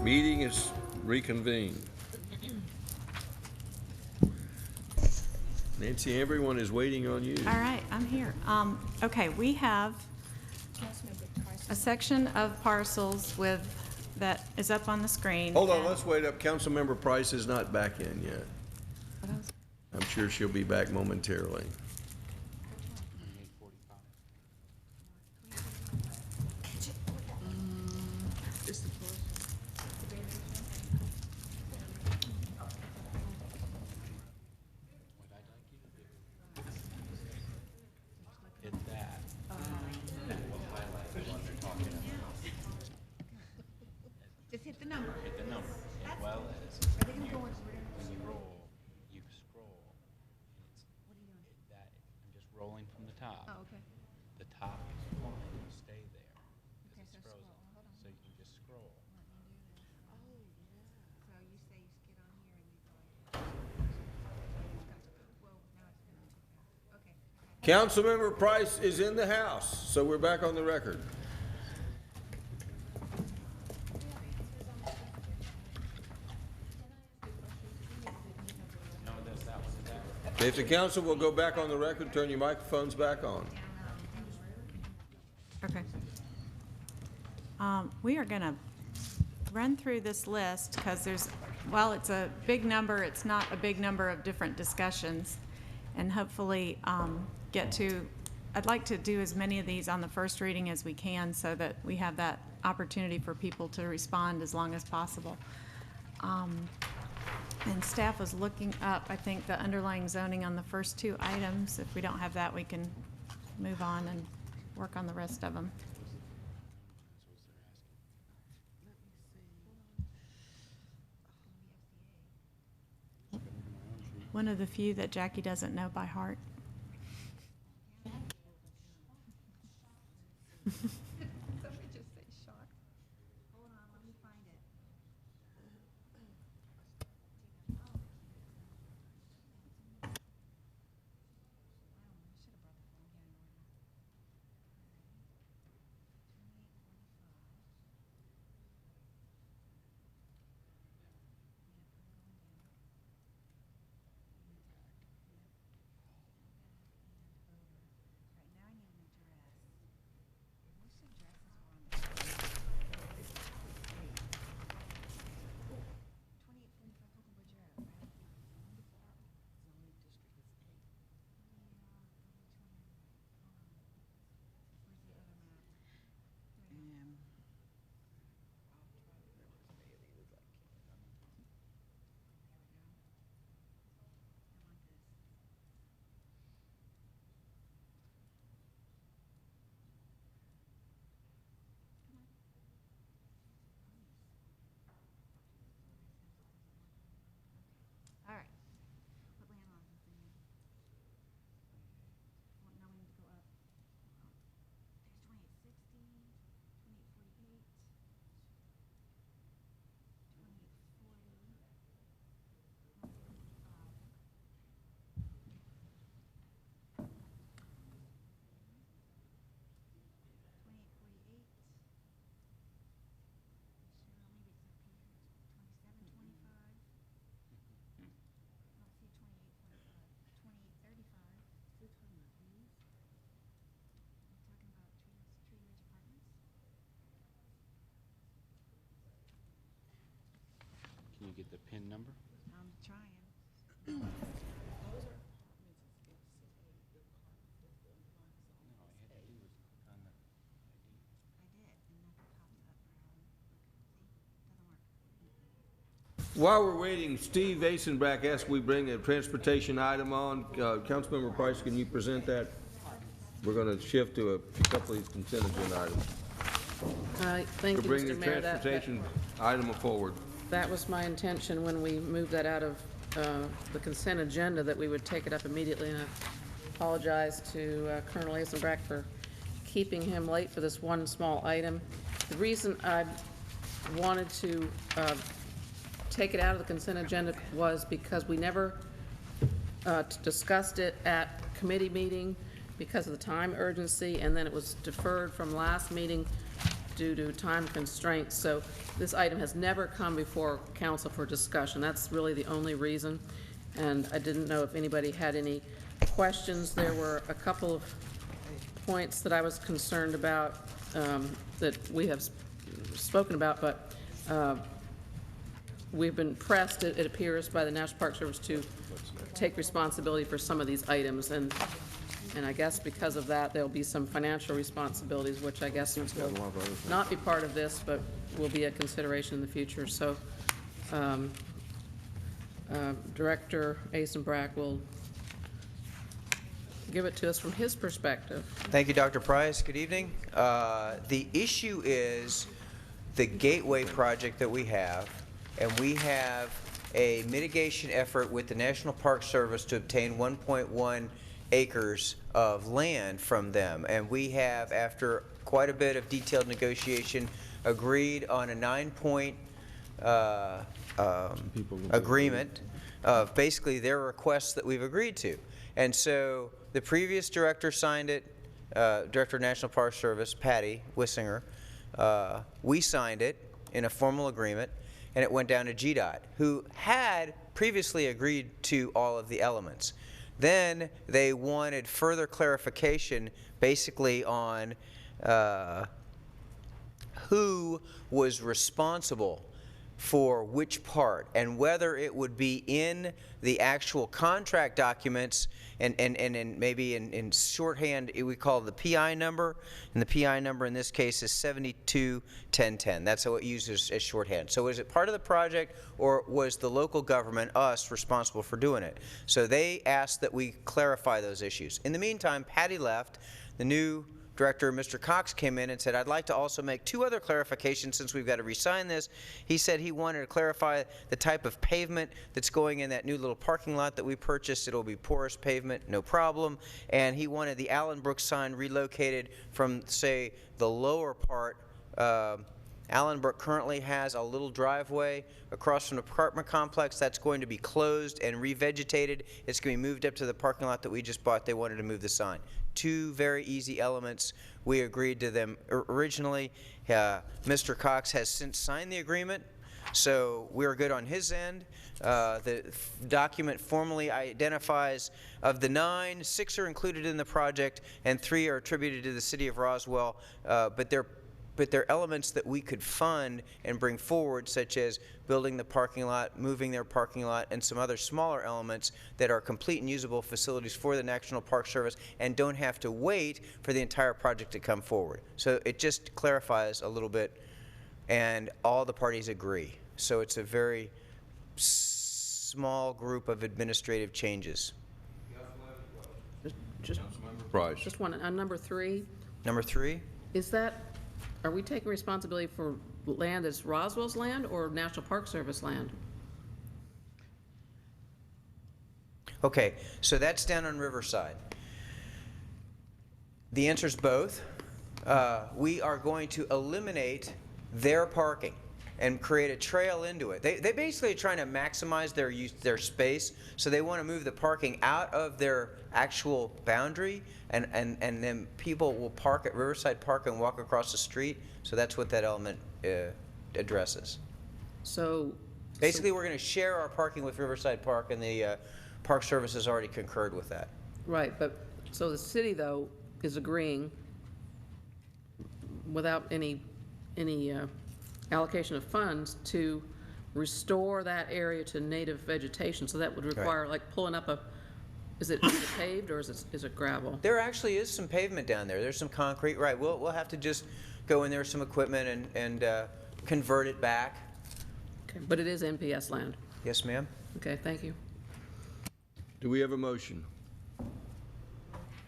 Meeting is reconvened. Nancy, everyone is waiting on you. All right, I'm here. Okay, we have a section of parcels that is up on the screen. Hold on, and- let's wait up. Councilmember Price is not back in yet. I'm sure she'll be back momentarily. Just hit the number. Hit the number, as well as Are they gonna go in order? when you roll, you scroll. That, I'm just rolling from the top. Oh, okay. The top line will stay there, Okay, because it's so frozen. scroll. Hold on. So you can just scroll. Oh, yeah. So you say you get on here and you go like. Whoa, now it's going too fast. Okay. Councilmember Price is in the house, so we're back on the record. If the council will go back on the record, turn your microphones back on. Okay. We are going to run through this list because while it's a big number, it's not a big number of different discussions. And hopefully I'd like to do as many of these on the first reading as we can so that we have that opportunity for people to respond as long as possible. And staff was looking up, I think, the underlying zoning on the first two items. If we don't have that, we can move on and work on the rest of them. One of the few that Jackie doesn't know by heart. Somebody just say shark. Hold on, let me find it. All right. What land laws is in there? Well, now we need to go up. There's 2860, 2848, 2840, 2848. Cheryl, maybe it's up here. 2725. No, see 2825, 2835. We're talking about these? We're talking about Tree Ridge Apartments? Can you get the PIN number? I'm trying. While we're waiting, Steve Asenbach asked we bring a transportation item on. Councilmember Price, can you present that? We're going to shift to a couple of these consent agenda items. Thank you, Bring the Mr. Mayor. transportation item forward. That was my intention when we moved that out of the consent agenda, that we would take it up immediately, and I apologize to Colonel Asenbach for keeping him late for this one small item. The reason I wanted to take it out of the consent agenda was because we never discussed it at committee meeting because of the time urgency, and then it was deferred from last meeting due to time constraints, so this item has never come before council for discussion. That's really the only reason, and I didn't know if anybody had any questions. There were a couple of points that I was concerned about that we have spoken about, but we've been pressed, it appears, by the National Park Service to take responsibility for some of these items, and I guess because of that, there'll be some financial responsibilities, which I guess will not be part of this, but will be a consideration in the future. So Director Asenbrack will give it to us from his perspective. Thank you, Dr. Price. Good evening. The issue is the Gateway project that we have, and we have a mitigation effort with the National Park Service to obtain 1.1 acres of land from them. And we have, after quite a bit of detailed negotiation, agreed on a 9-point agreement of basically their requests that we've agreed to. And so the previous director signed it, Director of National Park Service, Patty Wissinger. We signed it in a formal agreement, and it went down to GDOT, who had previously agreed to all of the elements. Then they wanted further clarification basically on who was responsible for which part, and whether it would be in the actual contract documents and maybe in shorthand we call the PI number, and the PI number in this case is 721010. That's how it uses as shorthand. So is it part of the project, or was the local government, us, responsible for doing it? So they asked that we clarify those issues. In the meantime, Patty left. The new director, Mr. Cox, came in and said, I'd like to also make 2 other clarifications since we've got to re-sign this. He said he wanted to clarify the type of pavement that's going in that new little parking lot that we purchased. It'll be porous pavement, no problem. And he wanted the Allen Brook sign relocated from, say, the lower part. Allen Brook currently has a little driveway across from the apartment complex that's going to be closed and revegetated. It's going to be moved up to the parking lot that we just bought. They wanted to move the sign. 2 very easy elements. We agreed to them originally. Mr. Cox has since signed the agreement, so we're good on his end. The document formally identifies of the 9, 6 are included in the project and 3 are attributed to the city of Roswell, but they're elements that we could fund and bring forward, such as building the parking lot, moving their parking lot, and some other smaller elements that are complete and usable facilities for the National Park Service and don't have to wait for the entire project to come forward. So it just clarifies a little bit, and all the parties agree. So it's a very small group of administrative changes. Just Price. Just one, on number 3. Number 3? Is that, are we taking responsibility for land that's Roswell's land or National Park Service land? Okay, so that's down on Riverside. The answer is both. We are going to eliminate their parking and create a trail into it. They basically are trying to maximize their space, so they want to move the parking out of their actual boundary, and then people will park at Riverside Park and walk across the street. So that's what that element addresses. So basically, we're going to share our parking with Riverside Park, and the Park Service has already concurred with that. Right, but so the city though is agreeing without any allocation of funds to restore that area to native vegetation. So that would require like pulling up a, is it paved or is it gravel? There actually is some pavement down there. There's some concrete. Right. We'll have to just go in there with some equipment and convert it back. Okay, but it is NPS land. Yes, ma'am. Okay, thank you. Do we have a motion?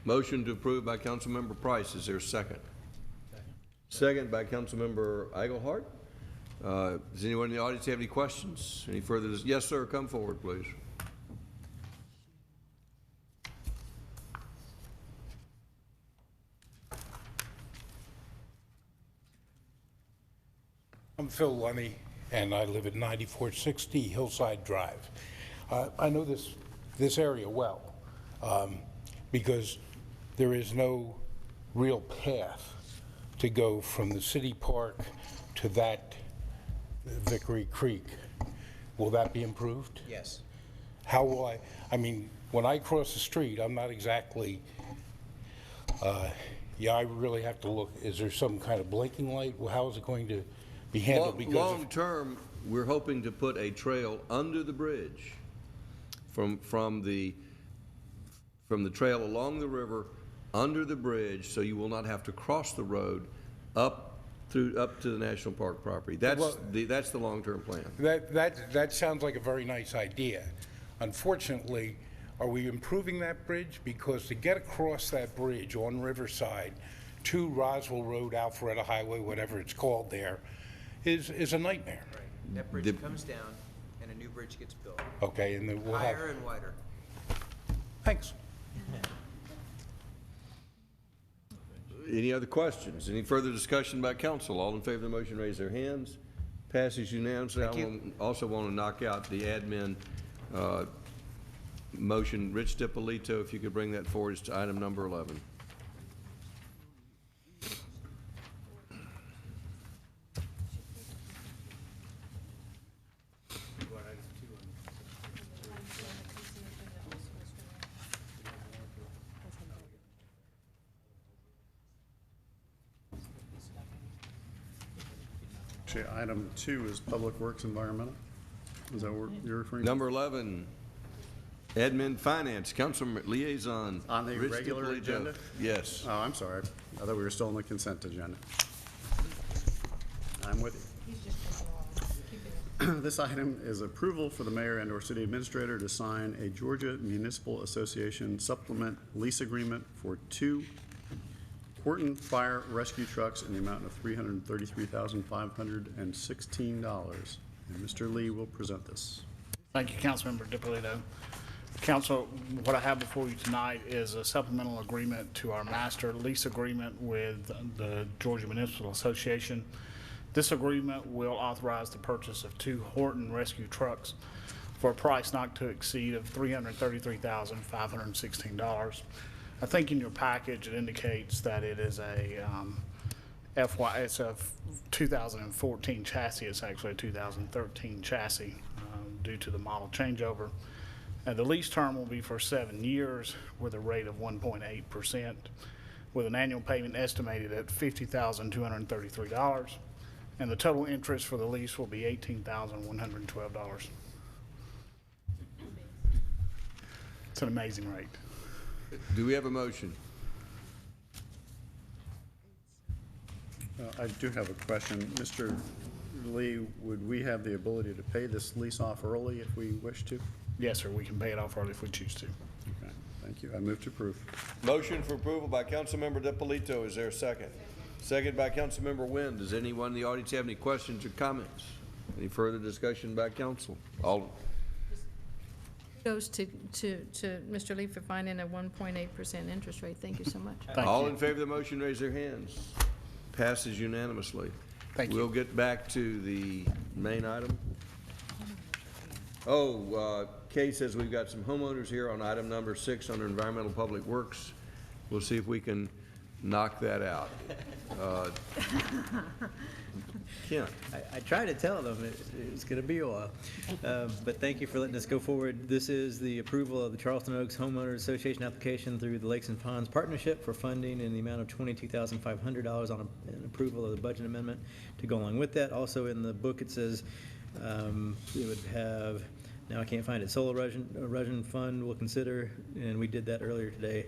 Motion to approve by Councilmember Price. Is there a second? Second by Councilmember Eichelhardt. Does anyone in the audience have any questions? Any further? Yes, sir. Come forward, please. I'm Phil Lunny, and I live at 9460 Hillside Drive. I know this area well because there is no real path to go from the city park to that Vickery Creek, will that be improved? Yes. How will I mean, when I cross the street, I'm not exactly, yeah, I really have to look, is there some kind of blinking light? Well, how is it going to be handled? Because Long term, we're hoping to put a trail under the bridge from the trail along the river, under the bridge, so you will not have to cross the road up to the national park property. That's the long-term plan. That sounds like a very nice idea. Unfortunately, are we improving that bridge? Because to get across that bridge on Riverside to Roswell Road, Alpharetta Highway, whatever it's called there, is a nightmare. Right. That bridge comes down and a new bridge gets built. Okay, and then we'll have... Higher and wider. Thanks. Any other questions? Any further discussion by council? All in favor of the motion, raise their hands. Passes unanimously. I also want to knock out the admin motion. Rich DiPolito, if you could bring that forward, to item number 11. Actually, item 2 is Public Works Environmental. Is that what you're referring to? Number 11, admin finance, council liaison. On the Rich regular DiPolito. agenda? Yes. Oh, I'm sorry. I thought we were still on the consent agenda. I'm with you. This item is approval for the mayor and/or city administrator to sign a Georgia Municipal Association supplement lease agreement for 2 Horton Fire Rescue trucks in the amount of $333,516. And Mr. Lee will present this. Thank you, Councilmember DiPolito. Council, what I have before you tonight is a supplemental agreement to our master lease agreement with the Georgia Municipal Association. This agreement will authorize the purchase of 2 Horton rescue trucks for a price not to exceed of $333,516. I think in your package it indicates that it is a it's a 2014 chassis. It's actually a 2013 chassis due to the model changeover. And the lease term will be for 7 years with a rate of 1.8%, with an annual payment estimated at $50,233. And the total interest for the lease will be $18,112. It's an amazing rate. Do we have a motion? I do have a question. Mr. Lee, would we have the ability to pay this lease off early if we wish to? Yes, sir. We can pay it off early if we choose to. Okay, thank you. I move to approve. Motion for approval by Councilmember DiPolito. Is there a second? Second by Councilmember Wynn. Does anyone in the audience have any questions or comments? Any further discussion by council? All. Goes to Mr. Lee for finding a 1.8% interest rate. Thank you so much. All in favor of the motion, raise their hands. Passes unanimously. Thank you. We'll get back to the main item. Kay says we've got some homeowners here on item number 6 under Environmental Public Works. We'll see if we can knock that out. Kent. I tried to tell them it's going to be a while, but thank you for letting us go forward. This is the approval of the Charleston Oaks Homeowners Association application through the Lakes and Ponds Partnership for funding in the amount of $22,500 on an approval of the budget amendment to go along with that. Also in the book it says it would have, now I can't find it, Soil Erosion Fund will consider, and we did that earlier today.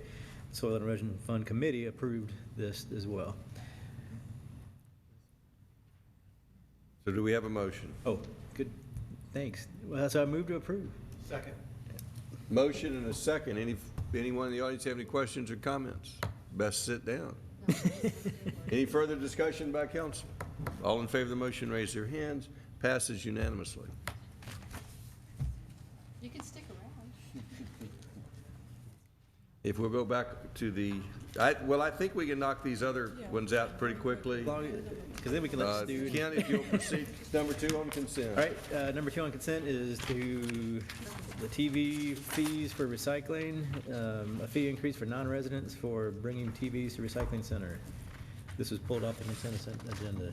Soil and Erosion Fund Committee approved this as well. So do we have a motion? Oh, good. Thanks. Well, so I move to approve. Second. Motion and a second. Anyone in the audience have any questions or comments? Best sit down. Any further discussion by council? All in favor of the motion, raise their hands. Passes unanimously. You can stick around. If we'll go back to the, I think we can knock these other ones out pretty quickly. Because then we can let Stu. Ken, if you'll proceed, number 2 on consent. All right, number 2 on consent is to the TV fees for recycling, a fee increase for non-residents for bringing TVs to recycling center. This was pulled off the consent agenda.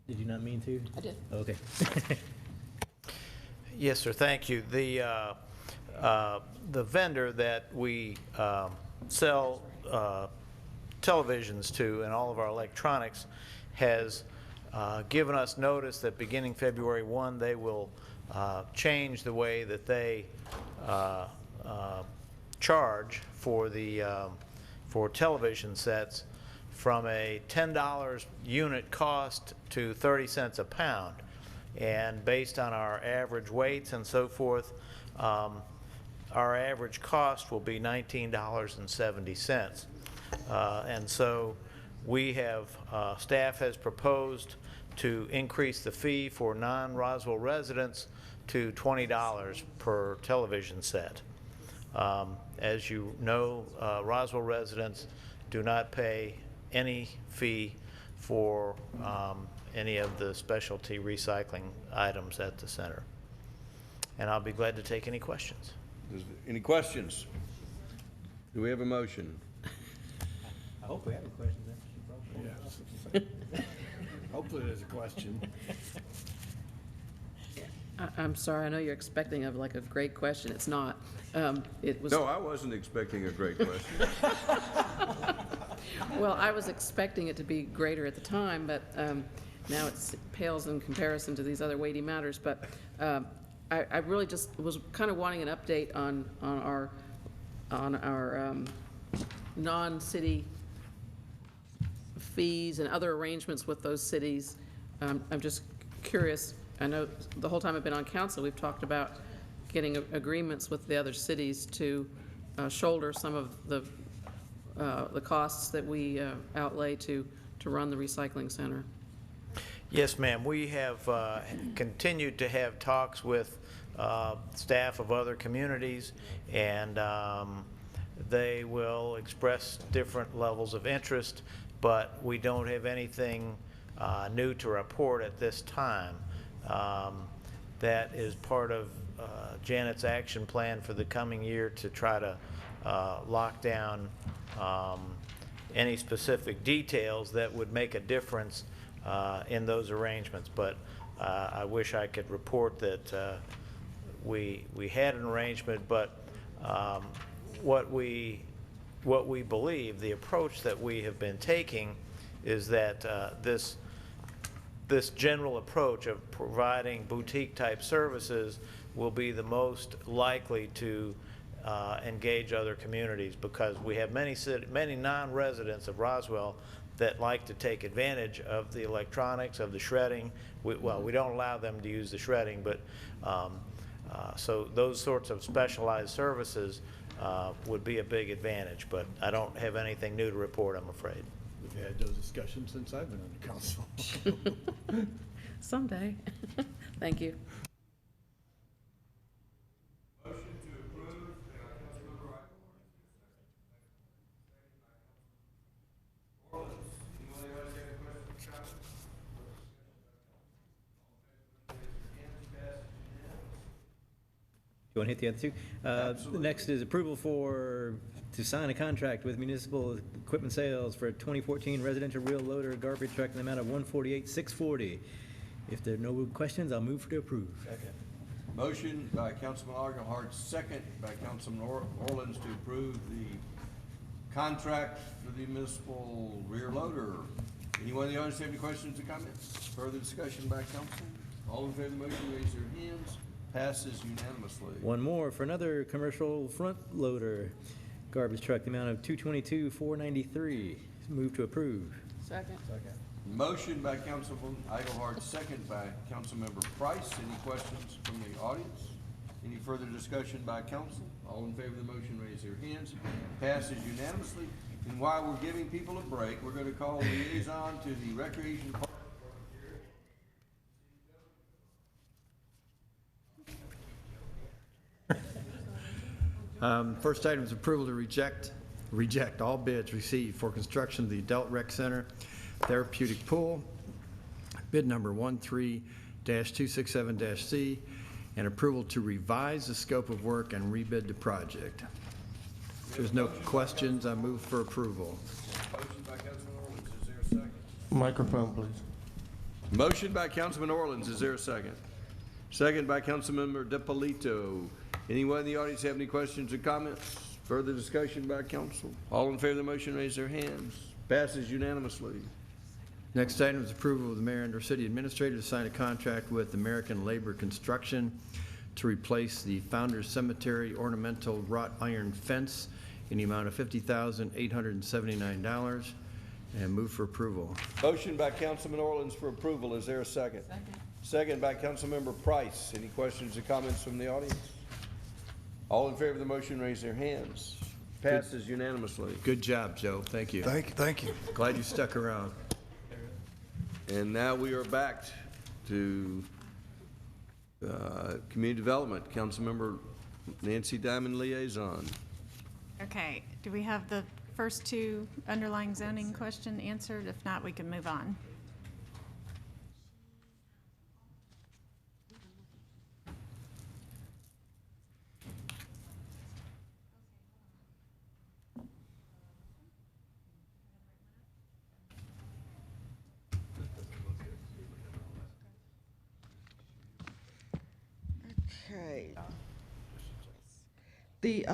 Did you not mean to? I did. Okay. Yes, sir, thank you. The vendor that we sell televisions to and all of our electronics has given us notice that beginning February 1, they will change the way that they charge for for television sets from a $10 unit cost to 30 cents a pound. And based on our average weights and so forth, our average cost will be $19.70. And so we have, staff has proposed to increase the fee for non-Roswell residents to $20 per television set. As you know, Roswell residents do not pay any fee for any of the specialty recycling items at the center. And I'll be glad to take any questions. Any questions? Do we have a motion? I hope we have a question then. Hopefully there's a question. I'm sorry, I know you're expecting like a great question. It's not. It was. No, I wasn't expecting a great question. Well, I was expecting it to be greater at the time, but now it pales in comparison to these other weighty matters. But I really just was kind of wanting an update on our non-city fees and other arrangements with those cities. I'm just curious. I know the whole time I've been on council, we've talked about getting agreements with the other cities to shoulder some of the costs that we outlay to run the recycling center. Yes, ma'am. We have continued to have talks with staff of other communities, and they will express different levels of interest, but we don't have anything new to report at this time. That is part of Janet's action plan for the coming year to try to lock down any specific details that would make a difference in those arrangements. But I wish I could report that we had an arrangement, but what we believe, the approach that we have been taking is that this general approach of providing boutique type services will be the most likely to engage other communities, because we have many non-residents of Roswell that like to take advantage of the electronics, of the shredding. We don't allow them to use the shredding, but so those sorts of specialized services would be a big advantage, but I don't have anything new to report, I'm afraid. We've had those discussions since I've been on the council. Someday. Thank you. You want to hit the other two? The next is approval to sign a contract with Municipal Equipment Sales for a 2014 residential rear loader garbage truck in the amount of $148,640. If there are no questions, I'll move to approve. Second. Motion by Councilman Engelhardt, second by Councilman Orlins to approve the contract for the municipal rear loader. Anyone in the audience have any questions or comments? Further discussion by council? All in favor of the motion, raise your hands. Passes unanimously. One more for another commercial front loader garbage truck, the amount of $222,493. Move to approve. Second. Motion by Councilman Engelhardt, second by Councilmember Price. Any questions from the audience? Any further discussion by council? All in favor of the motion, raise your hands. Passes unanimously. And while we're giving people a break, we're going to call liaison to the Recreation Park. First item is approval to reject all bids received for construction of the Adult Rec Center Therapeutic Pool, bid number 13-267-C, and approval to revise the scope of work and rebid the project. If there's no questions, I move for approval. Motion by Councilman Orlins. Microphone, please. Motion by Councilman Orleans. Is there a second? Second by Councilmember DiPolito. Anyone in the audience have any questions or comments? Further discussion by council? All in favor of the motion, raise their hands. Passes unanimously. Next item is approval of the mayor and our city administrator to sign a contract with American Labor Construction to replace the Founders Cemetery ornamental wrought iron fence in the amount of $50,879, and move for approval. Motion by Councilman Orleans for approval. Is there a second? Second by Councilmember Price. Any questions or comments from the audience? All in favor of the motion, raise their hands. Passes unanimously. Good job, Joe. Thank you. Thank you. Glad you stuck around. And now we are back to Community Development. Councilmember Nancy Diamond, liaison. Okay, do we have the first two underlying zoning question answered? If not, we can move on. Okay. The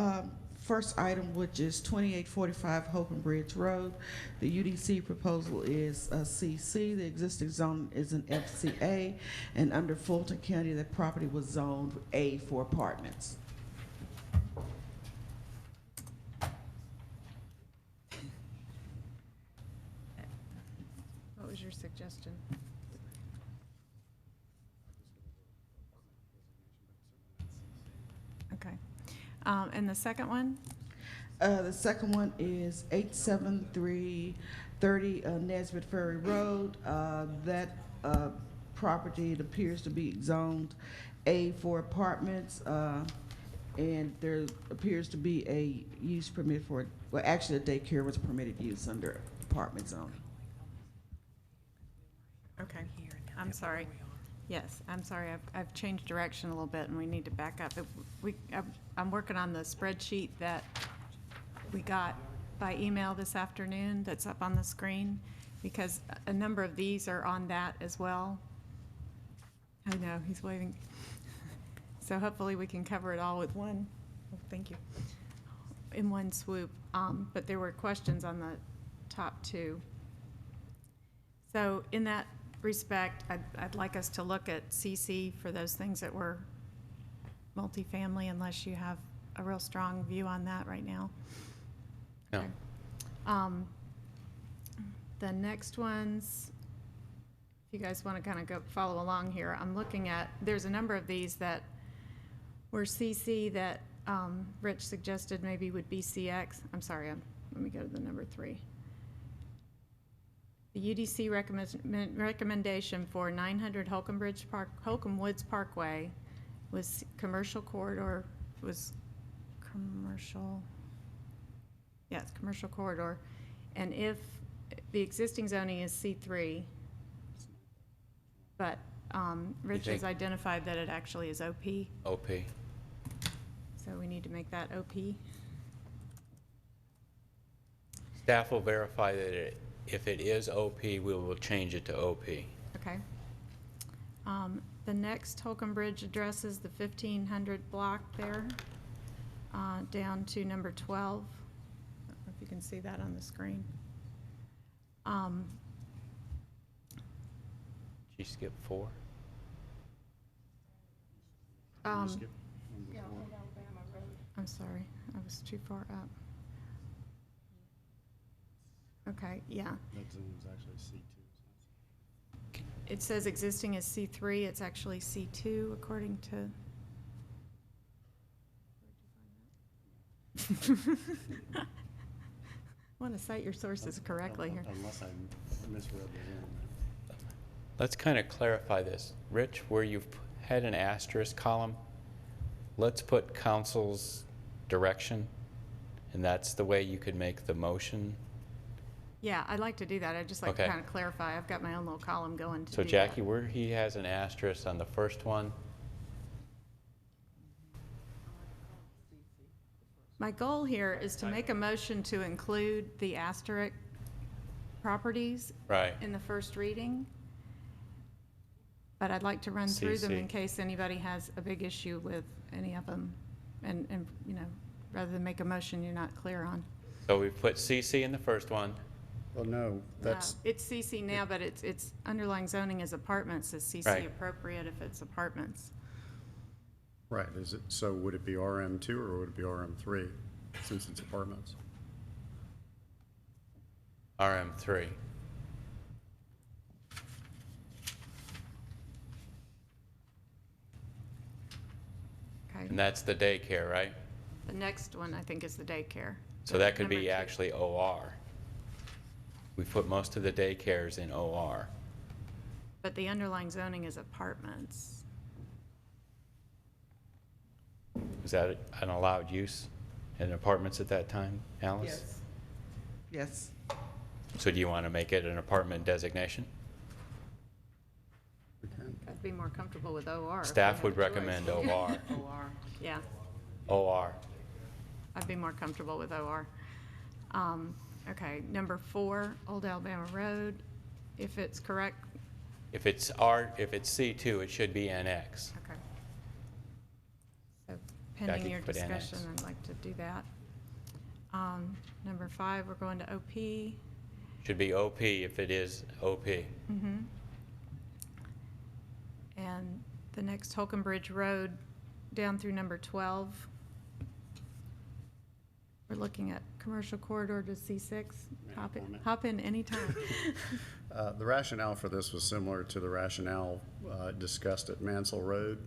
first item, which is 2845 Holcomb Bridge Road, the UDC proposal is a CC. The existing zone is an FCA, and under Fulton County, the property was zoned A for apartments. What was your suggestion? Okay. And the second one? The second one is 87330 Nesbitt Ferry Road. That property, it appears to be zoned A for apartments, and there appears to be a use permit for, well, actually, a daycare was permitted use under apartment zone. Okay, I'm sorry. Yes, I'm sorry, I've changed direction a little bit and we need to back up. I'm working on the spreadsheet that we got by email this afternoon that's up on the screen, because a number of these are on that as well. I know, he's waving. So hopefully we can cover it all with one, oh, thank you, in one swoop. But there were questions on the top two. So in that respect, I'd like us to look at CC for those things that were multifamily, unless you have a real strong view on that right now. No. Okay. The next ones, if you guys want to kind of go follow along here, I'm looking at, there's a number of these that were CC that Rich suggested maybe would be CX. I'm sorry, let me go to the number 3. The UDC recommendation for 900 Holcomb Woods Parkway was commercial corridor, commercial corridor. And if the existing zoning is C3, but Rich has identified that it actually is OP. OP. So we need to make that OP. Staff will verify that if it is OP, we will change it to OP. Okay. The next Holcomb Bridge addresses the 1500 block there, down to number 12. I don't know if you can see that on the screen. Did you skip 4? I'm sorry, I was too far up. Okay, yeah. That zone is actually C2. It says existing is C3, it's actually C2 according to. I want to cite your sources correctly here. Unless I misread the zone. Let's kind of clarify this. Rich, where you've had an asterisk column, let's put council's direction, and that's the way you could make the motion. Yeah, I'd like to do that. I'd just like to Okay. kind of clarify. I've got my own little column going to So do Jackie, that. where he has an asterisk on the first one, My goal here is to make a motion to include the asterisk properties Right. in the first reading, but I'd like to run through them in CC. case anybody has a big issue with any of them, and, you know, rather than make a motion you're not clear on. So we've put CC in the first one. Well, no, that's, No, it's CC now, but it's underlying zoning as apartments, is CC Right. appropriate if it's apartments? right, is it, so would it be RM2 or would it be RM3, since it's apartments? RM3. Okay. And that's the daycare, right? The next one, I think, is the daycare. So that could Number be two. actually OR. We put most of the daycares in OR. But the underlying zoning is apartments. Is that an allowed use in apartments at that time, Alice? Yes. So do you want to make it an apartment designation? I'd be more comfortable with OR. if we Staff had would a choice. recommend OR. OR, yeah. OR. I'd be more comfortable with OR. Okay, number 4, Old Alabama Road, if it's correct, If it's C2, it should be NX. okay. So Jackie pending your put NX. discussion, I'd like to do that. Number 5, we're going to OP. Should be OP if it is OP. Mm-hmm. And the next Holcomb Bridge Road down through number 12. We're looking at commercial corridor to C6. Hop in anytime. The rationale for this was similar to the rationale discussed at Mansell Road.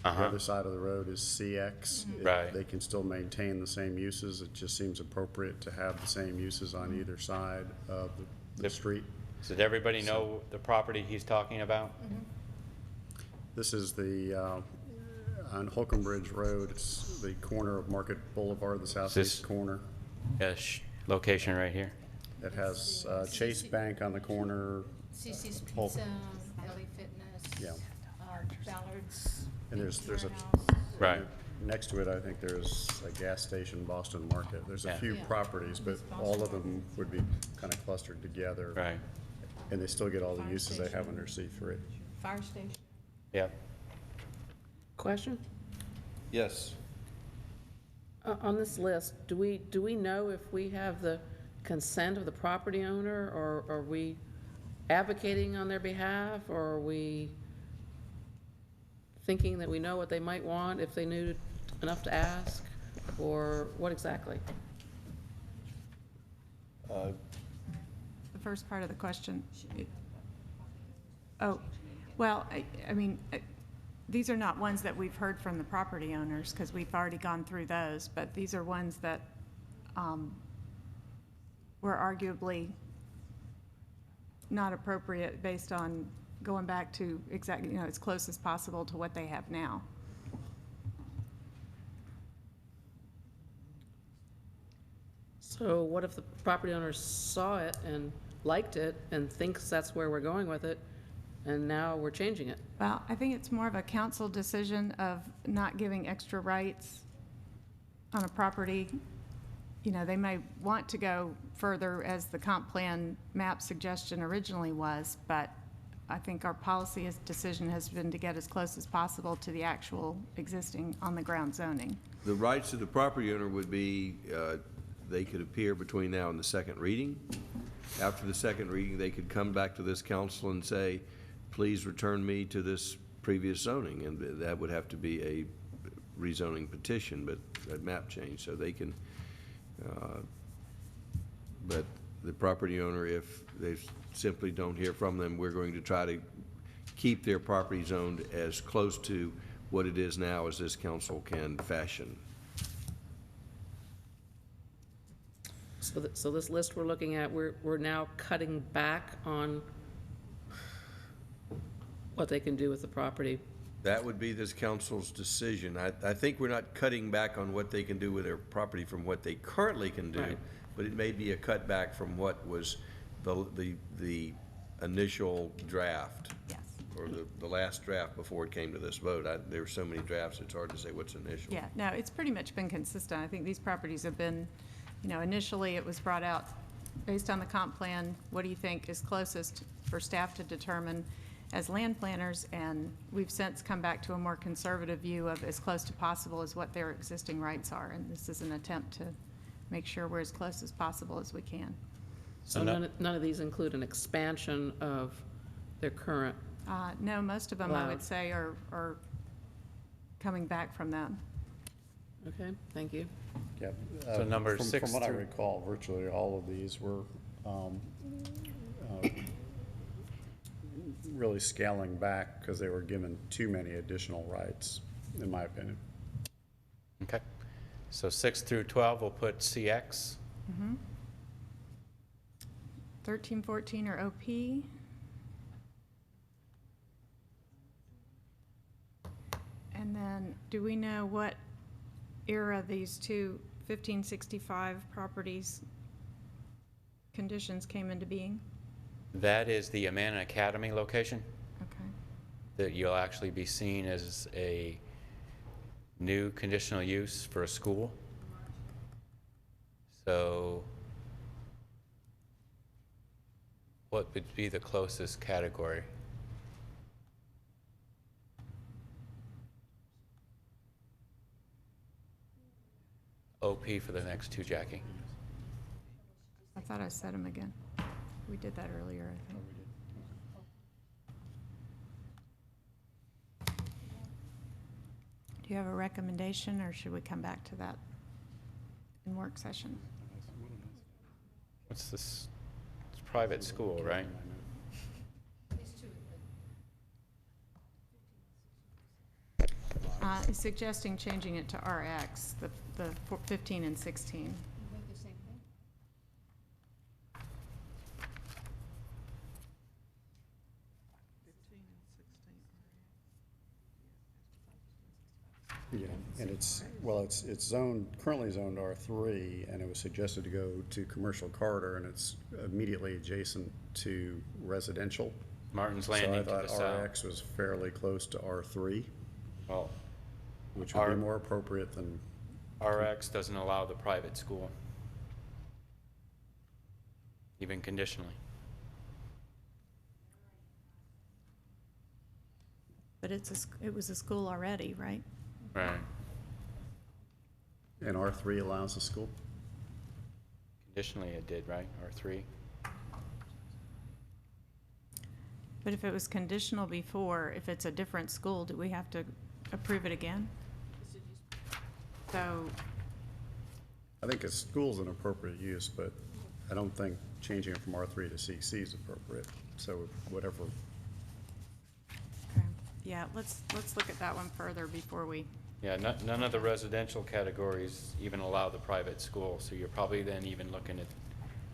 The Uh-huh. other side of the road is CX. Right. They can still maintain the same uses. It just seems appropriate to have the same uses on either side of the street. So did everybody know the property he's talking about? This is the, on Holcomb Bridge Road, it's the corner of Market Boulevard, the southeast corner. Yes, location right here. It has Chase Bank on the corner. CC's Hol- Pizza, LA Fitness. Yeah. Ballards. And there's a, Right. next to it, I think there's a gas station, Boston Market. There's a Yeah. few Yeah. properties, but all of them would be kind of clustered together. Right. And they still get all the Fire uses they have station. under C3. Fire station. Yep. Question? Yes. On this list, do we know if we have the consent of the property owner, or are we advocating on their behalf, or are we thinking that we know what they might want if they knew enough to ask, or what exactly? The first part of the question. Oh, well, I mean, these are not ones that we've heard from the property owners, because we've already gone through those, but these are ones that were arguably not appropriate based on going back to exactly, as close as possible to what they have now. So what if the property owner saw it and liked it and thinks that's where we're going with it, and now we're changing it? Well, I think it's more of a council decision of not giving extra rights on a property. They may want to go further, as the comp plan map suggestion originally was, but I think our policy decision has been to get as close as possible to the actual existing on-the-ground zoning. The rights of the property owner would be, they could appear between now and the second reading. After the second reading, they could come back to this council and say, please return me to this previous zoning, and that would have to be a rezoning petition, but a map change, so they can, but the property owner, if they simply don't hear from them, we're going to try to keep their property zoned as close to what it is now as this council can fashion. So this list we're looking at, we're now cutting back on what they can do with the property. That would be this council's decision. I think we're not cutting back on what they can do with their property from what they currently can do, Right. but it may be a cutback from what was the initial draft. Yes. Or the last draft before it came to this vote. There were so many drafts, it's hard to say what's initial. Yeah, no, it's pretty much been consistent. I think these properties have been, initially it was brought out based on the comp plan, what do you think is closest for staff to determine as land planners? And we've since come back to a more conservative view of as close to possible as what their existing rights are. And this is an attempt to make sure we're as close as possible as we can. So none of these include an expansion of their current? No, most of them, I would allowed. say, are coming back from that. Okay, thank you. Yeah. So number from, 6 From what I through- recall, virtually all of these were really scaling back because they were given too many additional rights, in my opinion. Okay. So 6 through 12, we'll put CX. 13, 14 are OP. And then, do we know what era these two 1565 properties conditions came into being? That is the Amana Academy location. Okay. That you'll actually be seen as a new conditional use for a school. So what would be the closest category? OP for the next two, Jackie. I thought I said them again. We did that earlier, I think. Do you have a recommendation, or should we come back to that in work session? What's this? It's private school, right? Is suggesting changing it to RX, the 15 and 16. Yeah, and it's, well, it's zoned, currently zoned R3, and it was suggested to go to commercial corridor, and it's immediately adjacent to residential. Martin's Landing to the So I south. thought RX was fairly close to R3, Well, which would be more appropriate than, RX doesn't allow the private school, even conditionally. But it was a school already, right? Right. and R3 allows the school. Conditionally it did, right? R3? But if it was conditional before, if it's a different school, do we have to approve it again? So, I think a school's an appropriate use, but I don't think changing it from R3 to CC is appropriate. So whatever. okay. Yeah, let's look at that one further before we, Yeah, none of the residential categories even allow the private school, so you're probably then even looking at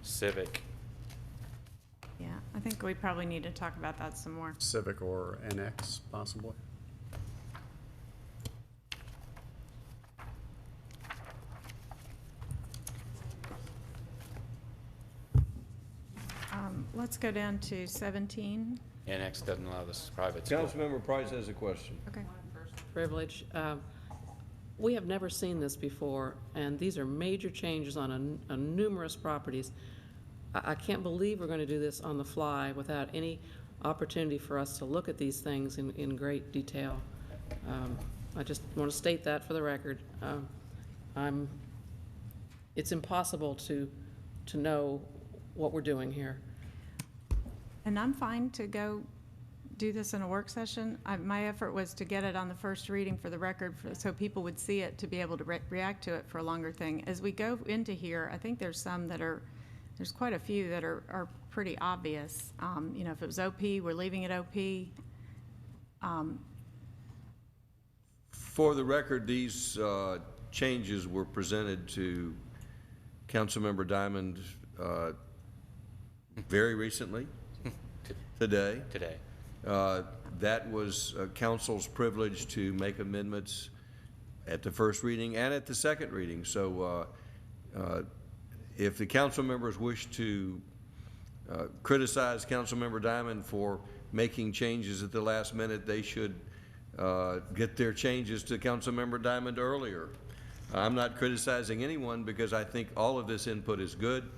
civic. yeah, I think we probably need to talk about that some more. Civic or NX, possibly. Let's go down to 17. Annex doesn't allow this private school. Councilmember Price has a question. Okay. Privilege. We have never seen this before, and these are major changes on numerous properties. I can't believe we're going to do this on the fly without any opportunity for us to look at these things in great detail. I just want to state that for the record. It's impossible to know what we're doing here. And I'm fine to go do this in a work session. My effort was to get it on the first reading for the record, so people would see it, to be able to react to it for a longer thing. As we go into here, I think there's some that are, there's quite a few that are pretty obvious. You know, if it was OP, we're leaving it OP. For the record, these changes were presented to Councilmember Diamond very recently, today. Today. That was council's privilege to make amendments at the first reading and at the second reading. So if the council members wish to criticize Councilmember Diamond for making changes at the last minute, they should get their changes to Councilmember Diamond earlier. I'm not criticizing anyone because I think all of this input is good.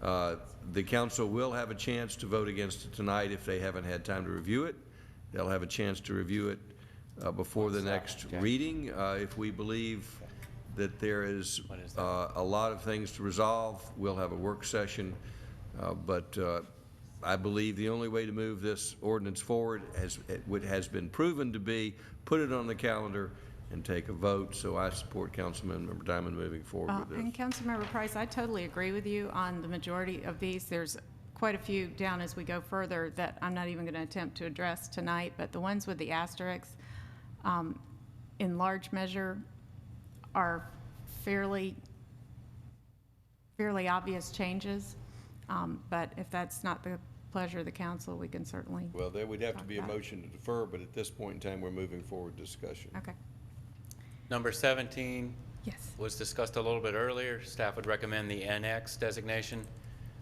The council will have a chance to vote against it tonight if they haven't had time to review it. They'll have a chance to review it before the next reading. If we believe that there is a lot of things to resolve, we'll have a work session. But I believe the only way to move this ordinance forward has been proven to be put it on the calendar and take a vote. So I support Councilmember Diamond moving forward with this. And Councilmember Price, I totally agree with you on the majority of these. There's quite a few down as we go further that I'm not even going to attempt to address tonight, but the ones with the asterisks, in large measure, are fairly obvious changes. But if that's not the pleasure of the council, we can certainly. Well, there would have to talk be a about it. motion to defer, but at this point in time, we're moving forward discussion. Okay. Number 17 Yes. was discussed a little bit earlier. Staff would recommend the NX designation.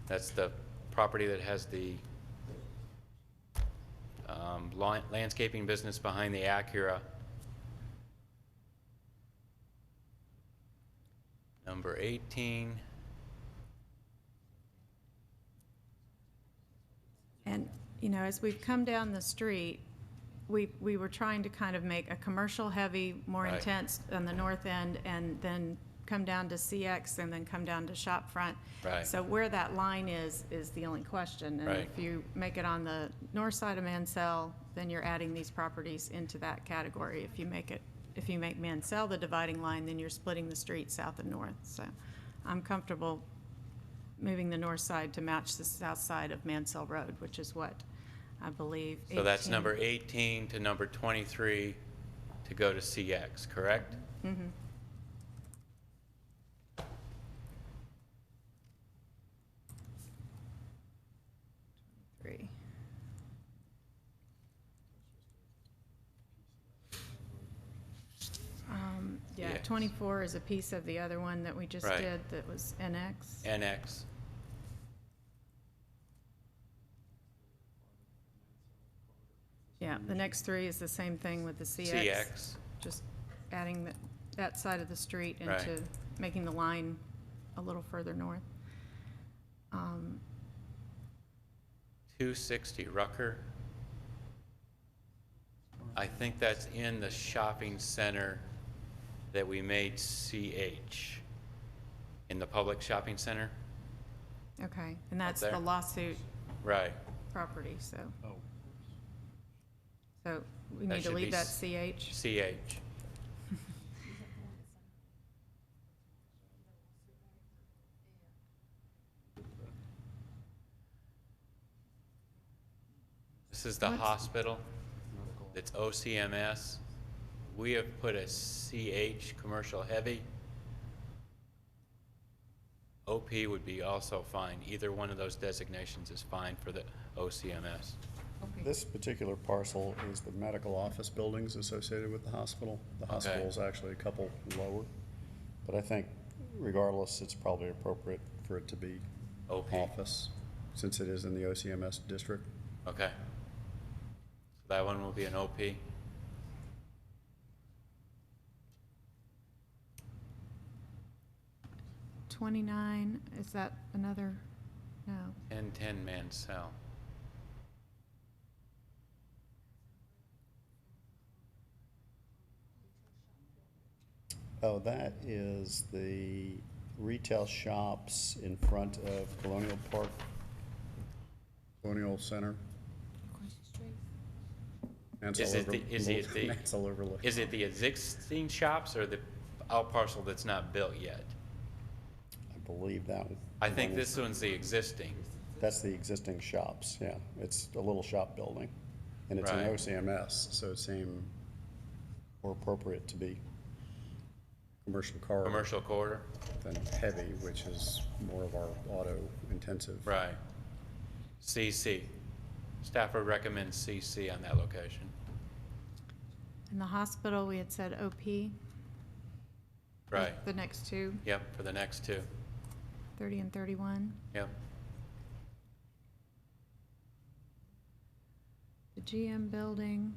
That's the property that has the landscaping business behind the Acura. Number 18. And, you know, as we've come down the street, we were trying to kind of make a commercial heavy, more Right. intense on the north end, and then come down to CX and then come down to Shopfront. Right. So where that line is the only question. And Right. if you make it on the north side of Mansell, then you're adding these properties into that category. If you make Mansell the dividing line, then you're splitting the street south and north. So I'm comfortable moving the north side to match the south side of Mansell Road, which is what I believe. So that's 18 number 18 to number 23 to go to CX, correct? Mhm. Three. Yeah, Yes. 24 is a piece of the other one that we just Right. did that was NX. NX. Yeah, the next three is the same thing with the CX. CX. Just adding that side of the street Right. into making the line a little further north. 260 Rucker. I think that's in the shopping center that we made CH, in the public shopping center. Okay, and that's there. the lawsuit Right. property, so. So we That need to should leave be that s- CH? CH. This is the What's- hospital. It's OCMS. We have put a CH, commercial heavy. OP would be also fine. Either one of those designations is fine for the OCMS. This particular parcel is the medical office buildings associated with the hospital. The Okay. hospital is actually a couple lower, but I think regardless, it's probably appropriate for it to be OP. office, since it is in the OCMS district. Okay. So that one will be an OP. $29, is that another, no. 1010 Mansell. Oh, that is the retail shops in front of Colonial Park, Colonial Center. Mansell Is it over- the, is it the, Mansell Overlook. is it the existing shops or the out parcel that's not built yet? I believe that one. I think this one's the existing. That's the existing shops, yeah. It's a little shop building. And it's an Right. OCMS, so it seemed more appropriate to be commercial car. Commercial corridor? Than heavy, which is more of our auto intensive. Right. CC. Staff would recommend CC on that location. In the hospital, we had said OP. Right. The next two, Yep, for the next two. 30 and 31. Yep. The GM building,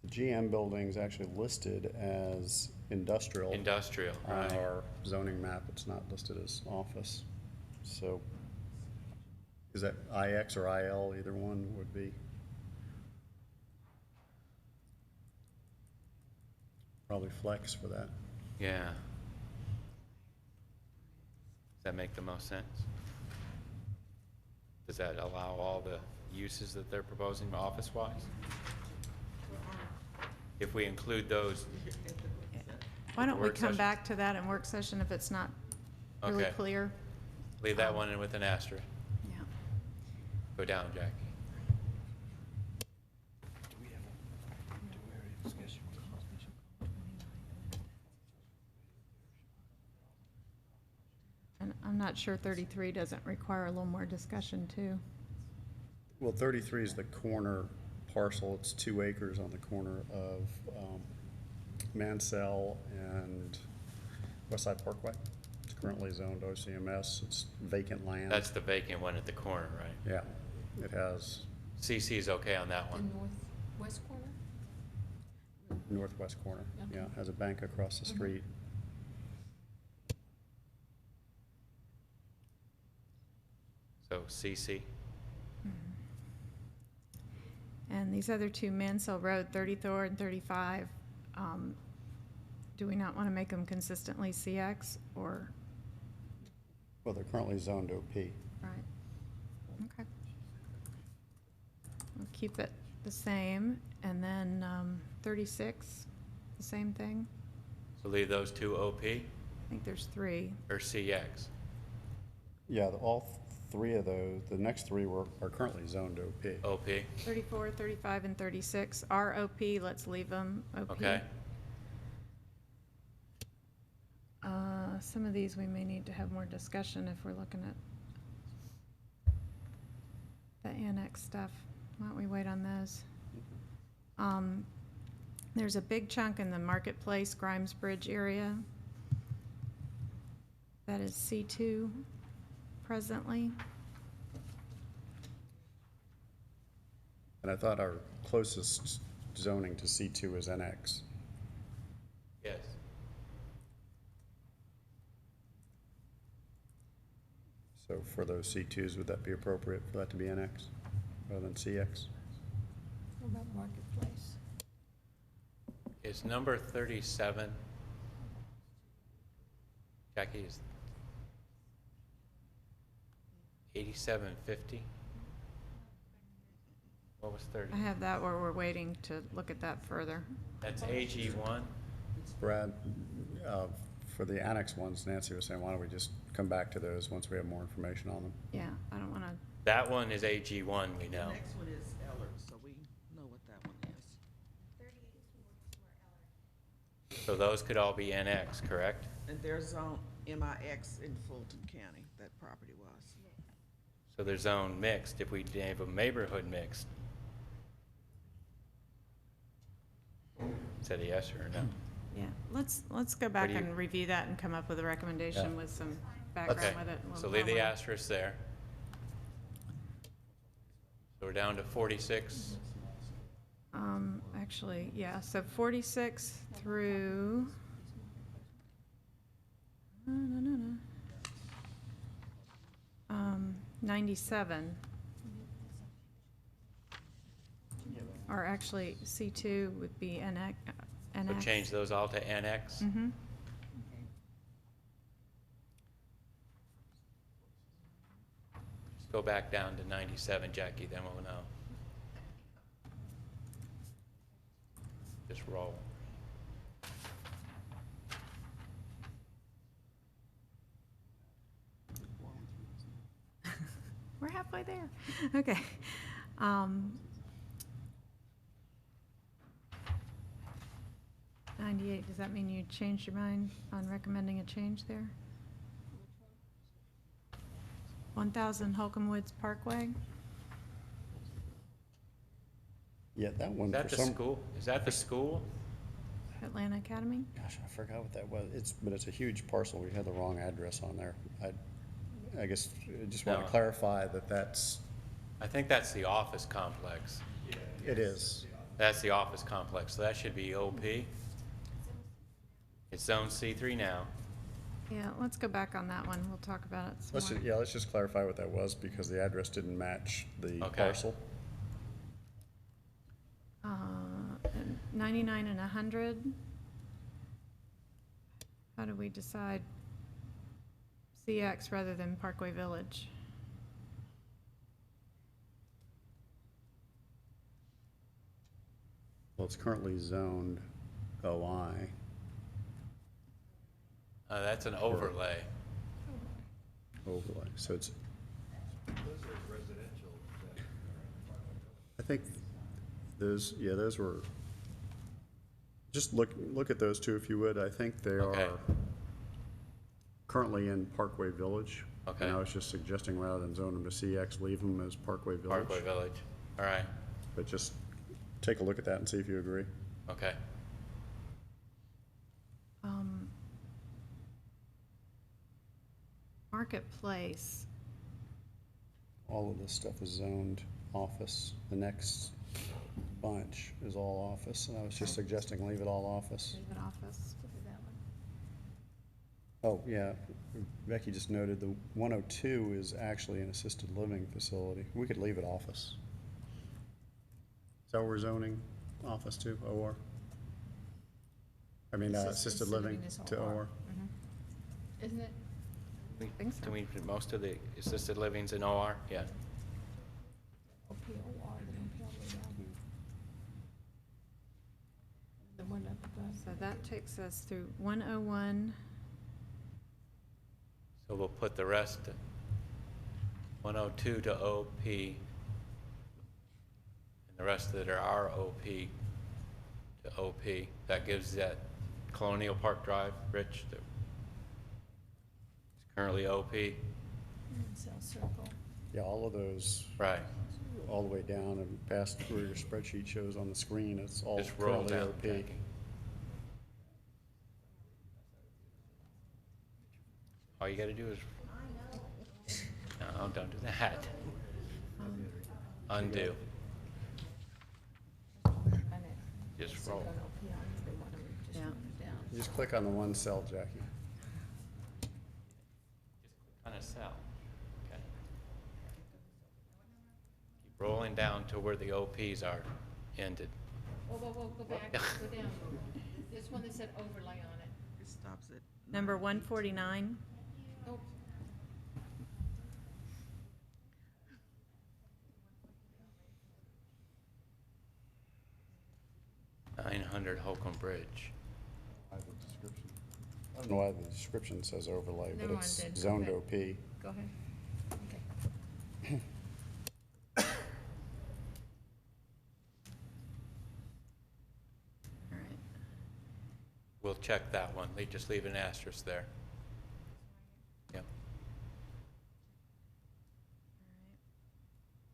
The GM building is actually listed as industrial. Industrial, On right. our zoning map, it's not listed as office. So is that IX or IL, either one would be? Probably flex for that. Yeah. Does that make the most sense? Does that allow all the uses that they're proposing office-wise? If we include those, Why don't we work come session? back to that in work session if it's not really Okay. clear? leave that one in with an asterisk. Yeah. Go down, Jackie. And I'm not sure 33 doesn't require a little more discussion, too. Well, 33 is the corner parcel. It's 2 acres on the corner of Mansell and Westside Parkway. It's currently zoned OCMS. It's vacant land. That's the vacant one at the corner, right? Yeah, it has CC's okay on that one. northwest corner? northwest corner. Yeah, has a bank across the street. So CC. And these other two, Mansell Road, 34 and 35, do we not want to make them consistently CX or? Well, they're currently zoned OP. Right. Okay. We'll keep it the same. And then 36, the same thing. So leave those two OP I think there's 3. or CX? Yeah, all 3 of those, the next 3 are currently zoned OP. OP, 34, 35, and 36 are OP. Let's leave them OP. okay. Some of these we may need to have more discussion if we're looking at the annex stuff. Why don't we wait on those? There's a big chunk in the Marketplace, Grimes Bridge area. That is C2 presently. And I thought our closest zoning to C2 is NX. Yes. So for those C2s, would that be appropriate for that to be NX rather than CX? What about Marketplace? Is number 37, Jackie, is 8750? What was 30? I have that where we're waiting to look at that further. That's AG1? Brad, for the annex ones, Nancy was saying, why don't we just come back to those once we have more information on them? Yeah, I don't want to. That one is AG1, we know. The next one is Eller, so we know what that one is. So those could all be NX, correct? And there's zone MIX in Fulton County, that property was. So they're zone mixed, if we have a neighborhood mixed. Is that a yes or a no? Yeah, let's go back do you- and review that and come up with a recommendation Yeah. with some Okay, background with it. and so we'll leave the follow. asterisk there. So we're down to 46. Actually, yeah, so 46 through, 97. Or actually, C2 would be NX. So change those all to NX? Mm-hmm. Just go back down to 97, Jackie, then we'll know. Just roll. We're halfway there. Okay. 98, does that mean you changed your mind on recommending a change there? 1000 Holcomb Woods Parkway? Yeah, that one Is that for the some. school? Is that the school? Atlanta Academy? Gosh, I forgot what that was. But it's a huge parcel. We had the wrong address on there. I guess I just want No. to clarify that that's. I think that's the office complex. It is. That's the office complex, so that should be OP. It's zone C3 now. Yeah, let's go back on that one. We'll talk about it some more. Let's just clarify what that was, because the address didn't match the Okay. parcel. And 99 and 100. How do we decide CX rather than Parkway Village? Well, it's currently zoned OI. That's an overlay. Overlay, so it's. I think those were, just look at those two if you would. I think they Okay. are currently in Parkway Village. Okay. And I was just suggesting rather than zone them to CX, leave them as Parkway Village. Parkway Village. All right. But just take a look at that and see if you agree. Okay. Marketplace. All of this stuff is zoned office. The next bunch is all office, and I was just suggesting leave it all office. Leave it office. Oh, yeah, Becky just noted the 102 is actually an assisted living facility. We could leave it office. Is that what we're zoning office to, OR? I mean, assisted living to OR? Isn't it? We, think so. do we put most of the assisted livings in OR? Yeah. So that takes us through 101. So we'll put the rest, 102 to OP, and the rest that are ROP to OP. That gives that Colonial Park Drive, Rich, that is currently OP. Yeah, all of those. Right. All the way down and past where your spreadsheet shows on the screen, it's all Just roll currently down, OP. Jackie. All you gotta do is, no, don't do that. Undo. Just roll. Yeah. You just click on the one cell, Jackie. On a cell, okay? Keep rolling down to where the OPs are ended. Whoa, go back, go down. This one that said overlay on it. It stops it. Number 149. Oh, 900 Holcomb Bridge. I have a description. I don't know why the description says overlay, but Never mind it's then. zoned Okay. OP. go ahead. Okay. All right. We'll check that one. Just leave an asterisk there. Yep.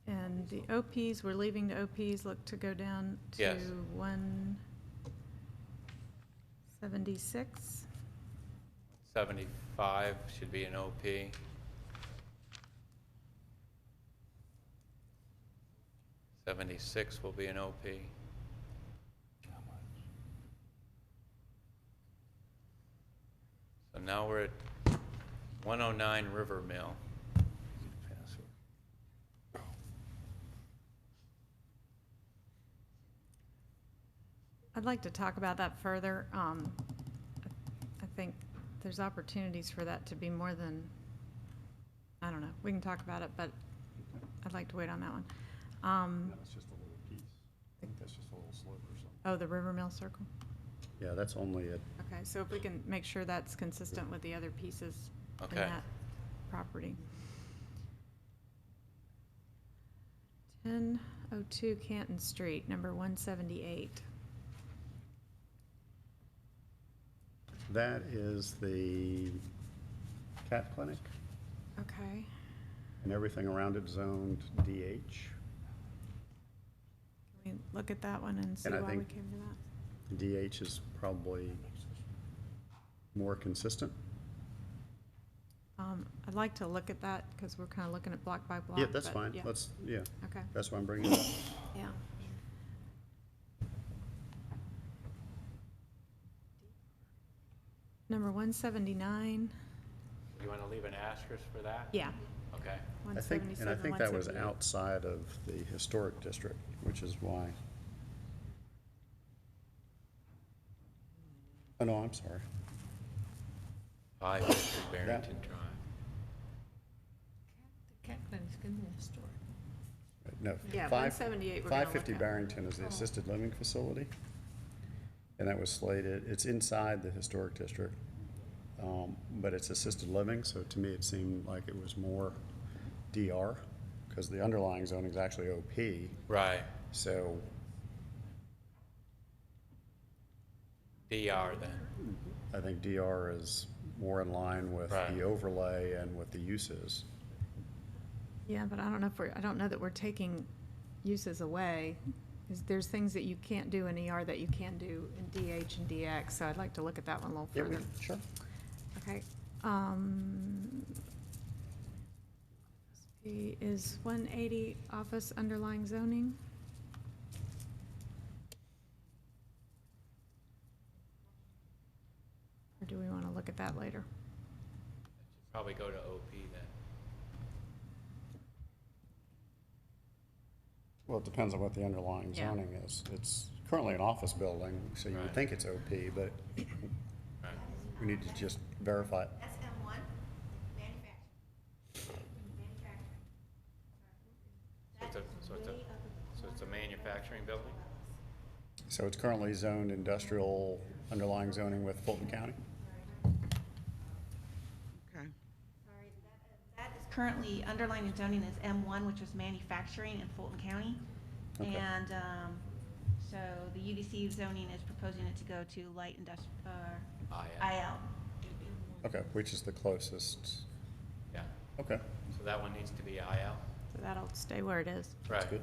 And the OPs, we're leaving the OPs, look to go down to Yes. 176. 75 should be an OP. 76 will be an OP. So now we're at 109 River Mill. I'd like to talk about that further. I think there's opportunities for that to be more than, I don't know, we can talk about it, but I'd like to wait on that one. That's just a little piece. I think that's just a little sliver or something. Oh, the River Mill Circle? Yeah, that's only a, Okay, so if we can make sure that's consistent with the other pieces in Okay. that property. 1002 Canton Street, number 178. that is the cat clinic, Okay. and everything around it zoned DH. Can we look at that one and see And I why we think- came to that? DH is probably more consistent. I'd like to look at that because we're kind of looking at block by block. Yeah, that's but fine. yeah. Yeah. Okay. That's why I'm bringing it up. Yeah. number 179. You want to leave an asterisk for that? Yeah. Okay. I think, and I 177, think that was 178. outside of the historic district, which is why. Oh, no, I'm sorry. 550 Barrington Drive. The cat clinic's gonna be historic. No. Yeah, 550 178 we're gonna look at. Barrington is the assisted living facility. And that was slated, it's inside the historic district, but it's assisted living, so to me it seemed like it was more DR, because the underlying zoning is actually OP. Right. So, DR then. I think DR is more in line with Right. the overlay and what the use is. Yeah, but I don't know if I don't know that we're taking uses away. There's things that you can't do in ER that you can do in DH and DX, so I'd like to look at that one a little Yeah, further. sure. Okay. Is 180 office underlying zoning? Or do we want to look at that later? Probably go to OP then. Well, it depends on what the underlying Yeah. zoning is. It's currently an office building, so you would Right. think it's OP, but Right. we need to just verify it. That's M1, So it's a manufacturing building? So it's currently zoned industrial underlying zoning with Fulton County? Okay. That is currently, underlying zoning is M1, which is manufacturing in Fulton County. Okay. And so the UDC zoning is proposing it to go to light IL. Okay, which is the closest? Yeah. Okay. So that one needs to be IL? So that'll stay where it is. Right. Good.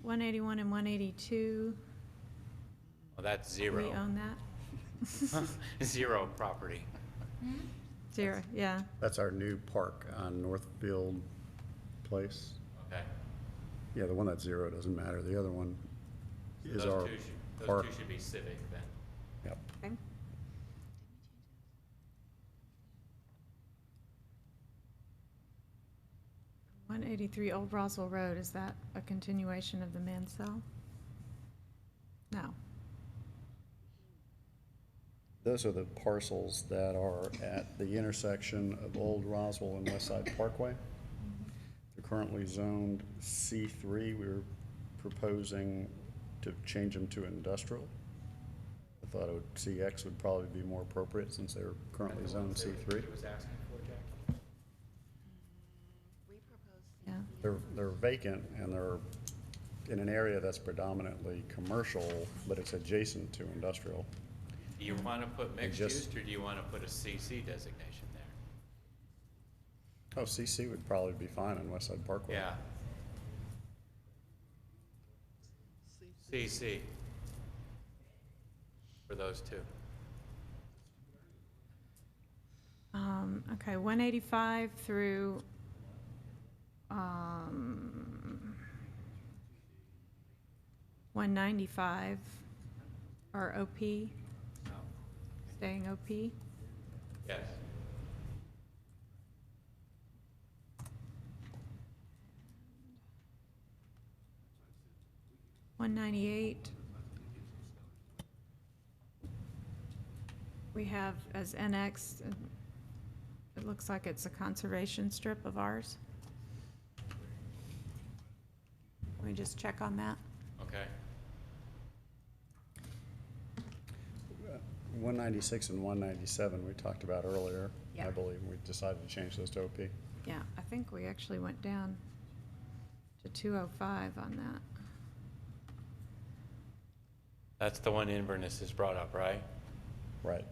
181 and 182, Well, that's we zero. own that? Zero property. Zero, yeah. That's our new park on Northfield Place. Okay. Yeah, the one that's zero doesn't matter. The other one is Those our two should- park. Those two should be civic then. Yep. Okay. $183 Old Roswell Road, is that a continuation of the Mansell? No. Those are the parcels that are at the intersection of Old Roswell and West Side Parkway. They're currently zoned C3. We're proposing to change them to industrial. I thought CX would probably be more appropriate since they're currently zoned C3. He was asking for, Jackie? Yeah. They're vacant and they're in an area that's predominantly commercial, but it's adjacent to industrial. Do you want to put mixed just- use, or do you want to put a CC designation there? Oh, CC would probably be fine on West Side Parkway. Yeah. CC. For those two. Okay, 185 through, 195 are OP, staying OP. Yes. $198. We have as NX, it looks like it's a conservation strip of ours. Can we just check on that? Okay. 196 and 197 we talked about earlier. Yeah. I believe we decided to change those to OP. Yeah, I think we actually went down to 205 on that. That's the one Inverness has brought up, right? Right.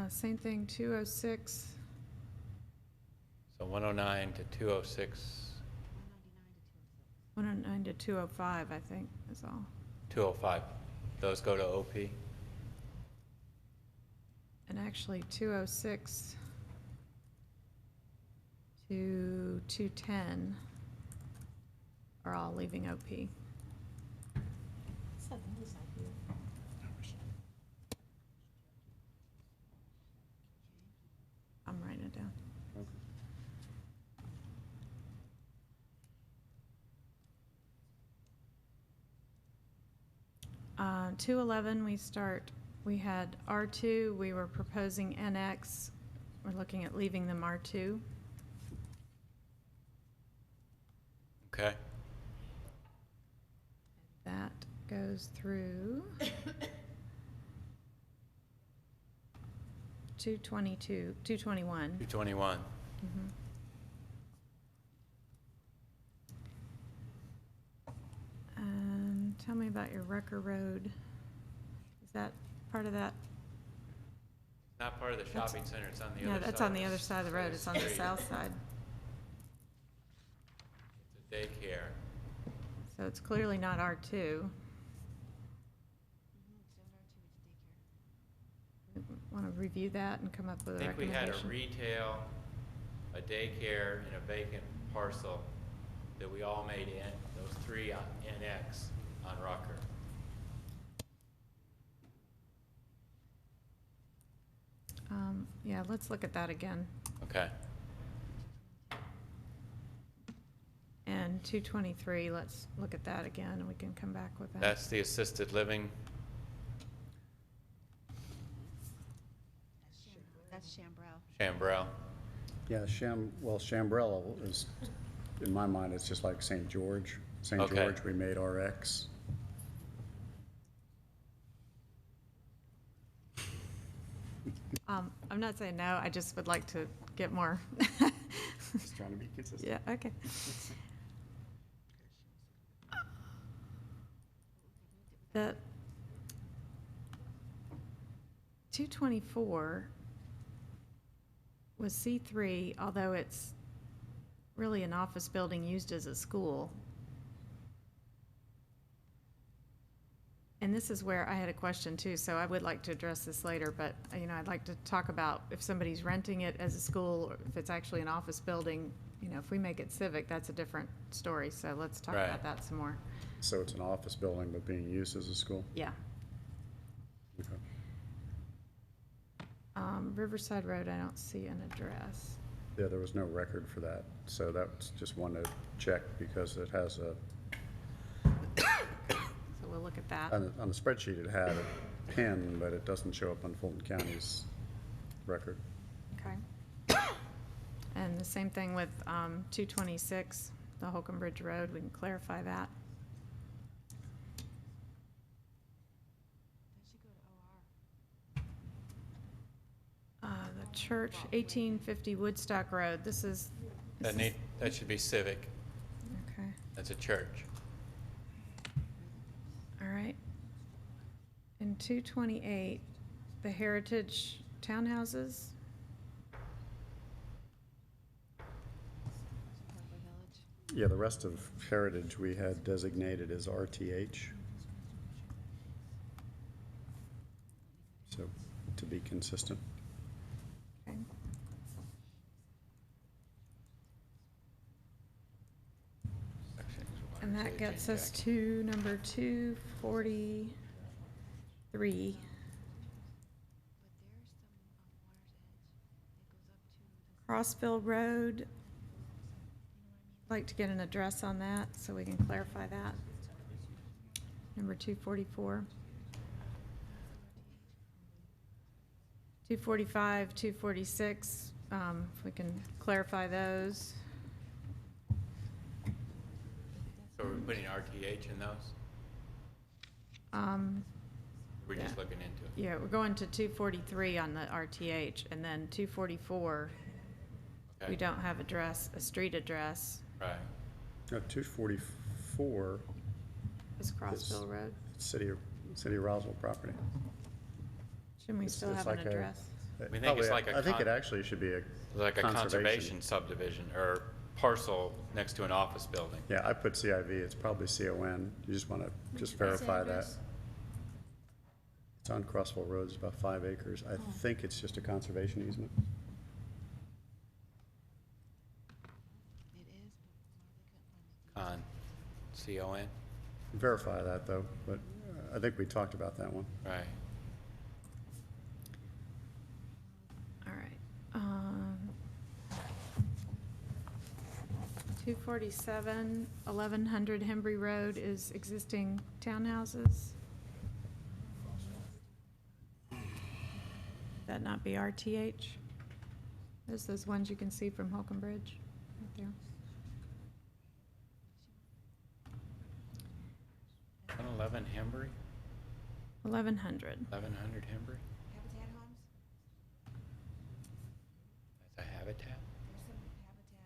Same thing, 206. So 109 to 206, 109 to 205, I think, is all. 205. Those go to OP? And actually, 206 to 210 are all leaving OP. I'm writing it down. 211, we had R2, we were proposing NX. We're looking at leaving them R2. Okay. That goes through 221. 221. Mhm. Tell me about your Rucker Road. Is that part of that? Not part of the shopping center, it's on the Yeah, other side. that's on the other side of the road. It's on the street. south side. It's a daycare. So it's clearly not R2. Want to review that and come up with I a think we had a recommendation? retail, a daycare, and a vacant parcel that we all made in, those three on NX on Rucker. Yeah, let's look at that again. Okay. And 223, let's look at that again, and we can come back with that. That's the assisted living. That's Chambrel. Chambrel. Yeah, Chambrel is, in my mind, it's just like St. George. St. Okay. George, we made RX. I'm not saying no, I just would like to get more. Just trying to be consistent. Yeah, okay. The 224 was C3, although it's really an office building used as a school. And this is where I had a question too, so I would like to address this later, but, you know, I'd like to talk about if somebody's renting it as a school, or if it's actually an office building. You know, if we make it civic, that's a different story, so let's talk Right. about that some more. So it's an office building, but being used as a school? Yeah. Okay. Riverside Road, I don't see an address. Yeah, there was no record for that, so that's just one to check because it has a, So we'll look at that. on the spreadsheet, it had a pin, but it doesn't show up on Fulton County's record. Okay. And the same thing with 226, the Holcomb Bridge Road, we can clarify that. The church, 1850 Woodstock Road, this is, That should be civic. okay, That's a church. all right. In 228, the Heritage Townhouses, Yeah, the rest of Heritage we had designated as RTH. So, to be consistent. okay. And that gets us to number 243. Crossville Road. I'd like to get an address on that so we can clarify that. Number 244. 245, 246, if we can clarify those. So we're putting RTH in those? We're just Yeah. looking into it. Yeah, we're going to 243 on the RTH, and then 244, Okay. we don't have a street address. Right. 244 Is Crossville Road. City of Roswell property. Shouldn't we It's- still it's have an like a- address? We think it's like a I think it con- actually should be a Like a conservation subdivision or parcel next to an office building. Yeah, I put CIV, it's probably CON. You just want to just What's the verify that. address? It's on Crossville Road, it's about 5 acres. I think it's just a conservation easement. Con. C-O-N? Verify that, though, but I think we talked about that one. Right. All right. 247, 1100 Hembry Road is existing townhouses. That not be RTH? There's those ones you can see from Holcomb Bridge, right there. 111 Hembry? 1100. 1100 Hembry? That's a Habitat?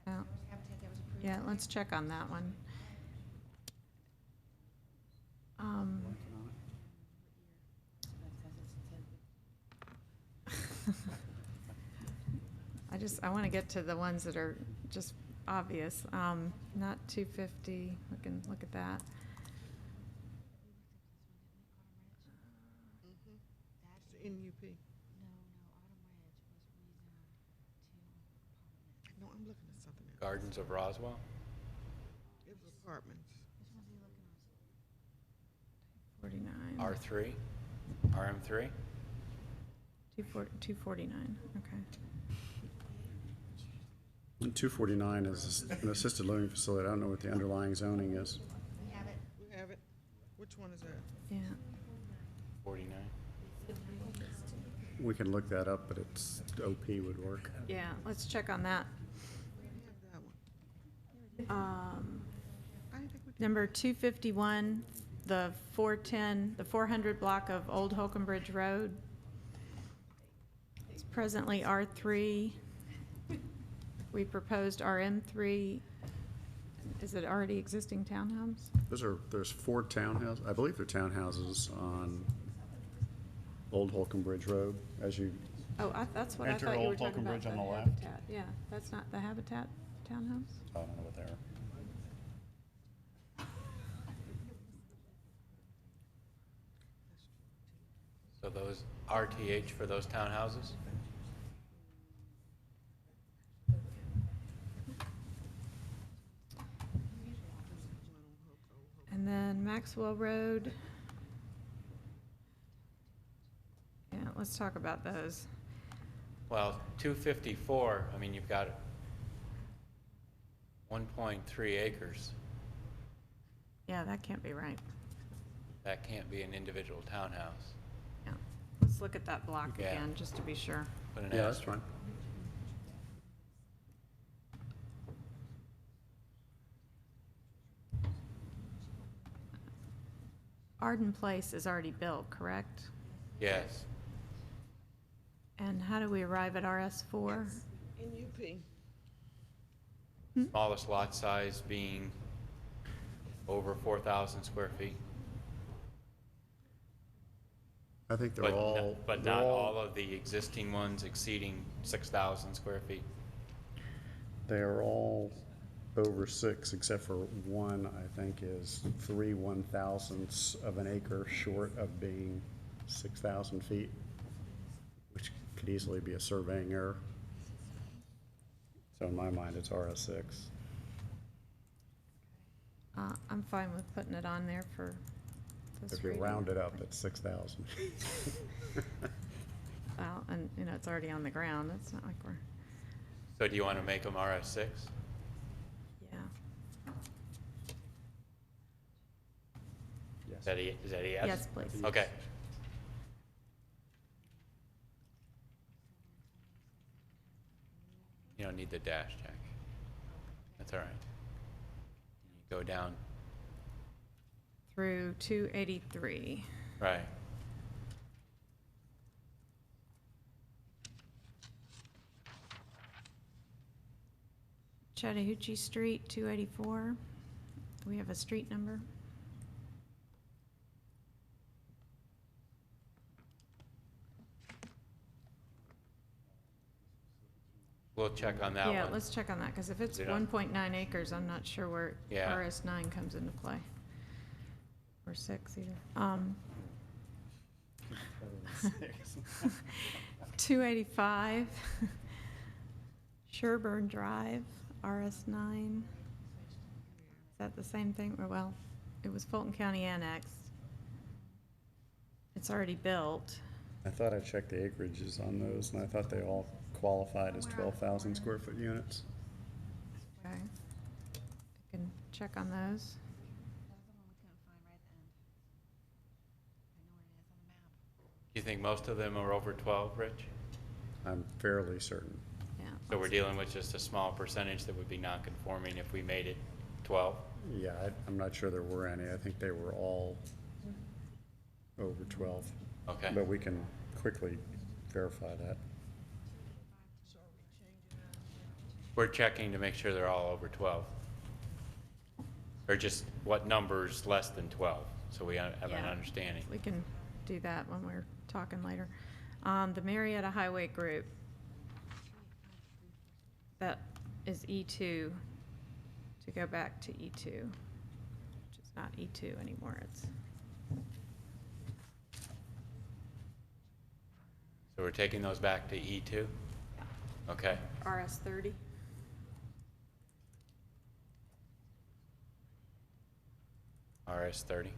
Oh. Yeah, let's check on that one. I want to get to the ones that are just obvious. Not 250, look at that. In UP. No, I'm looking at something else. Gardens of Roswell? It was apartments. 49. R3? RM3? 249, okay. And 249 is an assisted living facility. I don't know what the underlying zoning is. We have it. We have it. Which one is that? Yeah. 49? We can look that up, but it's OP would work. Yeah, let's check on that. Number 251, the 410, the 400 block of Old Holcomb Bridge Road. It's presently R3. We proposed RM3. Is it already existing townhomes? There's 4 townhouses. I believe they're townhouses on Old Holcomb Bridge Road as you Oh, that's what I enter thought you were Old talking Holcomb about, Bridge on the the left. Habitat. Yeah, that's not the Habitat townhomes? I don't know what they are. So those RTH for those townhouses? And then Maxwell Road. Yeah, let's talk about those. Well, 254, I mean, you've got 1.3 acres. Yeah, that can't be right. That can't be an individual townhouse. Yeah, let's look at that block Yeah. again, just to be sure. Put an Yeah, that's asterisk. fine. Arden Place is already built, correct? Yes. And how do we arrive at RS4? In UP. Smallest lot size being over 4,000 square feet. I think they're But all. no- But they're not all of the existing ones exceeding 6,000 square feet. They are all over 6, except for one, I think, is 3 1,000ths of an acre short of being 6,000 feet, which could easily be a surveying error. So in my mind, it's RS6. I'm fine with putting it on there for this If you reading. round it up, it's 6,000. Well, and, you know, it's already on the ground, it's not like we're, So do you want to make them RS6? yeah. Is that a yes? Yes, please. Okay. You don't need the dash, Jack. That's all right. You go down, Through 283. right. Chattahoochee Street, 284. Do we have a street number? We'll check on that one. Yeah, let's check on that, because if it's You know- 1.9 acres, I'm not sure where Yeah. RS9 comes into play. Or 6 either. 285 Sherburne Drive, RS9. Is that the same thing? Or, well, it was Fulton County annexed. It's already built. I thought I checked the acreages on those, and I thought they all qualified as 12,000 square foot units. Okay. I can check on those. You think most of them are over 12, Rich? I'm fairly certain. Yeah. So we're dealing with just a small percentage that would be non-conforming if we made it 12? Yeah, I'm not sure there were any. I think they were all over 12. Okay. But we can quickly verify that. We're checking to make sure they're all over 12. Or just what number's less than 12, so we have an Yeah. understanding. We can do that when we're talking later. The Marietta Highway Group, that is E2, to go back to E2, which is not E2 anymore, it's, So we're taking those back to E2? Okay. RS 30. RS 30.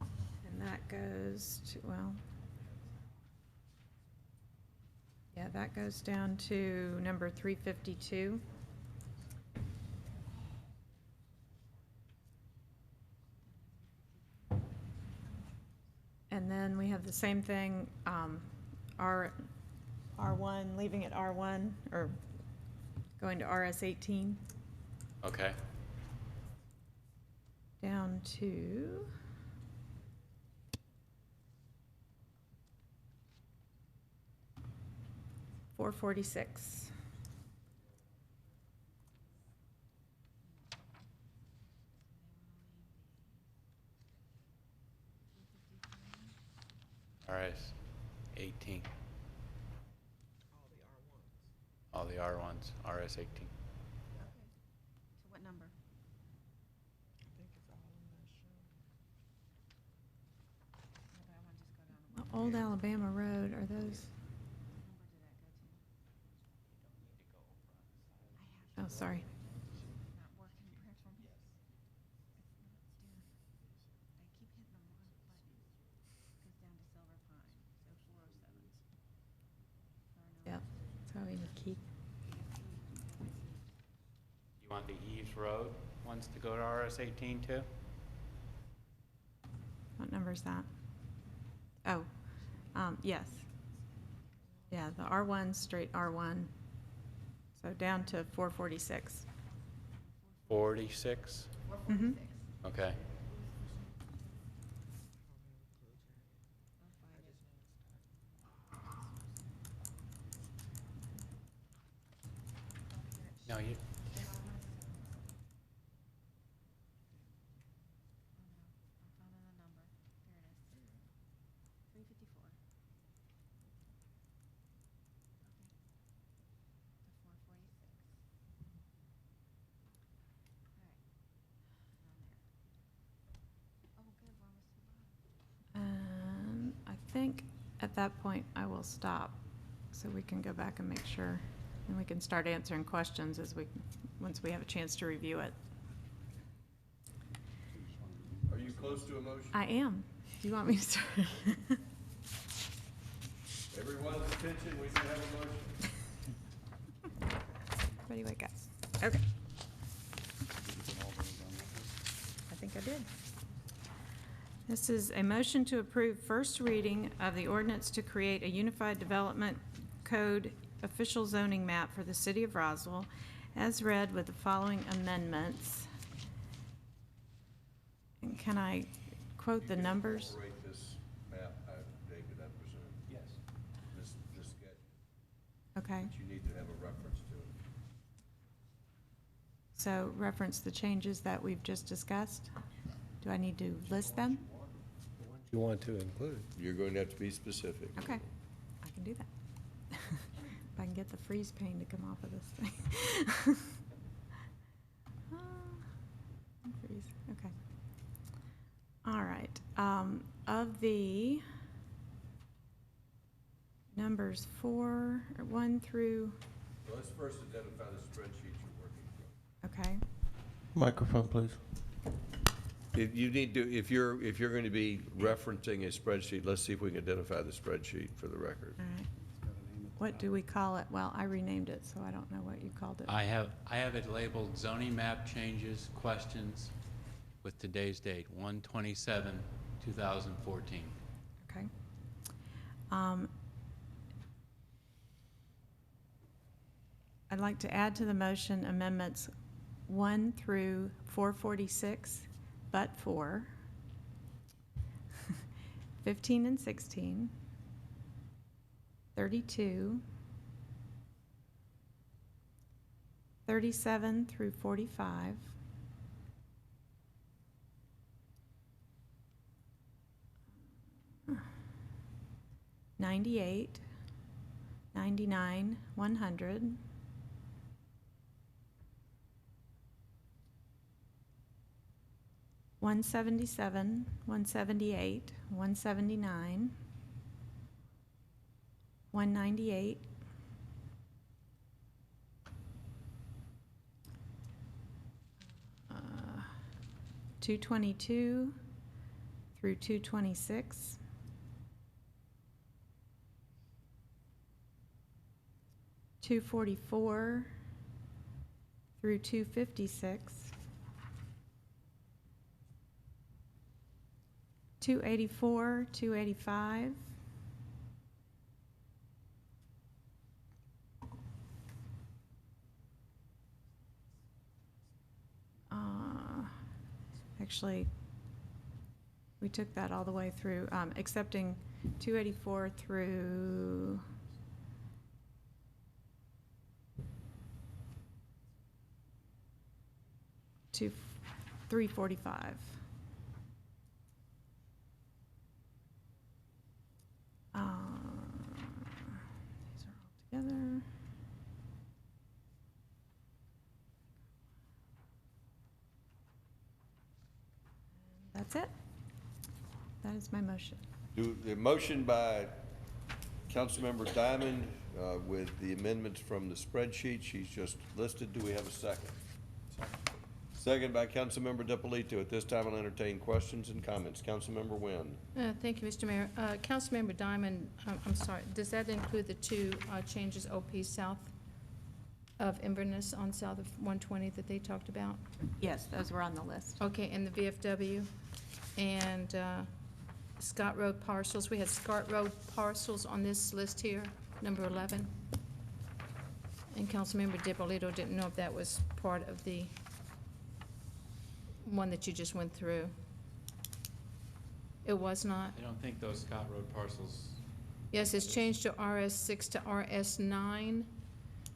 And that goes to, well, yeah, that goes down to number 352. And then we have the same thing, R1, leaving it R1, or going to RS 18, Okay. down to $446. RS 18. All the R1s, RS 18. To what number? Old Alabama Road, are those? Oh, sorry. Yep, so we keep, You want the Eves Road ones to go to RS 18 too? what number is that? Oh, yes. Yeah, the R1, straight R1, so down to 446. 46? Mm-hmm. Okay. No, you, I think at that point I will stop, so we can go back and make sure, and we can start answering questions once we have a chance to review it. Are you close to a motion? I am. Do you want me to start? Everyone's attention, we can have a motion. Everybody wake up. Okay. I think I did. This is a motion to approve first reading of the ordinance to create a unified development code official zoning map for the city of Roswell, as read with the following amendments. And can I quote the numbers? Incorporate this map, David, I presume? Yes. This sketch, Okay, but you need to have a reference to it. so reference the changes that we've just discussed. Do I need to list them? You want to include. You're going to have to be specific. Okay, I can do that. If I can get the freeze paint to come off of this thing. Freeze, okay. All right, of the numbers 1 through, Well, let's first identify the spreadsheet you're working from. okay, Microphone, please. If you need to, if you're going to be referencing a spreadsheet, let's see if we can identify the spreadsheet for the record. All right. What do we call it? Well, I renamed it, so I don't know what you called it. I have it labeled zoning map changes, questions, with today's date, 1/27/2014. Okay. I'd like to add to the motion amendments 1 through 446, but for 15 and 16, 32, 37 through 45, 98, 99, 100, 177, 178, 179, 198, 222 through 226, 244 through 256, 284, 285, actually, we took that all the way through, excepting 284 through 345. These are all together. That's it. That is my motion. The motion by Councilmember Diamond with the amendments from the spreadsheet she's just listed. Do we have a second? Second by Councilmember Dippolito. At this time, I'll entertain questions and comments. Councilmember Wynn. Thank you, Mr. Mayor. Councilmember Diamond, I'm sorry, does that include the two changes OP south of Inverness on south of 120 that they talked about? Yes, those were on the list. Okay, and the VFW and Scott Road parcels. We had Scott Road parcels on this list here, number 11. And Councilmember Dippolito didn't know if that was part of the one that you just went through. It was not? I don't think those Scott Road parcels. Yes, it's changed to RS6 to RS9.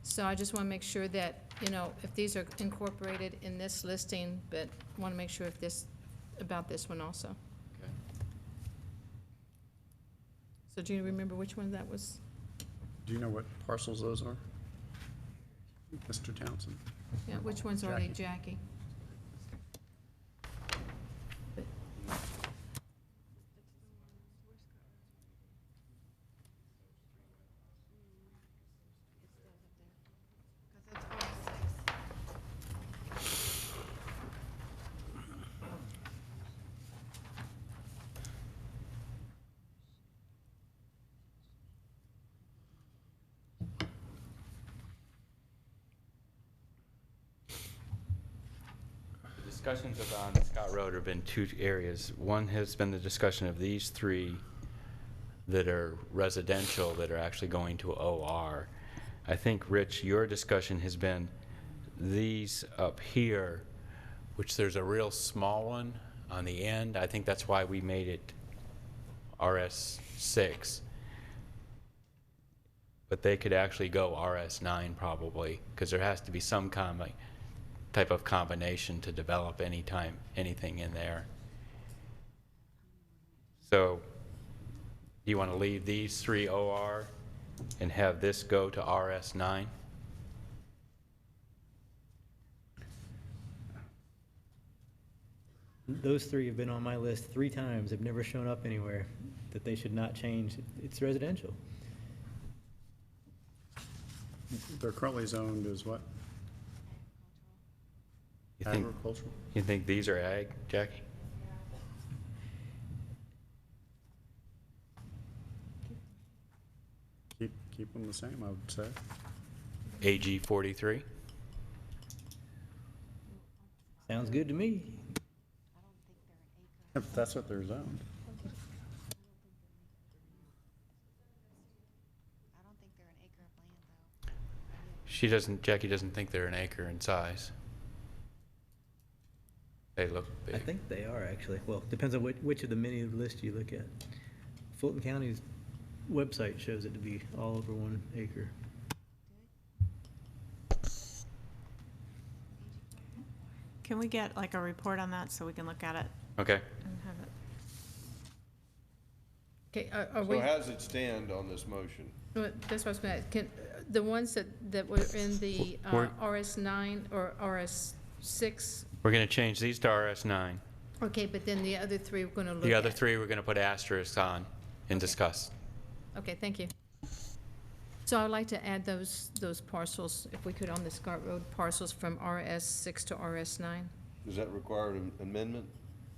So I just want to make sure that, you know, if these are incorporated in this listing, but want to make sure if this, about this one also. Okay. So do you remember which one that was? Do you know what parcels those are? Mr. Townsend? Yeah, which ones are they, Jackie? Discussions about Scott Road have been two areas. One has been the discussion of these three that are residential that are actually going to OR. I think, Rich, your discussion has been these up here, which there's a real small one on the end. I think that's why we made it RS6. But they could actually go RS9 probably, because there has to be some type of combination to develop anything in there. So do you want to leave these three OR and have this go to RS9? Those three have been on my list 3 times. They've never shown up anywhere that they should not change. It's residential. They're currently zoned as what? Agricultural? You think these are ag, Jackie? Keep them the same, I would say. AG 43? Sounds good to me. If that's what they're zoned. Jackie doesn't think they're an acre in size. They look I big. think they are actually. Well, depends on which of the many lists you look at. Fulton County's website shows it to be all over 1 acre. Can we get like a report on that so we can look at it Okay. and have it? Okay, are So we, how does it stand on this motion? well, that's what I was gonna ask. The ones that were in the We're- RS9 or RS6, We're going to change these to RS9. okay, but then the other 3 we're gonna look at? The other 3 we're going to put asterisks on and discuss. Okay, thank you. So I'd like to add those parcels, if we could, on the Scott Road parcels from RS6 to RS9. Does that require an amendment?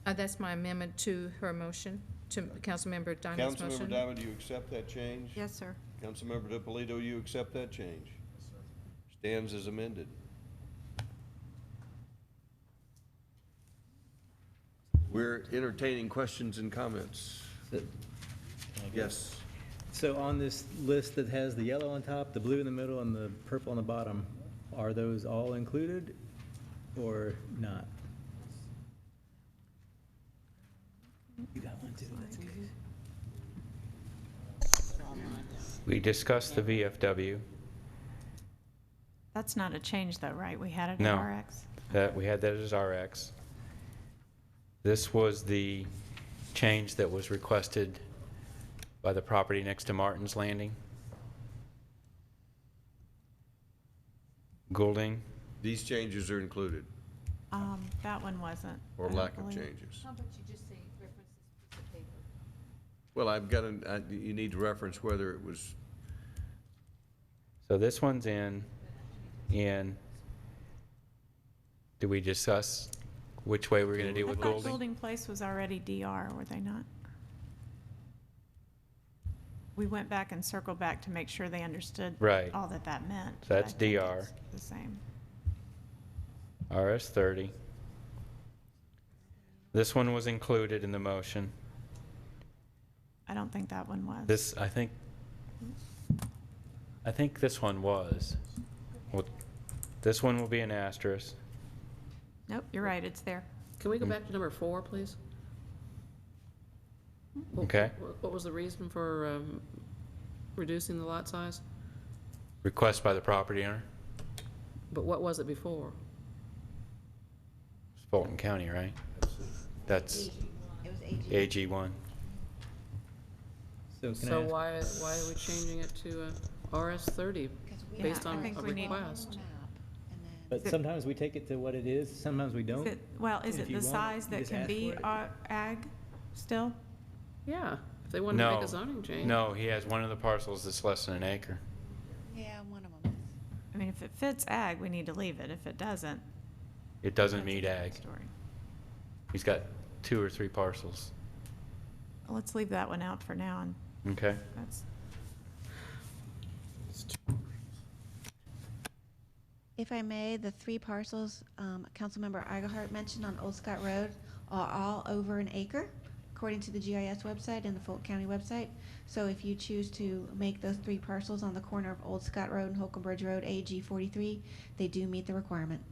That's my amendment to her motion, to Councilmember Diamond's motion. Councilmember Diamond, do you accept that change? Yes, sir. Councilmember DiPolito, you accept that change? Yes, sir. Stands as amended. We're entertaining questions and comments. Yes. So on this list that has the yellow on top, the blue in the middle, and the purple on the bottom, are those all included or not? You got one too, that's good. We discussed the VFW. That's not a change though, right? We had it No. at RX? We had that as RX. This was the change that was requested by the property next to Martin's Landing. Goulding. These changes are included, That one wasn't. or I don't lack of believe. changes? How about you just say reference this piece of paper? Well, I've got you need to reference whether it was, So this one's in. Did we discuss which way we're going to deal I with thought Goulding? Goulding Place was already DR, were they not? We went back and circled back to make sure they understood Right. all that that meant. So but that's I think DR. it's the same. RS 30. This one was included in the motion. I don't think that one was. This, I think this one was. Well, this one will be an asterisk. Nope, you're right, it's there. Can we go back to number 4, please? Okay. What was the reason for reducing the lot size? Request by the property owner. But what was it before? It's Fulton County, right? That's AG1. So can I So ask- why are we changing it to RS30 based Yeah, I on think a we need- request? But sometimes we take it to what it is, sometimes we don't. Is it, well, is And it if you the want size you that just can ask be for it. ag still? Yeah, if they wanted to make a zoning change. No, he has one of the parcels that's less than an acre. Yeah, one of them is. I mean, if it fits ag, we need to leave it. If it doesn't, It doesn't that's a meet different ag. story. He's got 2 or 3 parcels. Well, let's leave that one out for now, and Okay. that's, If I may, the 3 parcels Councilmember Eaglehart mentioned on Old Scott Road are all over an acre, according to the GIS website and the Fulton County website. So if you choose to make those 3 parcels on the corner of Old Scott Road and Holcomb Bridge Road, AG 43, they do meet the requirement.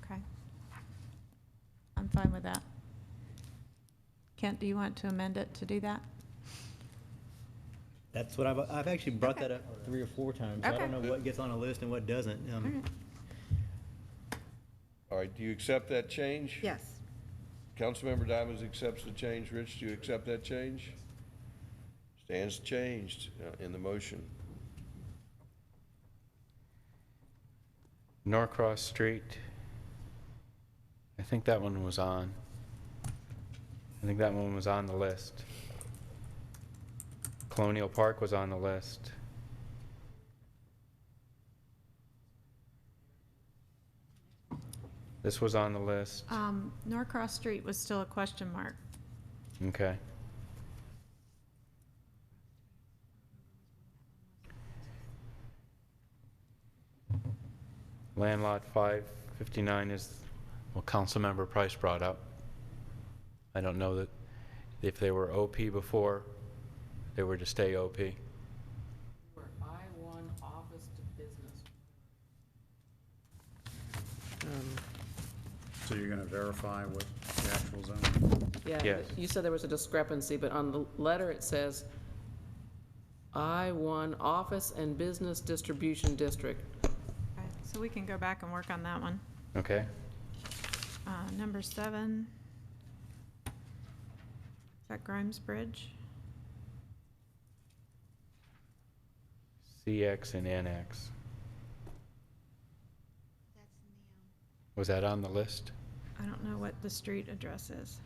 okay. I'm fine with that. Kent, do you want to amend it to do that? That's what I've actually brought that up 3 or 4 times. So I don't Okay. know what gets on a list and what doesn't. All right. all right, do you accept that change? Yes. Councilmember Diamond accepts the change. Rich, do you accept that change? Stands changed in the motion. Norcross Street. I think that one was on. I think that one was on the list. Colonial Park was on the list. This was on the list. Norcross Street was still a question mark. Okay. Land lot 559 is what Councilmember Price brought up. I don't know that if they were OP before, they were to stay OP. Or I-1 office to business. So you're going to verify what the actual zone? Yeah, Yes. but you said there was a discrepancy, but on the letter it says I-1 Office and Business Distribution District. Okay, so we can go back and work on that one. Okay. Number 7. Is that Grimes Bridge? CX and NX. Was that on the list? I don't know what the street address is.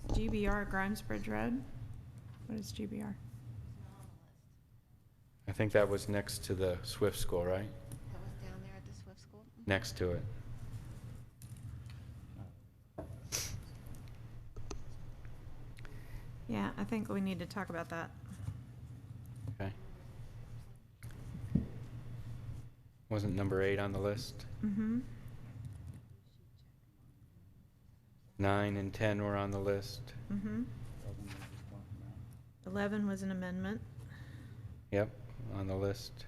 GBR Grimes Bridge Road? What is GBR? I think that was next to the Swift School, right? That was down there at the Swift School? Next to it. Yeah, I think we need to talk about that. Okay. Wasn't number 8 on the list? Mm-hmm. 9 and 10 were on the list. Mm-hmm. 11 was an amendment. Yep, on the list.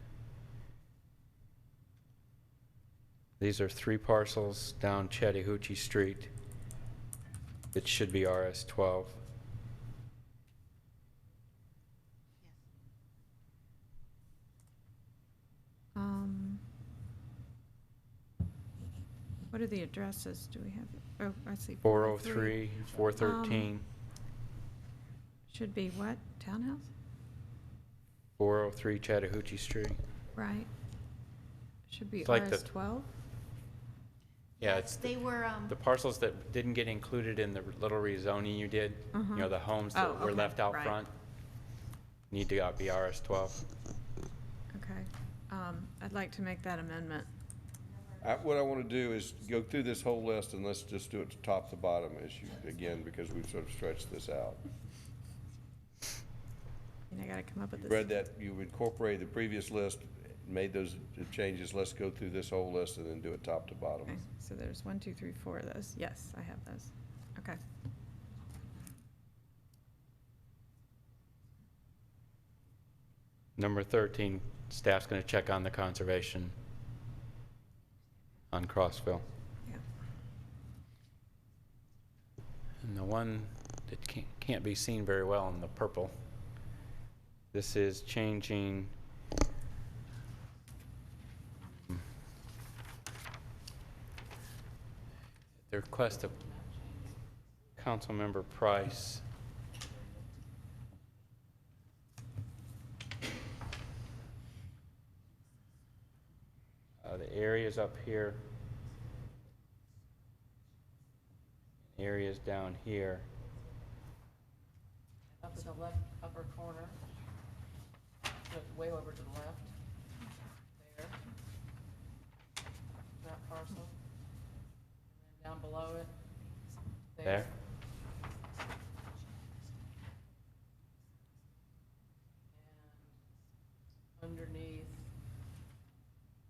These are 3 parcels down Chattahoochee Street. It should be RS-12. What are the addresses? Do we have? Oh, I see. 403, 413, Should be what? Townhouse? 403 Chattahoochee Street. Right. Should be It's like the- RS-12? Yeah, it's They were, the parcels that didn't get included in the little rezoning you did, you know, the homes that Oh, were okay, left out right. front, need to be RS-12. Okay. I'd like to make that amendment. What I want to do is go through this whole list and let's just do it to top to bottom again, because we've sort of stretched this out. And I gotta come up with You this. read that, you incorporated the previous list, made those changes. Let's go through this whole list and then do it top to bottom. Okay, so there's 1, 2, 3, 4 of those. Yes, I have those. Okay. Number 13, staff's going to check on the conservation on Crossville. Yeah. And the one that can't be seen very well in the purple, this is changing the request of Councilmember Price. The areas up here, areas down here. Up in the left upper corner, way over to the left, there. That parcel. And then down below it, There? underneath.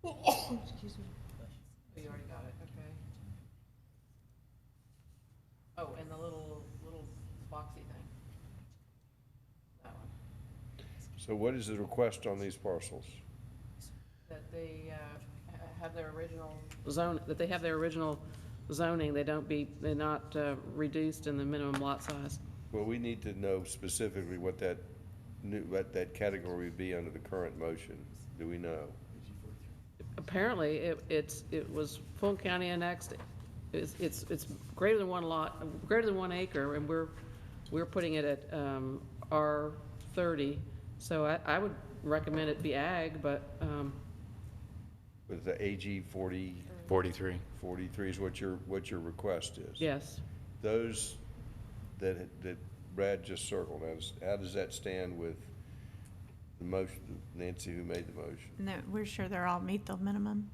Excuse me. Oh, you already got it, okay. Oh, and the little boxy thing. That one. So what is the request on these parcels? That they have their original zone, that they have their original zoning, they're not reduced in the minimum lot size. Well, we need to know specifically what that that category would be under the current motion. Do we know? Apparently, it was Fulton County annexed. It's greater than 1 lot, greater than 1 acre, and we're putting it at R30. So I would recommend it be ag, but With the AG 40? 43. 43 is what your request is? yes. Those that Brad just circled, how does that stand with The motion, Nancy who made the motion. No, we're sure they're all meet the minimum?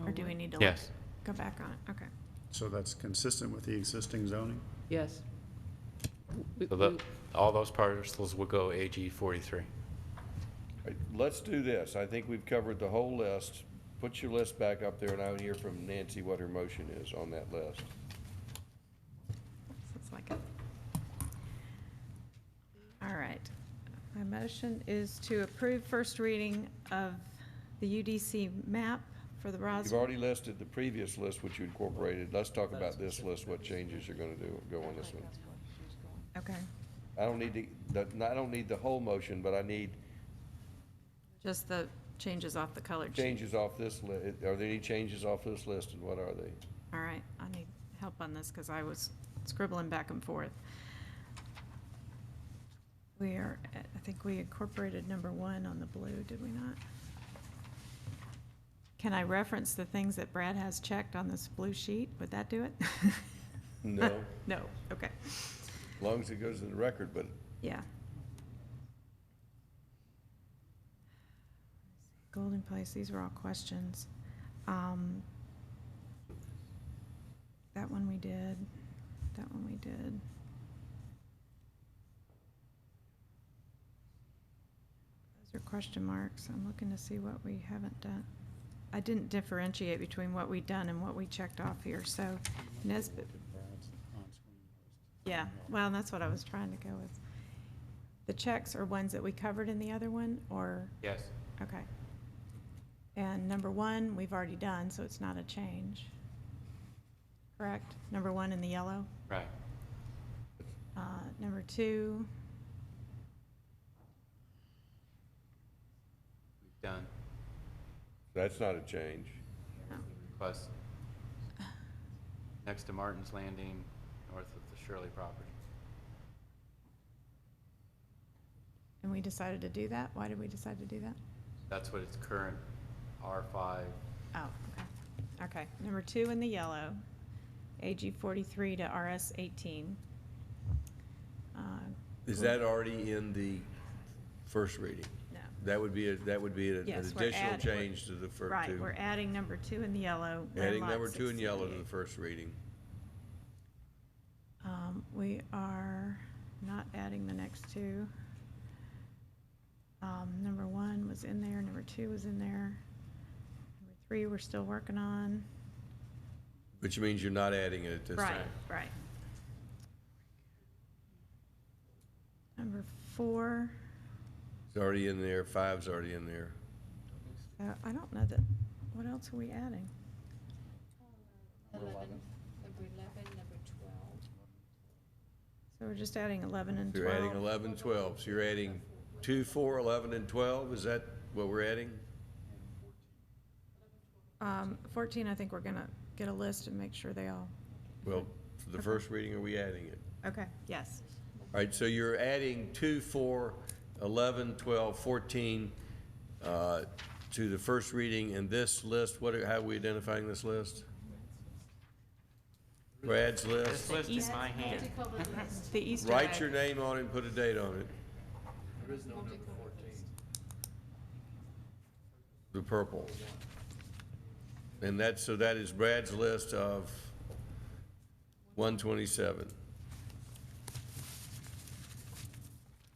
Or do we need to? Yes. Go back on it, okay. So that's consistent with the existing zoning? Yes. So all those parcels will go AG 43. Right, let's do this. I think we've covered the whole list. Put your list back up there, and I will hear from Nancy what her motion is on that list. It's like a. All right. My motion is to approve first reading of the UDC map for the You've Roswell. already listed the previous list, which you incorporated. Let's talk about this list, what changes you're gonna go on this one. Okay, I don't need the whole motion, but I need just the changes off the colored sheet. changes off this are there any changes off this list, and what are they? All right, I need help on this because I was scribbling back and forth. We are, I think we incorporated number 1 on the blue, did we not? Can I reference the things that Brad has checked on this blue sheet? Would that do it? No. No, okay, As long as it goes in the record, but yeah. Golden Place, these were all questions. That one we did, that one we did. Those are question marks. I'm looking to see what we haven't done. I didn't differentiate between what we've done and what we checked off here, so Nesbit. Yeah, well, that's what I was trying to go with. The checks are ones that we covered in the other one, or? Yes. Okay. And number 1, we've already done, so it's not a change. Correct? Number 1 in the yellow? Right. Number 2, We've done. that's not a change. Plus, next to Martin's Landing, north of the Shirley property. and we decided to do that? Why did we decide to do that? That's what its current R5. Oh, okay. Okay, number 2 in the yellow, AG 43 to RS 18. Is that already in the first reading? No. That would be an Yes, we're additional add- change to the first. Right, we're adding number 2 in the yellow. Adding landlocked number 2 in yellow to 638. the first reading. We are not adding the next 2. Number 1 was in there, number 2 was in there. Number 3 we're still working on. Which means you're not adding it at this time. Right. Number 4, It's already in there, 5's already in there. I don't know that, what else are we adding? 11, number 11, number 12. So we're just adding 11 and So 12? you're adding 11, 12. So you're adding 2, 4, 11, and 12? Is that what we're adding? 14, I think we're gonna get a list and make sure they all, Well, for the first reading, are we adding it? okay, yes. All right, so you're adding 2, 4, 11, 12, 14 to the first reading, and this list, how are we identifying this list? Brad's list? This list in my hand. The Easter Write egg. your name on it and put a date on it. There is no number 14. The purple. And so that is Brad's list of 127.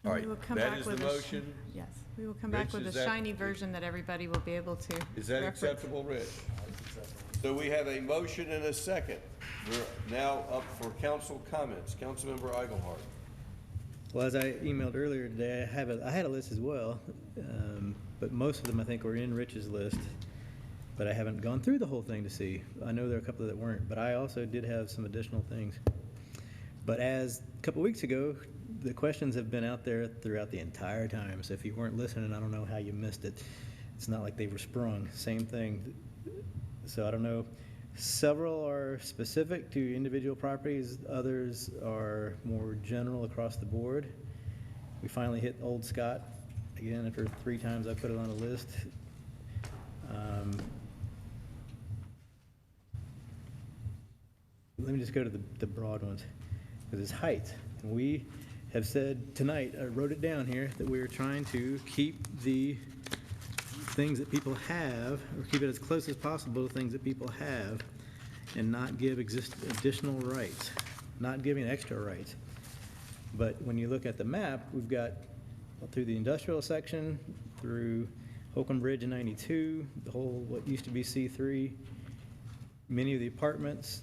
All And right, we will come that back is the with a motion. Yes, we will come back Rich, with a is that- shiny version that everybody will be able to Is that reference. acceptable, Rich? So we have a motion and a second. We're now up for council comments. Councilmember Eichelhardt. Well, as I emailed earlier today, I had a list as well, but most of them I think were in Rich's list. But I haven't gone through the whole thing to see. I know there are a couple that weren't, but I also did have some additional things. But as a couple weeks ago, the questions have been out there throughout the entire time. So if you weren't listening, I don't know how you missed it. It's not like they were sprung. Same thing. So I don't know. Several are specific to individual properties. Others are more general across the board. We finally hit Old Scott again after 3 times I put it on a list. Let me just go to the broad ones, because it's height. And we have said tonight, I wrote it down here, that we are trying to keep the things that people have, or keep it as close as possible to things that people have, and not give additional rights, not giving extra rights. But when you look at the map, we've got through the industrial section, through Holcomb Bridge in 92, the whole, what used to be C3, many of the apartments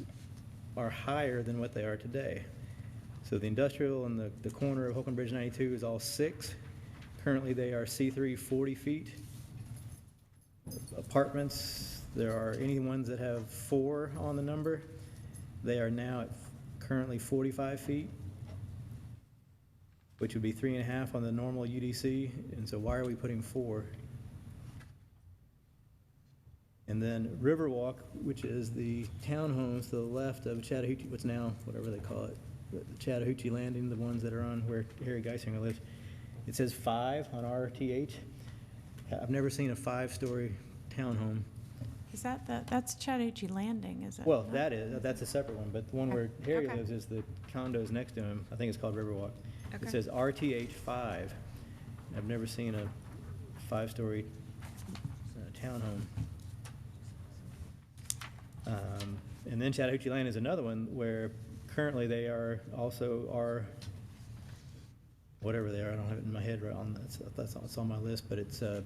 are higher than what they are today. So the industrial and the corner of Holcomb Bridge 92 is all 6. Currently, they are C3 40 feet. Apartments, there are any ones that have 4 on the number. They are now at currently 45 feet, which would be 3.5 on the normal UDC. And so why are we putting 4? And then Riverwalk, which is the townhomes to the left of Chattahoochee, what's now, whatever they call it, the Chattahoochee Landing, the ones that are on where Harry Geisinger lives. It says 5 on RTH. I've never seen a 5-story townhome. Is that that's Chattahoochee Landing, is it? Well, that's a separate one, but the one where Harry Okay. lives is the condos next to him. I think it's called Riverwalk. Okay. It says RTH 5. I've never seen a 5-story townhome. And then Chattahoochee Lane is another one where currently they are also whatever they are, I don't have it in my head right on, it's on my list, but it's to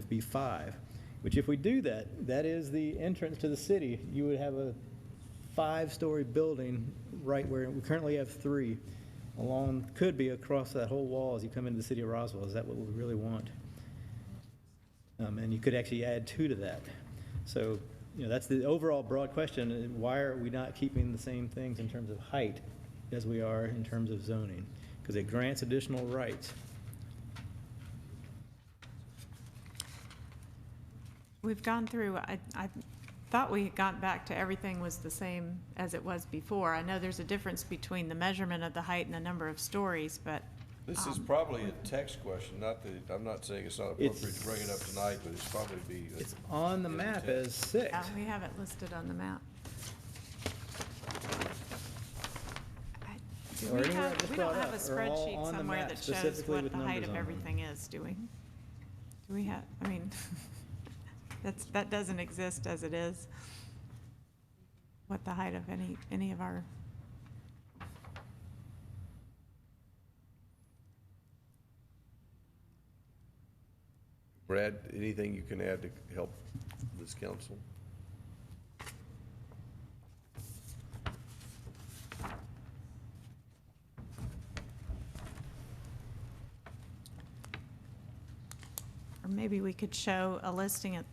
be 5, which if we do that, that is the entrance to the city. You would have a 5-story building right where we currently have 3 along, could be across that whole wall as you come into the city of Roswell. Is that what we really want? And you could actually add 2 to that. So, that's the overall broad question. Why are we not keeping the same things in terms of height as we are in terms of zoning? Because it grants additional rights. We've gone through, I thought we had gotten back to everything was the same as it was before. I know there's a difference between the measurement of the height and the number of stories, but. This is probably a text question, I'm not saying it's not appropriate to bring it up tonight, but it's probably be. It's on the map as 6. Yeah, we have it listed on the map. Do Or we anywhere I have, just we don't brought have a up, or all spreadsheet on the somewhere map that shows specifically what with the height numbers of on them. everything is, do we? Do we have, I mean, that doesn't exist as it is. What the height of any of our. Brad, anything you can add to help this council? Or maybe we could show a listing at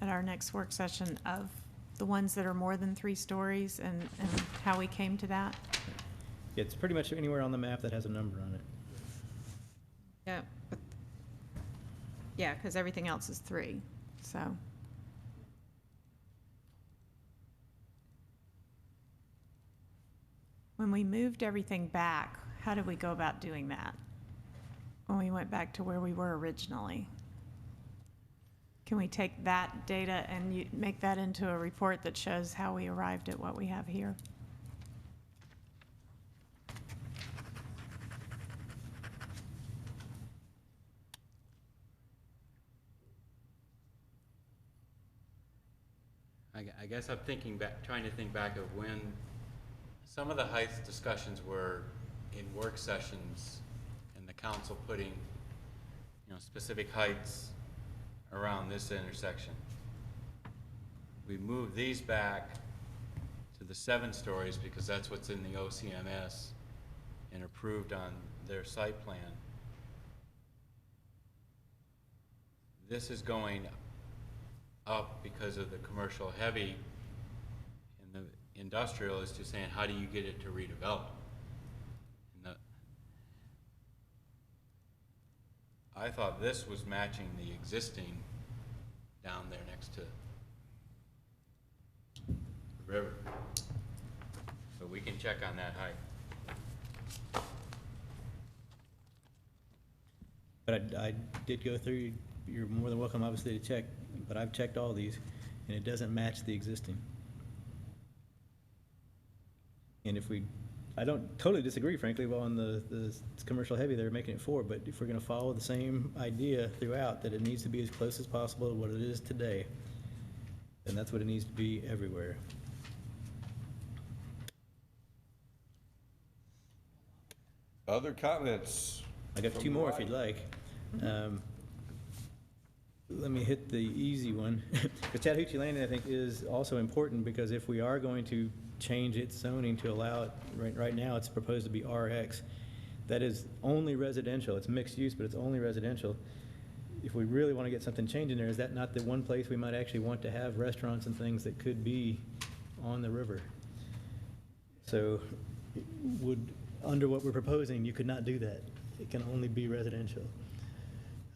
our next work session of the ones that are more than 3 stories and how we came to that. It's pretty much anywhere on the map that has a number on it. Yeah. Yeah, because everything else is 3, so. When we moved everything back, how did we go about doing that? When we went back to where we were originally? Can we take that data and make that into a report that shows how we arrived at what we have here? I guess I'm trying to think back of when some of the heights discussions were in work sessions and the council putting, specific heights around this intersection. We moved these back to the 7 stories because that's what's in the OCMS and approved on their site plan. This is going up because of the commercial heavy, and the industrial is just saying, how do you get it to redevelop? And I thought this was matching the existing down there next to the river. So we can check on that height. But I did go through, you're more than welcome obviously to check, but I've checked all these and it doesn't match the existing. And if we I don't totally disagree, frankly, well, on the commercial heavy, they're making it 4, but if we're gonna follow the same idea throughout, that it needs to be as close as possible to what it is today, then that's what it needs to be everywhere. Other comments? I got from 2 the more if right? you'd like. Let me hit the easy one. The Chattahoochee Landing, I think, is also important because if we are going to change its zoning to allow it, right now it's proposed to be RX. That is only residential. It's mixed use, but it's only residential. If we really want to get something changed in there, is that not the one place we might actually want to have restaurants and things that could be on the river? So under what we're proposing, you could not do that. It can only be residential.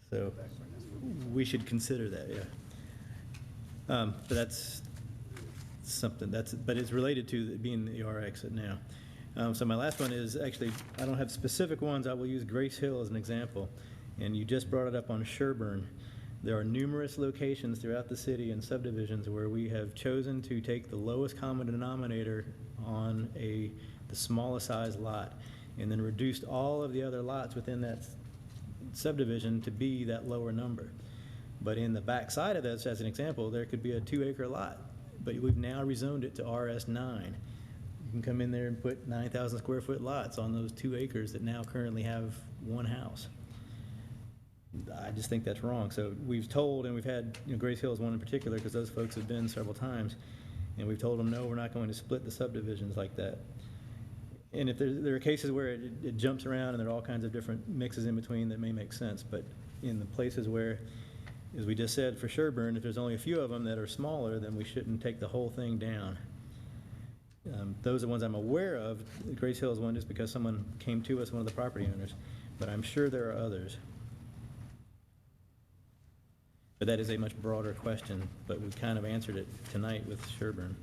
So we should consider that, yeah. But that's something, but it's related to being the RX now. So my last one is actually, I don't have specific ones. I will use Grace Hill as an example. And you just brought it up on Sherburne. There are numerous locations throughout the city and subdivisions where we have chosen to take the lowest common denominator on the smallest size lot and then reduced all of the other lots within that subdivision to be that lower number. But in the back side of this, as an example, there could be a 2-acre lot, but we've now rezoned it to RS9. You can come in there and put 9,000 square foot lots on those 2 acres that now currently have 1 house. I just think that's wrong. So we've told, and we've had, Grace Hill is one in particular because those folks have been several times, and we've told them, no, we're not going to split the subdivisions like that. And if there are cases where it jumps around and there are all kinds of different mixes in between that may make sense, but in the places where, as we just said, for Sherburne, if there's only a few of them that are smaller, then we shouldn't take the whole thing down. Those are ones I'm aware of. Grace Hill is one just because someone came to us, one of the property owners, but I'm sure there are others. But that is a much broader question, but we kind of answered it tonight with Sherburne.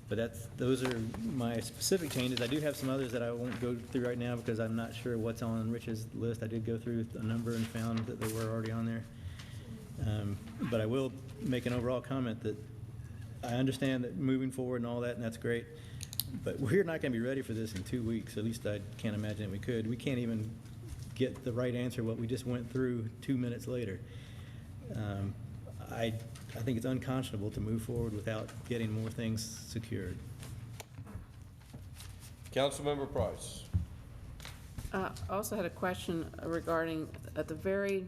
But those are my specific changes. I do have some others that I won't go through right now because I'm not sure what's on Rich's list. I did go through a number and found that they were already on there. But I will make an overall comment that I understand that moving forward and all that, and that's great. But we're not going to be ready for this in 2 weeks. At least I can't imagine we could. We can't even get the right answer what we just went through 2 minutes later. I think it's unconscionable to move forward without getting more things secured. Councilmember Price. I also had a question regarding at the very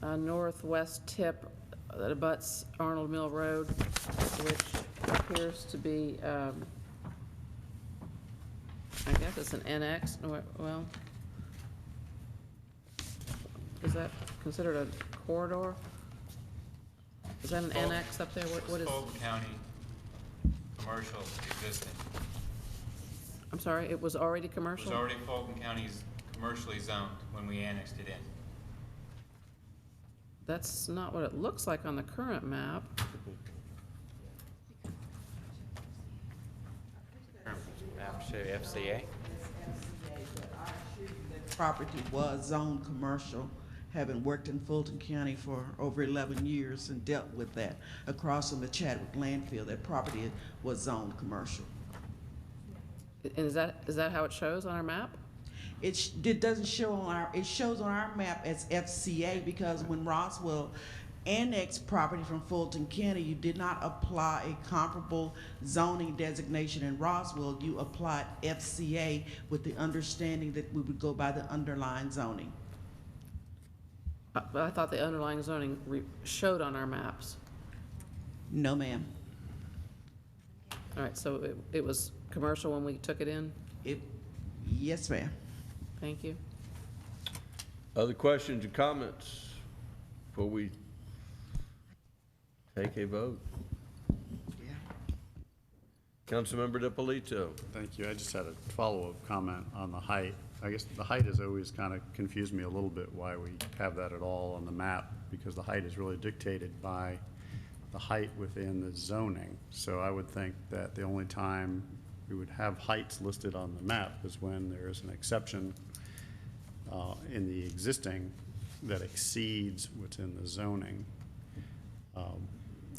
northwest tip that abuts Arnold Mill Road, which appears to be, I guess it's an NX. Well, is that considered a corridor? Is that an NX up there? What is? Fulton County commercial existing. I'm sorry, it was already commercial? It was already Fulton County's commercially zoned when we annexed it in. That's not what it looks like on the current map. FCA. Property was zoned commercial, having worked in Fulton County for over 11 years and dealt with that. Across from the Chadwick landfill, that property was zoned commercial. And is that how it shows on our map? It doesn't show on it shows on our map as FCA because when Roswell annexed property from Fulton County, you did not apply a comparable zoning designation in Roswell. You applied FCA with the understanding that we would go by the underlying zoning. But I thought the underlying zoning showed on our maps. No, ma'am. All right, so it was commercial when we took it in? Yes, ma'am. Thank you. Other questions or comments before we take a vote? Yeah. Councilmember DiPolito. Thank you. I just had a follow-up comment on the height. I guess the height has always kind of confused me a little bit why we have that at all on the map, because the height is really dictated by the height within the zoning. So I would think that the only time we would have heights listed on the map is when there is an exception in the existing that exceeds what's in the zoning.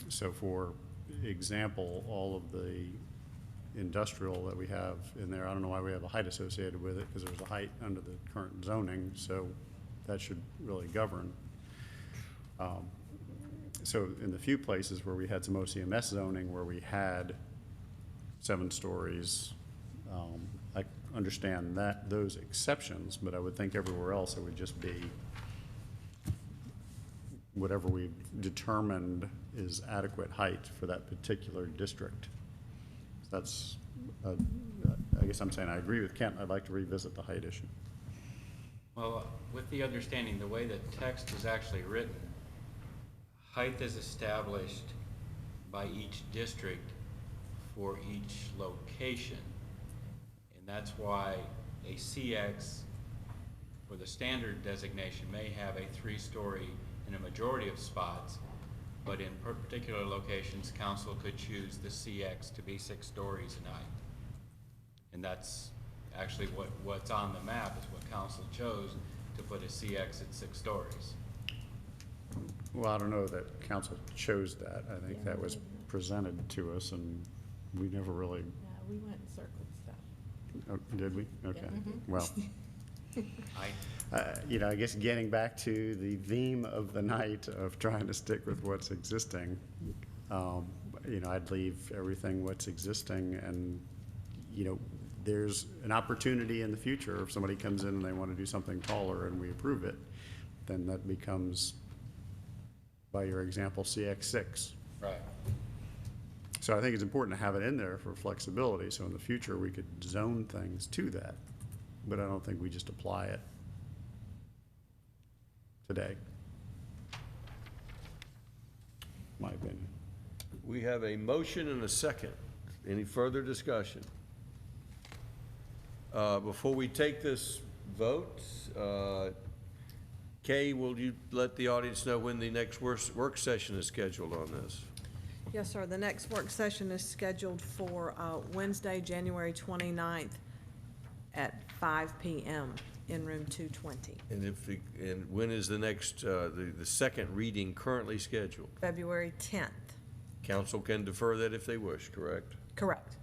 So for example, all of the industrial that we have in there, I don't know why we have a height associated with it, because there's a height under the current zoning, so that should really govern. So in the few places where we had some OCMS zoning where we had 7 stories, I understand that, those exceptions, but I would think everywhere else it would just be whatever we've determined is adequate height for that particular district. That's, I guess I'm saying I agree with Kent. I'd like to revisit the height issue. Well, with the understanding, the way that text is actually written, height is established by each district for each location. And that's why a CX or the standard designation may have a 3-story in a majority of spots, but in particular locations, council could choose the CX to be 6 stories in height. And that's actually what's on the map is what council chose to put a CX at 6 stories. Well, I don't know that council chose that. I think that was presented to us and we never really. Yeah, we went and circled stuff. Oh, did we? Okay. Yeah. Well, you know, I guess getting back to the theme of the night of trying to stick with what's existing, you know, I'd leave everything what's existing, and, you know, there's an opportunity in the future if somebody comes in and they want to do something taller and we approve it, then that becomes, by your example, CX6. Right. So I think it's important to have it in there for flexibility, so in the future we could zone things to that, but I don't think we just apply it today. My opinion. We have a motion and a second. Any further discussion? Before we take this vote, Kay, will you let the audience know when the next work session is scheduled on this? Yes, sir. The next work session is scheduled for Wednesday, January 29th at 5 p.m. in room 220. And when is the next, the second reading currently scheduled? February 10th. Council can defer that if they wish, correct? Correct.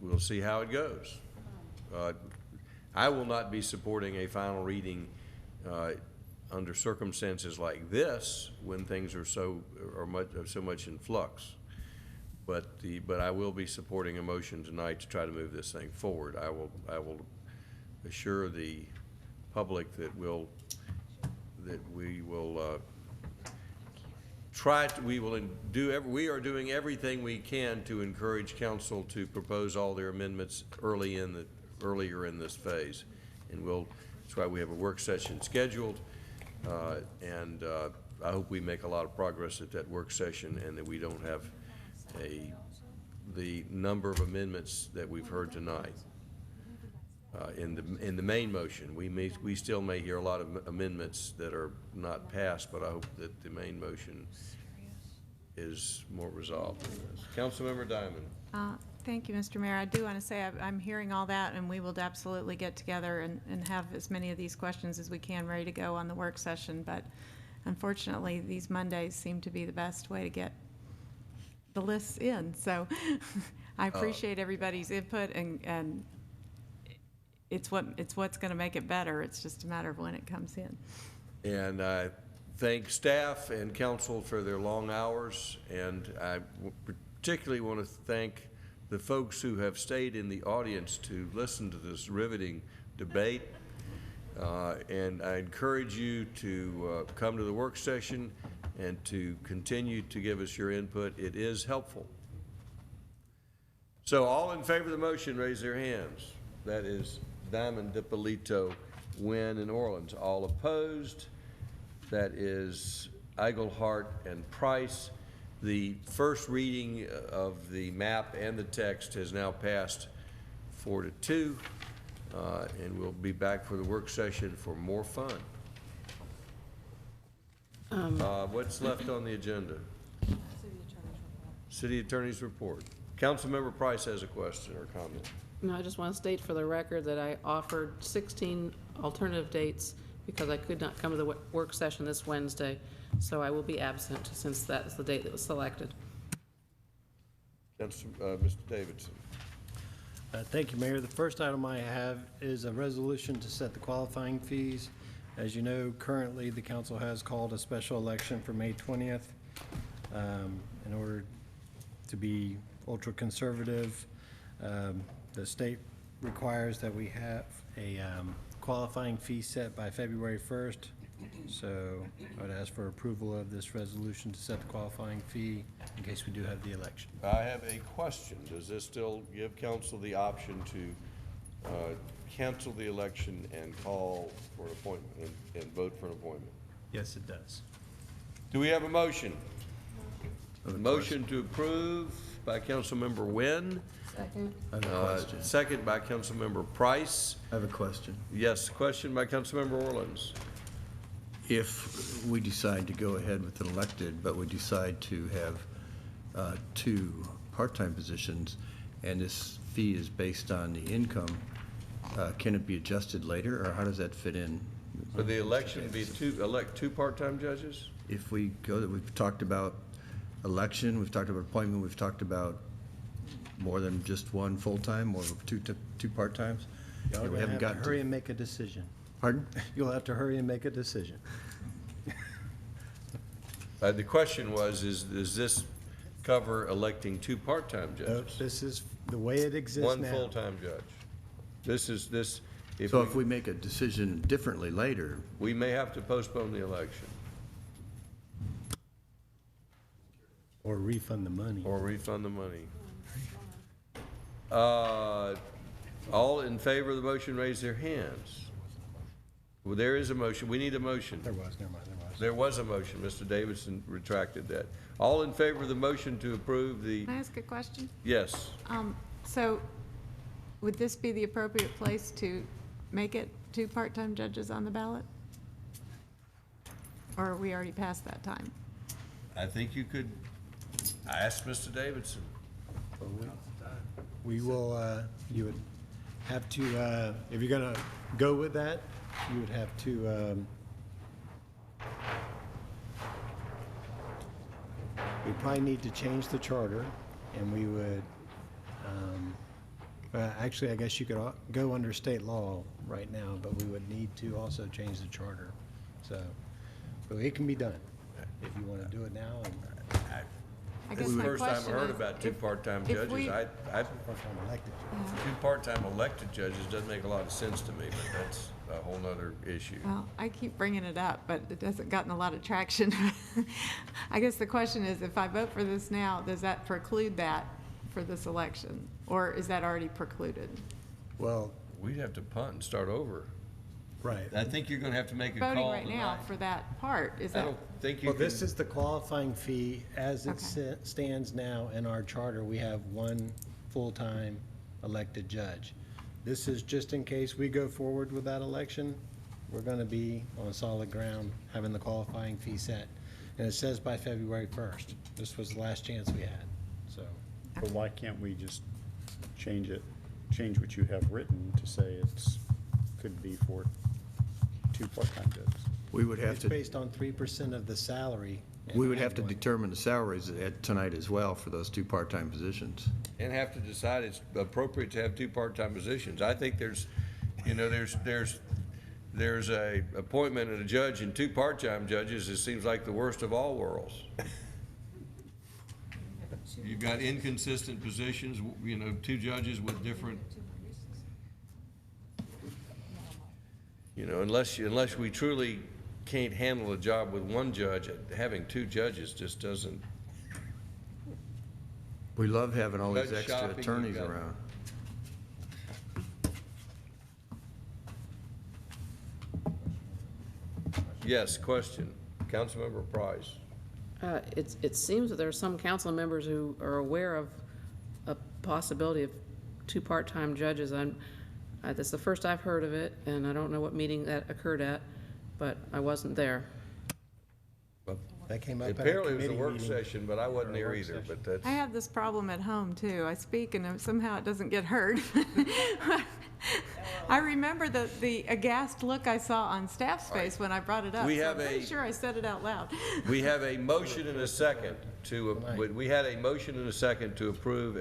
We'll see how it goes. I will not be supporting a final reading under circumstances like this when things are so much in flux. But I will be supporting a motion tonight to try to move this thing forward. I will assure the public that we are doing everything we can to encourage council to propose all their amendments earlier in this phase. And that's why we have a work session scheduled. And I hope we make a lot of progress at that work session and that we don't have the number of amendments that we've heard tonight. In the main motion, we still may hear a lot of amendments that are not passed, but I hope that the main motion is more resolved than this. Councilmember Diamond. Thank you, Mr. Mayor. I do want to say I'm hearing all that, and we will absolutely get together and have as many of these questions as we can ready to go on the work session. But unfortunately, these Mondays seem to be the best way to get the lists in. So I appreciate everybody's input, and it's what's going to make it better. It's just a matter of when it comes in. And I thank staff and council for their long hours, and I particularly want to thank the folks who have stayed in the audience to listen to this riveting debate. And I encourage you to come to the work session and to continue to give us your input. It is helpful. So all in favor of the motion, raise their hands. That is Diamond, DiPolito, Wynn, and Orleans. All opposed? That is Eaglehart and Price. The first reading of the map and the text has now passed 4-2, and we'll be back for the work session for more fun. What's left on the agenda? City Attorney's report. Councilmember Price has a question or comment. No, I just want to state for the record that I offered 16 alternative dates because I could not come to the work session this Wednesday. So I will be absent since that's the date that was selected. Mr. Davidson. Thank you, Mayor. The first item I have is a resolution to set the qualifying fees. As you know, currently, the council has called a special election for May 20th. In order to be ultra-conservative, the state requires that we have a qualifying fee set by February 1st. So I would ask for approval of this resolution to set the qualifying fee in case we do have the election. I have a question. Does this still give council the option to cancel the election and call for an appointment and vote for an appointment? Yes, it does. Do we have a motion? A motion to approve by Councilmember Wynn. Second. I have a question. Second by Councilmember Price. I have a question. Yes, question by Councilmember Orleans. If we decide to go ahead with an elected, but we decide to have 2 part-time positions, and this fee is based on the income, can it be adjusted later, or how does that fit in? For the election, be elect 2 part-time judges? If we go, we've talked about election, we've talked about appointment, we've talked about more than just 1 full-time, more of 2 part-times. Y'all We gonna haven't have got to hurry and make a decision. Pardon? You'll have to hurry and make a decision. The question was, does this cover electing 2 part-time judges? This is the way it exists now. 1 full-time judge. So if we make a decision differently later, we may have to postpone the election. Or refund the money. Or refund the money. All in favor of the motion, raise their hands. Well, there is a motion. We need a motion. There was, never mind, there was. There was a motion. Mr. Davidson retracted that. All in favor of the motion to approve the, Can I ask a question? yes. So would this be the appropriate place to make it 2 part-time judges on the ballot? Or are we already past that time? I think you could ask Mr. Davidson. We will, you would have to, if you're gonna go with that, you would have to, we probably need to change the charter, and we would, actually, I guess you could go under state law right now, but we would need to also change the charter. So, but it can be done if you want to do it now. I This guess is the my first time I question heard is, about 2 part-time if judges. we- Part-time elected. 2 part-time elected judges doesn't make a lot of sense to me, but that's a whole nother issue. Well, I keep bringing it up, but it hasn't gotten a lot of traction. I guess the question is, if I vote for this now, does that preclude that for this election? Or is that already precluded? Well, we'd have to punt and start over. Right. I think you're gonna have to make a Voting call right now tonight. for that part, is I that? don't think you Well, can. this is the qualifying fee as it stands now in our charter. We have 1 full-time elected judge. This is just in case we go forward with that election, we're gonna be on solid ground, having the qualifying fee set. And it says by February 1st. This was the last chance we had, so. But why can't we just change what you have written to say could be for 2 part-time judges? we would have It's to, based on 3% of the salary. we would have to determine the salaries tonight as well for those 2 part-time positions. And have to decide it's appropriate to have 2 part-time positions. I think there's a appointment of a judge and 2 part-time judges. It seems like the worst of all worlds. You've got inconsistent positions, 2 judges with different, unless we truly can't handle a job with 1 judge, having 2 judges just doesn't. We love having all these Judge extra shopping, attorneys you've got- around. Yes, question. Councilmember Price. It seems that there are some council members who are aware of a possibility of 2 part-time judges. This is the first I've heard of it, and I don't know what meeting that occurred at, but I wasn't there. That came up at a Apparently it was a committee work meeting. session, but I wasn't Or a there work either, session. but that's. I have this problem at home too. I speak and somehow it doesn't get heard. I remember the aghast look I saw on staff's face when I brought it up. We so have I'm pretty a- sure I said it out loud. We have a motion and a second we had a motion and a second to approve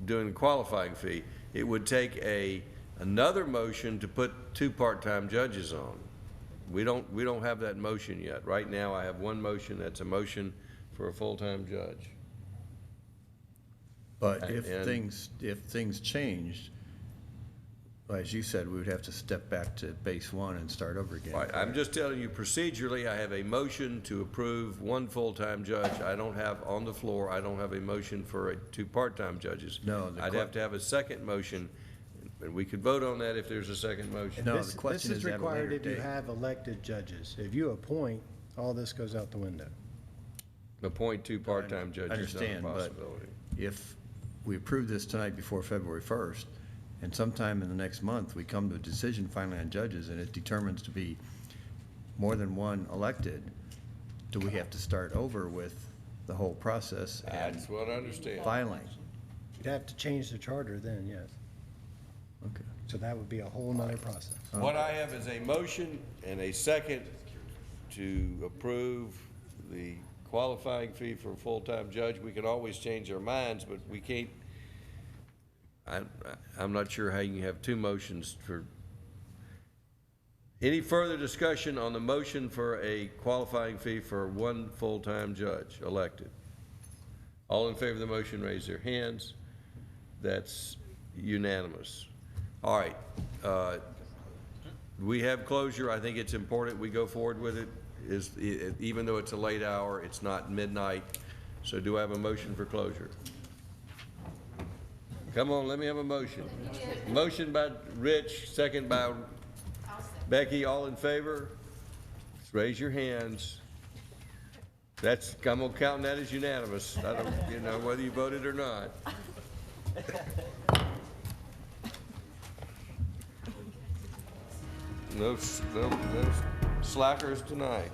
doing the qualifying fee. It would take another motion to put 2 part-time judges on. We don't have that motion yet. Right now, I have one motion, that's a motion for a full-time judge. But if And- things changed, as you said, we would have to step back to base one and start over again. Right, I'm just telling you procedurally, I have a motion to approve one full-time judge. I don't have on the floor, I don't have a motion for 2 part-time judges. No, I'd have to have a second motion, and we could vote on that if there's a second motion. No, This- the question This is is at a later required if you date. have elected judges. If you appoint, all this goes out the window. Appoint 2 part-time judges, not a Understand, but possibility. if we approve this tonight before February 1st, and sometime in the next month, we come to a decision finally on judges, and it determines to be more than one elected, do we have to start over with the whole process and That's what I understand. filing? You'd have to change the charter then, yes. Okay. So that would be a whole nother process. What I have is a motion and a second to approve the qualifying fee for a full-time judge. We can always change our minds, but we can't, I'm not sure how you can have 2 motions for. Any further discussion on the motion for a qualifying fee for 1 full-time judge elected? All in favor of the motion, raise their hands. That's unanimous. All right. We have closure. I think it's important we go forward with it. Even though it's a late hour, it's not midnight. So do I have a motion for closure? Come on, let me have a motion. Motion by Rich, second by Becky. All in favor? Just raise your hands. I'm gonna count that as unanimous. I don't, whether you voted or not. No slackers tonight.